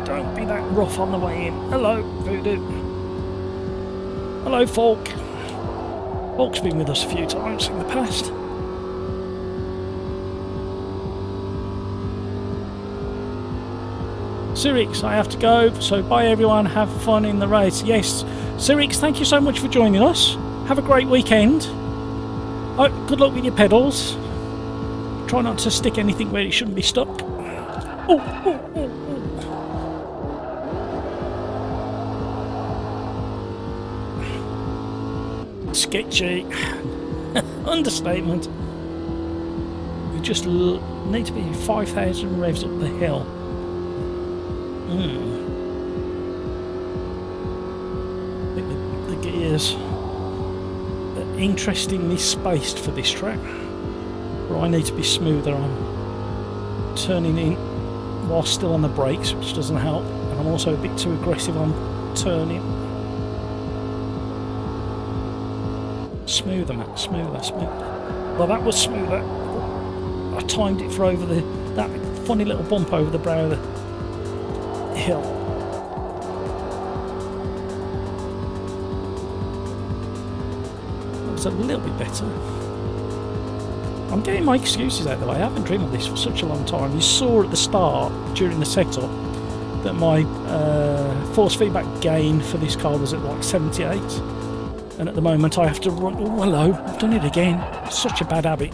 Don't be that rough on the way in. Hello, Voodoo. Hello, Falk. Falk's been with us a few times in the past. Cyrix, I have to go, so bye everyone, have fun in the race. Yes, Cyrix, thank you so much for joining us. Have a great weekend. Oh, good luck with your pedals. Try not to stick anything where it shouldn't be stuck. Oh, oh, oh, oh. Sketchy. Understatement. We just need to be 5,000 revs up the hill. I think the gears are interestingly spaced for this track, where I need to be smoother. I'm turning in while still on the brakes, which doesn't help, and I'm also a bit too aggressive on turning. Smoother, Matt, smoother, smoother. Well, that was smoother. I timed it for over that funny little bump over the brow of the hill. That was a little bit better. I'm getting my excuses out of the way. I haven't driven this for such a long time. You saw at the start, during the setup, that my force feedback gain for this car was at like 78. And at the moment I have to run. Oh, hello, I've done it again. It's such a bad habit.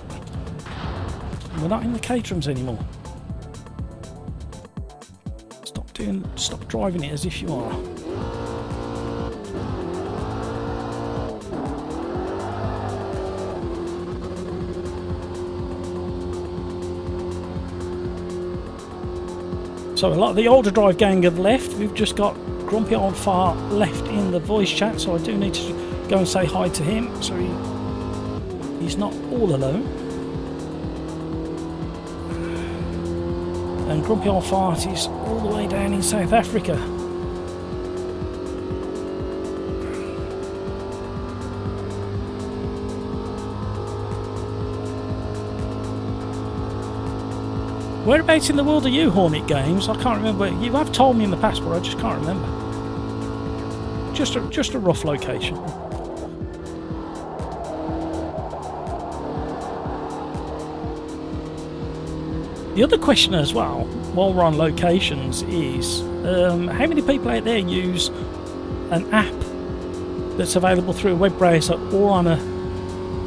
We're not in the Caterhams anymore. Stop driving it as if you are. So a lot of the OlderDrive gang have left. We've just got Grumpy Old Fart left in the voice chat, so I do need to go and say hi to him, so he's not all alone. And Grumpy Old Fart is all the way down in South Africa. Whereabouts in the world are you, Hornet Games? I can't remember. You have told me in the past, but I just can't remember. Just a rough location. The other question as well, while we're on locations, is how many people out there use an app that's available through a web browser or on a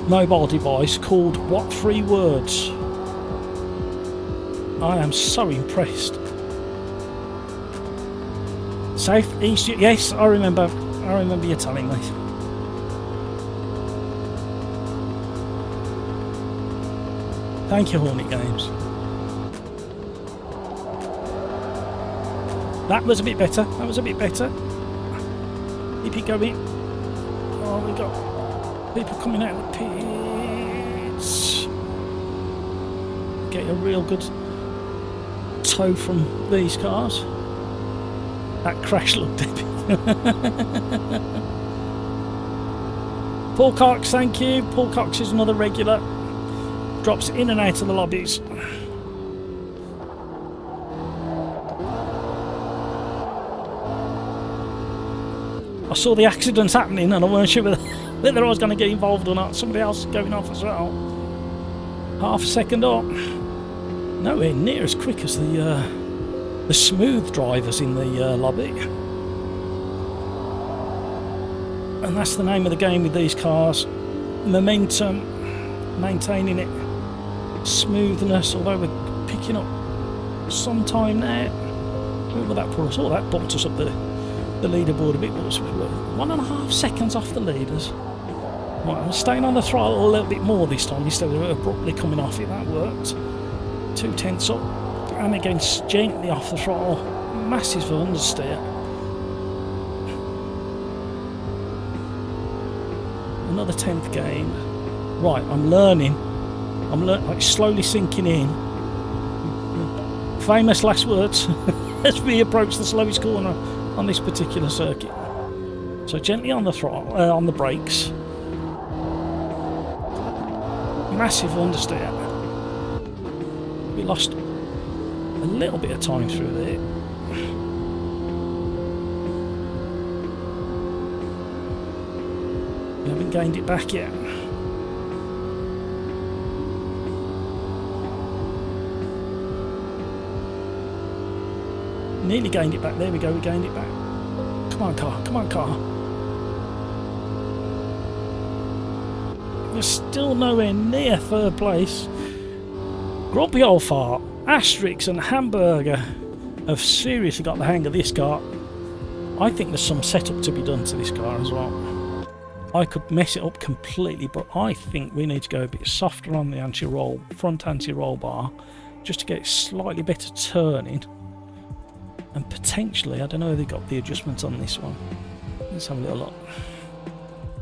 mobile device called What 3 Words? I am so impressed. South East, yes, I remember you telling me. Thank you, Hornet Games. That was a bit better. Keep it going. Oh, we got people coming out of the pits. Get a real good tow from these cars. That crash looked epic. Paul Cox, thank you. Paul Cox is another regular. Drops in and out of the lobbies. I saw the accidents happening and I weren't sure whether I was going to get involved or not. Somebody else is going off as well. Half a second up. Nowhere near as quick as the smooth drivers in the lobby. And that's the name of the game with these cars. Momentum, maintaining it. Smoothness, although we're picking up some time now. Where will that put us? Oh, that bumped us up the leaderboard a bit. 1.5 seconds off the leaders. Right, I'm staying on the throttle a little bit more this time instead of abruptly coming off it. That worked. 2/10 up, and again gently off the throttle. Massive understeer. Another 10th gain. Right, I'm learning. Like slowly sinking in. Famous last words as we approach the slowest corner on this particular circuit. So gently on the throttle, on the brakes. Massive understeer. We lost a little bit of time through there. We haven't gained it back yet. Nearly gained it back. There we go, we gained it back. Come on, car. Come on, car. We're still nowhere near third place. Grumpy old fart, Asterix and Hamburger have seriously got the hang of this car. I think there's some setup to be done to this car as well. I could mess it up completely, but I think we need to go a bit softer on the anti-roll, front anti-roll bar, just to get it slightly better turning. And potentially, I don't know if they got the adjustments on this one. Let's have a little look.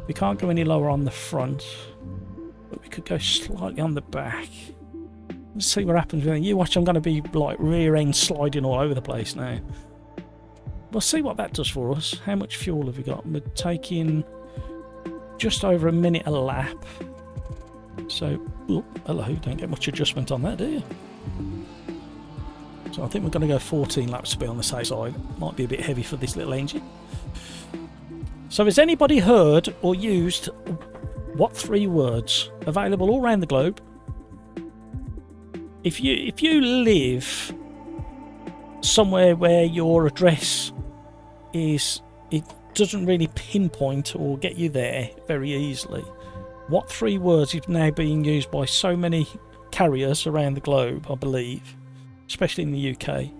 We can't go any lower on the front, but we could go slightly on the back. Let's see what happens. You watch, I'm going to be like rear end sliding all over the place now. We'll see what that does for us. How much fuel have we got? We're taking just over a minute a lap. So, oh, hello, don't get much adjustment on that, do you? So I think we're going to go 14 laps to be on the safe side. Might be a bit heavy for this little engine. So has anybody heard or used what 3 words available all around the globe? If you live somewhere where your address is, it doesn't really pinpoint or get you there very easily, what 3 words is now being used by so many carriers around the globe, I believe, especially in the UK,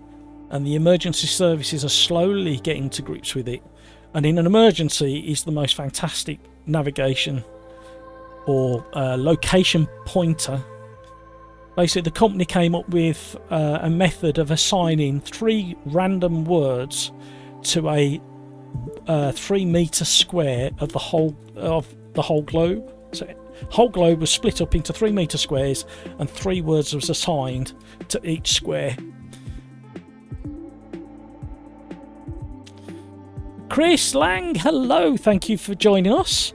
and the emergency services are slowly getting to grips with it. And in an emergency is the most fantastic navigation or location pointer. Basically, the company came up with a method of assigning 3 random words to a 3 meter square of the whole globe. So whole globe was split up into 3 meter squares, and 3 words was assigned to each square. Chris Lang, hello, thank you for joining us.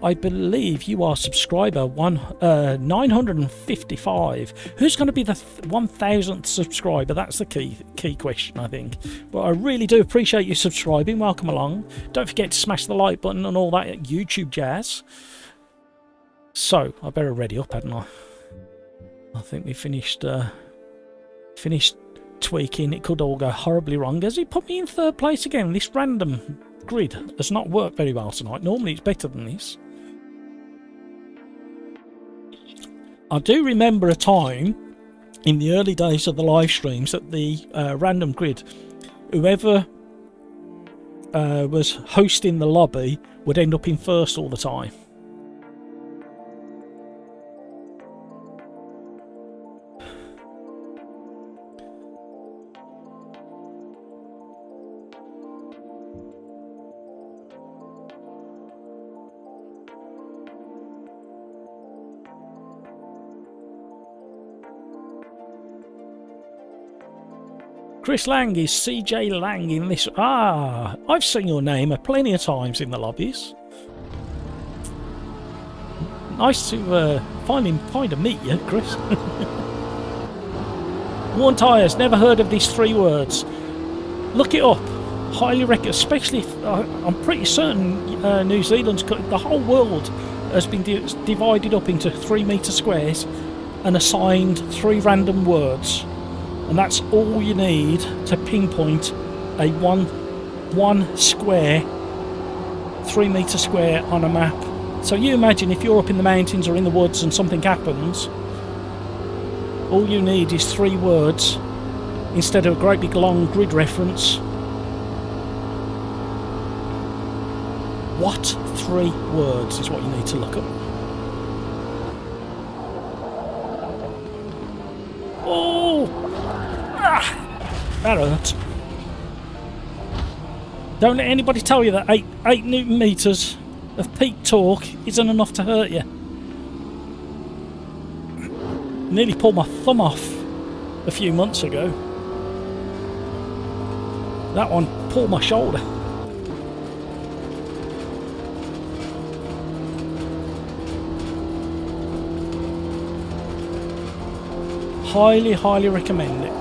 I believe you are subscriber 955. Who's going to be the 1000th subscriber? That's the key question, I think. But I really do appreciate you subscribing. Welcome along. Don't forget to smash the like button and all that YouTube jazz. So I better ready up, hadn't I? I think we finished tweaking. It could all go horribly wrong. Has he put me in third place again? This random grid has not worked very well tonight. Normally it's better than this. I do remember a time in the early days of the live streams that the random grid, whoever was hosting the lobby would end up in first all the time. Chris Lang is CJ Lang in this. Ah, I've seen your name plenty of times in the lobbies. Nice to finally meet you, Chris. Worn tyres, never heard of these 3 words. Look it up. Highly recommend, especially if I'm pretty certain New Zealand's the whole world has been divided up into 3 meter squares and assigned 3 random words. And that's all you need to pinpoint a one square, 3 meter square on a map. So you imagine if you're up in the mountains or in the woods and something happens, all you need is 3 words instead of a great big long grid reference. What 3 words is what you need to look up. Oh! That hurt. Don't let anybody tell you that 8 Newton meters of peak torque isn't enough to hurt you. Nearly pulled my thumb off a few months ago. That one pulled my shoulder. Highly, highly recommend it.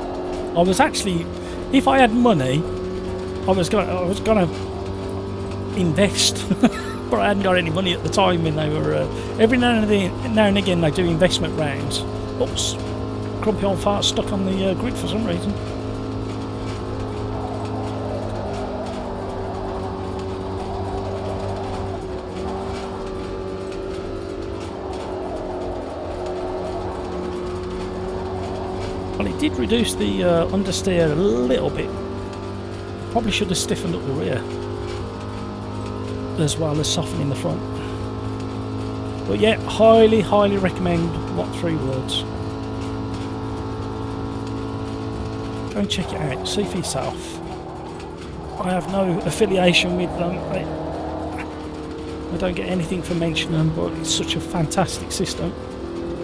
I was actually, if I had money, I was gonna invest, but I hadn't got any money at the time. When they were every now and again they do investment rounds. Oops, grumpy old fart stuck on the grid for some reason. Well, it did reduce the understeer a little bit. Probably should have stiffened up the rear as well as softening the front. But yeah, highly, highly recommend What 3 Words. Go and check it out, see for yourself. I have no affiliation with them. I don't get anything for mentioning them, but it's such a fantastic system.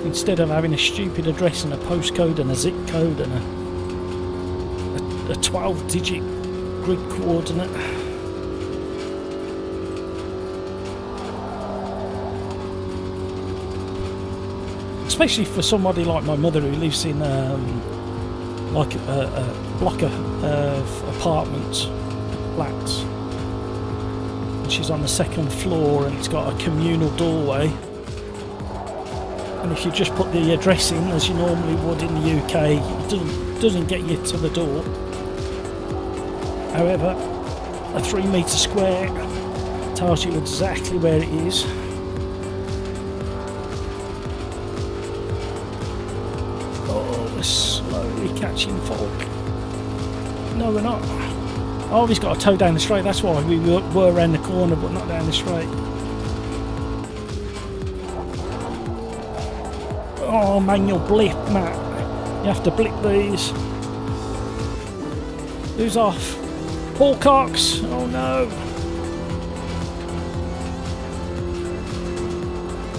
Instead of having a stupid address and a postcode and a zip code and a 12-digit grid coordinate. Especially for somebody like my mother who lives in like a block of apartments, flats. And she's on the 2nd floor and it's got a communal doorway. And if you just put the address in as you normally would in the UK, it doesn't get you to the door. However, a 3 metre square tells you exactly where it is. Oh, we're slowly catching fog. No, we're not. Oh, he's got a toe down the straight. That's why we were around the corner, but not down the straight. Oh, manual blip, Matt. You have to blip these. Who's off? Paul Cox. Oh no.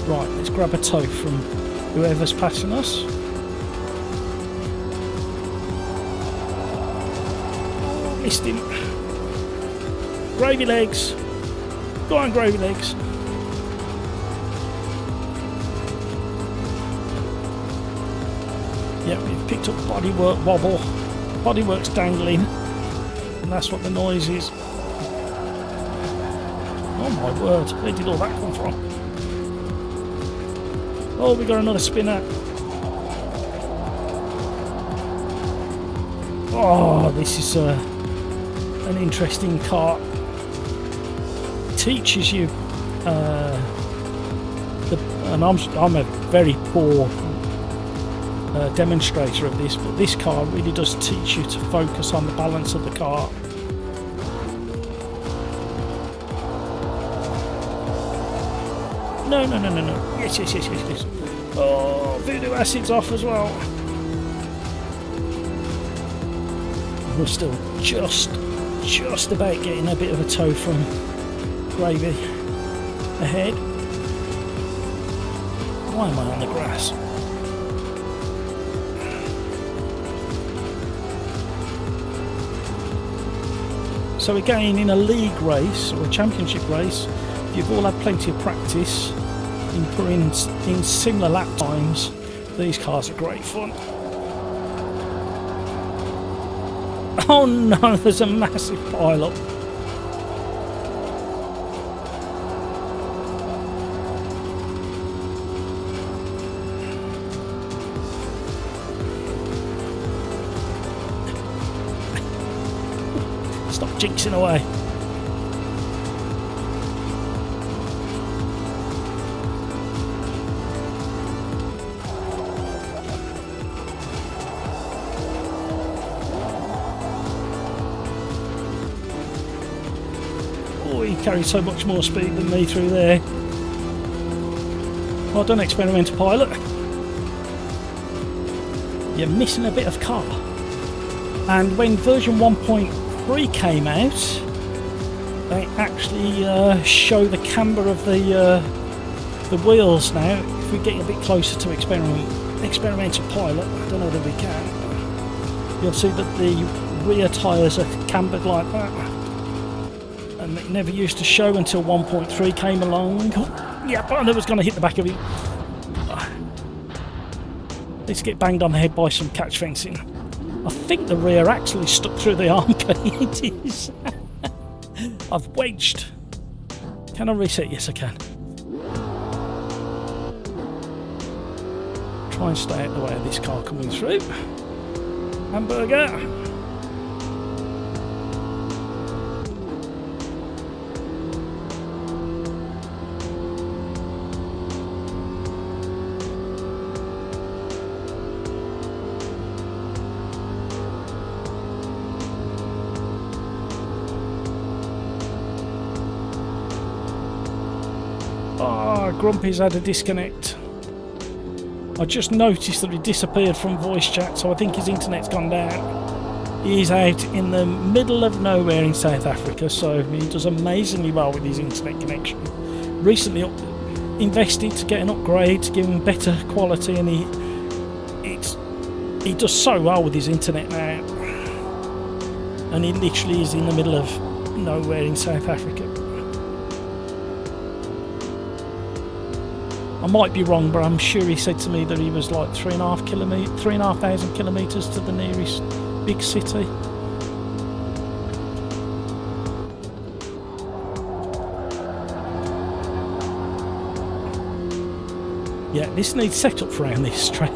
Right, let's grab a tow from whoever's passing us. Oh, missed him. Gravy legs. Go on, gravy legs. Yeah, we've picked up bodywork wobble. Bodywork's dangling. And that's what the noise is. Oh my word, where did all that come from? Oh, we got another spinner. Oh, this is an interesting car. It teaches you, and I'm a very poor demonstrator of this, but this car really does teach you to focus on the balance of the car. No. Yes. Oh, voodoo acid's off as well. We're still just about getting a bit of a tow from Gravy ahead. Why am I on the grass? So again, in a league race or a championship race, you've all had plenty of practice in putting in similar lap times. These cars are great fun. Oh no, there's a massive pile up. Stop jinxing away. Oh, he carried so much more speed than me through there. Well done, experimental pilot. You're missing a bit of car. And when version 1.3 came out, they actually show the camber of the wheels now. If we get a bit closer to experimental pilot, I don't know whether we can, you'll see that the rear tyres are cambered like that. And it never used to show until 1.3 came along. Yeah, but I knew it was going to hit the back of it. Let's get banged on the head by some catch fencing. I think the rear actually stuck through the arm cages. I've wedged. Can I reset? Yes, I can. Try and stay out the way of this car coming through. Hamburger. Grumpy's had a disconnect. I just noticed that he disappeared from voice chat, so I think his internet's gone down. He's out in the middle of nowhere in South Africa, so he does amazingly well with his internet connection. Recently invested to get an upgrade to give him better quality, and he does so well with his internet now. And he literally is in the middle of nowhere in South Africa. I might be wrong, but I'm sure he said to me that he was like 3,500 kilometres to the nearest big city. Yeah, this needs setup around this track.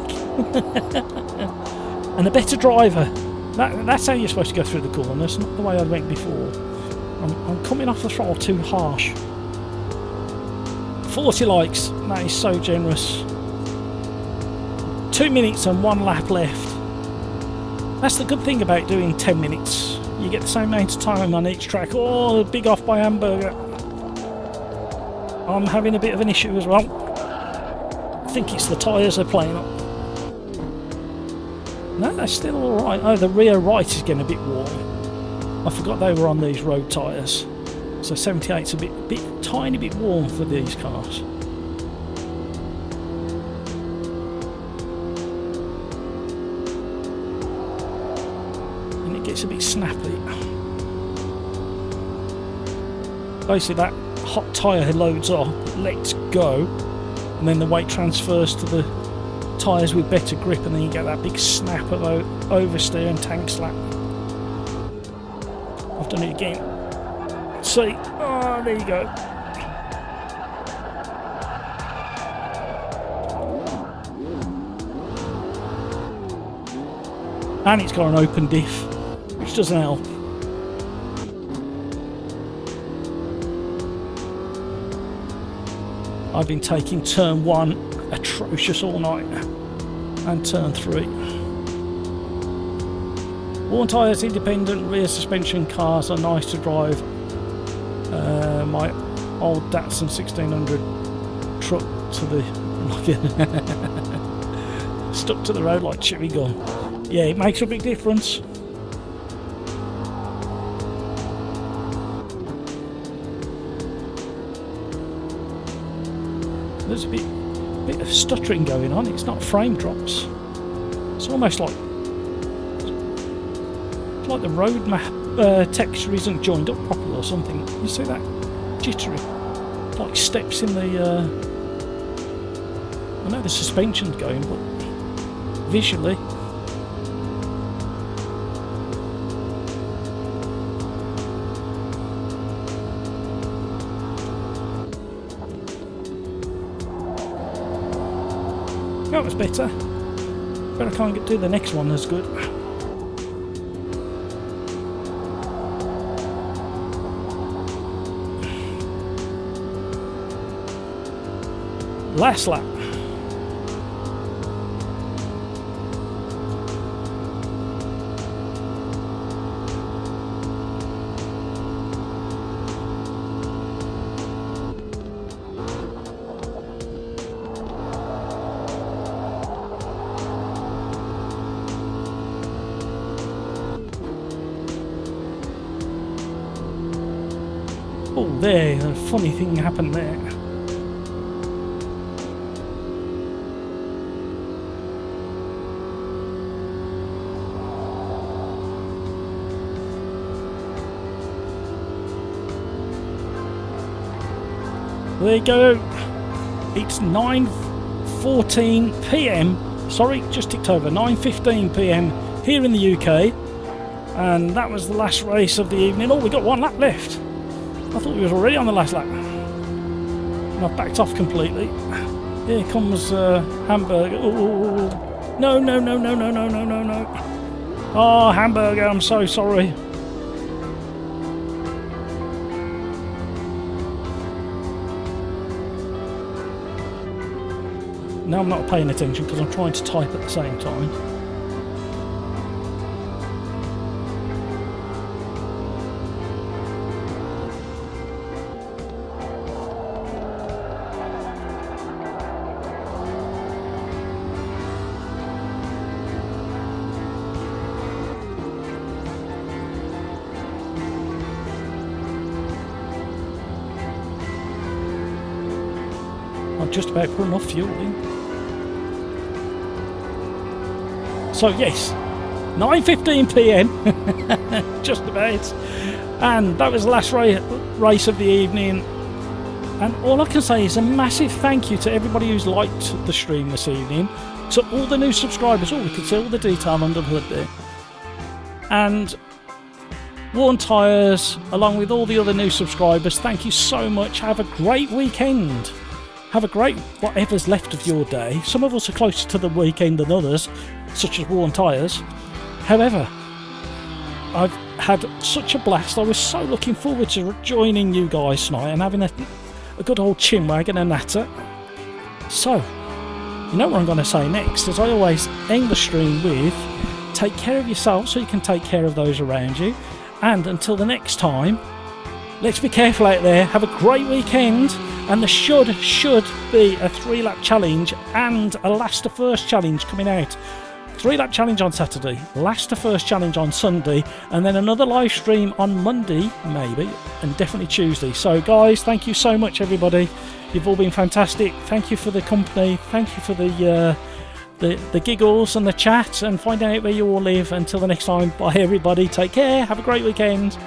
And a better driver. That's how you're supposed to go through the corners, not the way I went before. I'm coming off the throttle too harsh. 40 likes, that is so generous. 2 minutes and 1 lap left. That's the good thing about doing 10 minutes. You get the same amount of time on each track. Oh, big off by Hamburger. I'm having a bit of an issue as well. I think it's the tyres are playing up. No, that's still alright. Oh, the rear right is getting a bit warm. I forgot they were on these road tyres. So 78's a tiny bit warm for these cars. And it gets a bit snappy. Basically that hot tyre loads up, lets go, and then the weight transfers to the tyres with better grip, and then you get that big snap of oversteer and tank slap. I've done it again. See, oh, there you go. And it's got an open diff, which doesn't help. I've been taking turn 1 atrocious all night, and turn 3. Worn tyres, independent rear suspension cars are nice to drive. My old Datsun 1600 truck to the stuck to the road like chewing gum. Yeah, it makes a big difference. There's a bit of stuttering going on. It's not frame drops. It's almost like the road map texture isn't joined up properly or something. You see that jittery, like steps in the. I know the suspension's going, but visually. That was better, but I can't do the next one as good. Last lap. there, a funny thing happened there. There you go. It's 9:14 p.m. Sorry, just ticked over. 9:15 p.m. here in the UK. And that was the last race of the evening. Oh, we got one lap left. I thought we was already on the last lap. And I've backed off completely. Here comes Hamburger. Oh, no, no, no, no, no, no, no, no, no. Oh, Hamburger, I'm so sorry. Now I'm not paying attention because I'm trying to type at the same time. I've just about put enough fuel in. So yes, 9:15 p.m. just about, and that was the last race of the evening. And all I can say is a massive thank you to everybody who's liked the stream this evening, to all the new subscribers. Oh, we can see all the detail under the hood there, and Worn Tyres, along with all the other new subscribers. Thank you so much. Have a great weekend. Have a great whatever's left of your day. Some of us are closer to the weekend than others, such as Worn Tyres. However, I've had such a blast. I was so looking forward to joining you guys tonight and having a good old chinwag and a natter. So, you know what I'm going to say next, as I always end the stream with, take care of yourself so you can take care of those around you. And until the next time, let's be careful out there. Have a great weekend. And there should be a 3-lap challenge and a last to first challenge coming out. 3-lap challenge on Saturday, last to first challenge on Sunday, and then another live stream on Monday, maybe, and definitely Tuesday. So guys, thank you so much, everybody. You've all been fantastic. Thank you for the company. Thank you for the giggles and the chat and finding out where you all live. Until the next time, bye everybody. Take care. Have a great weekend.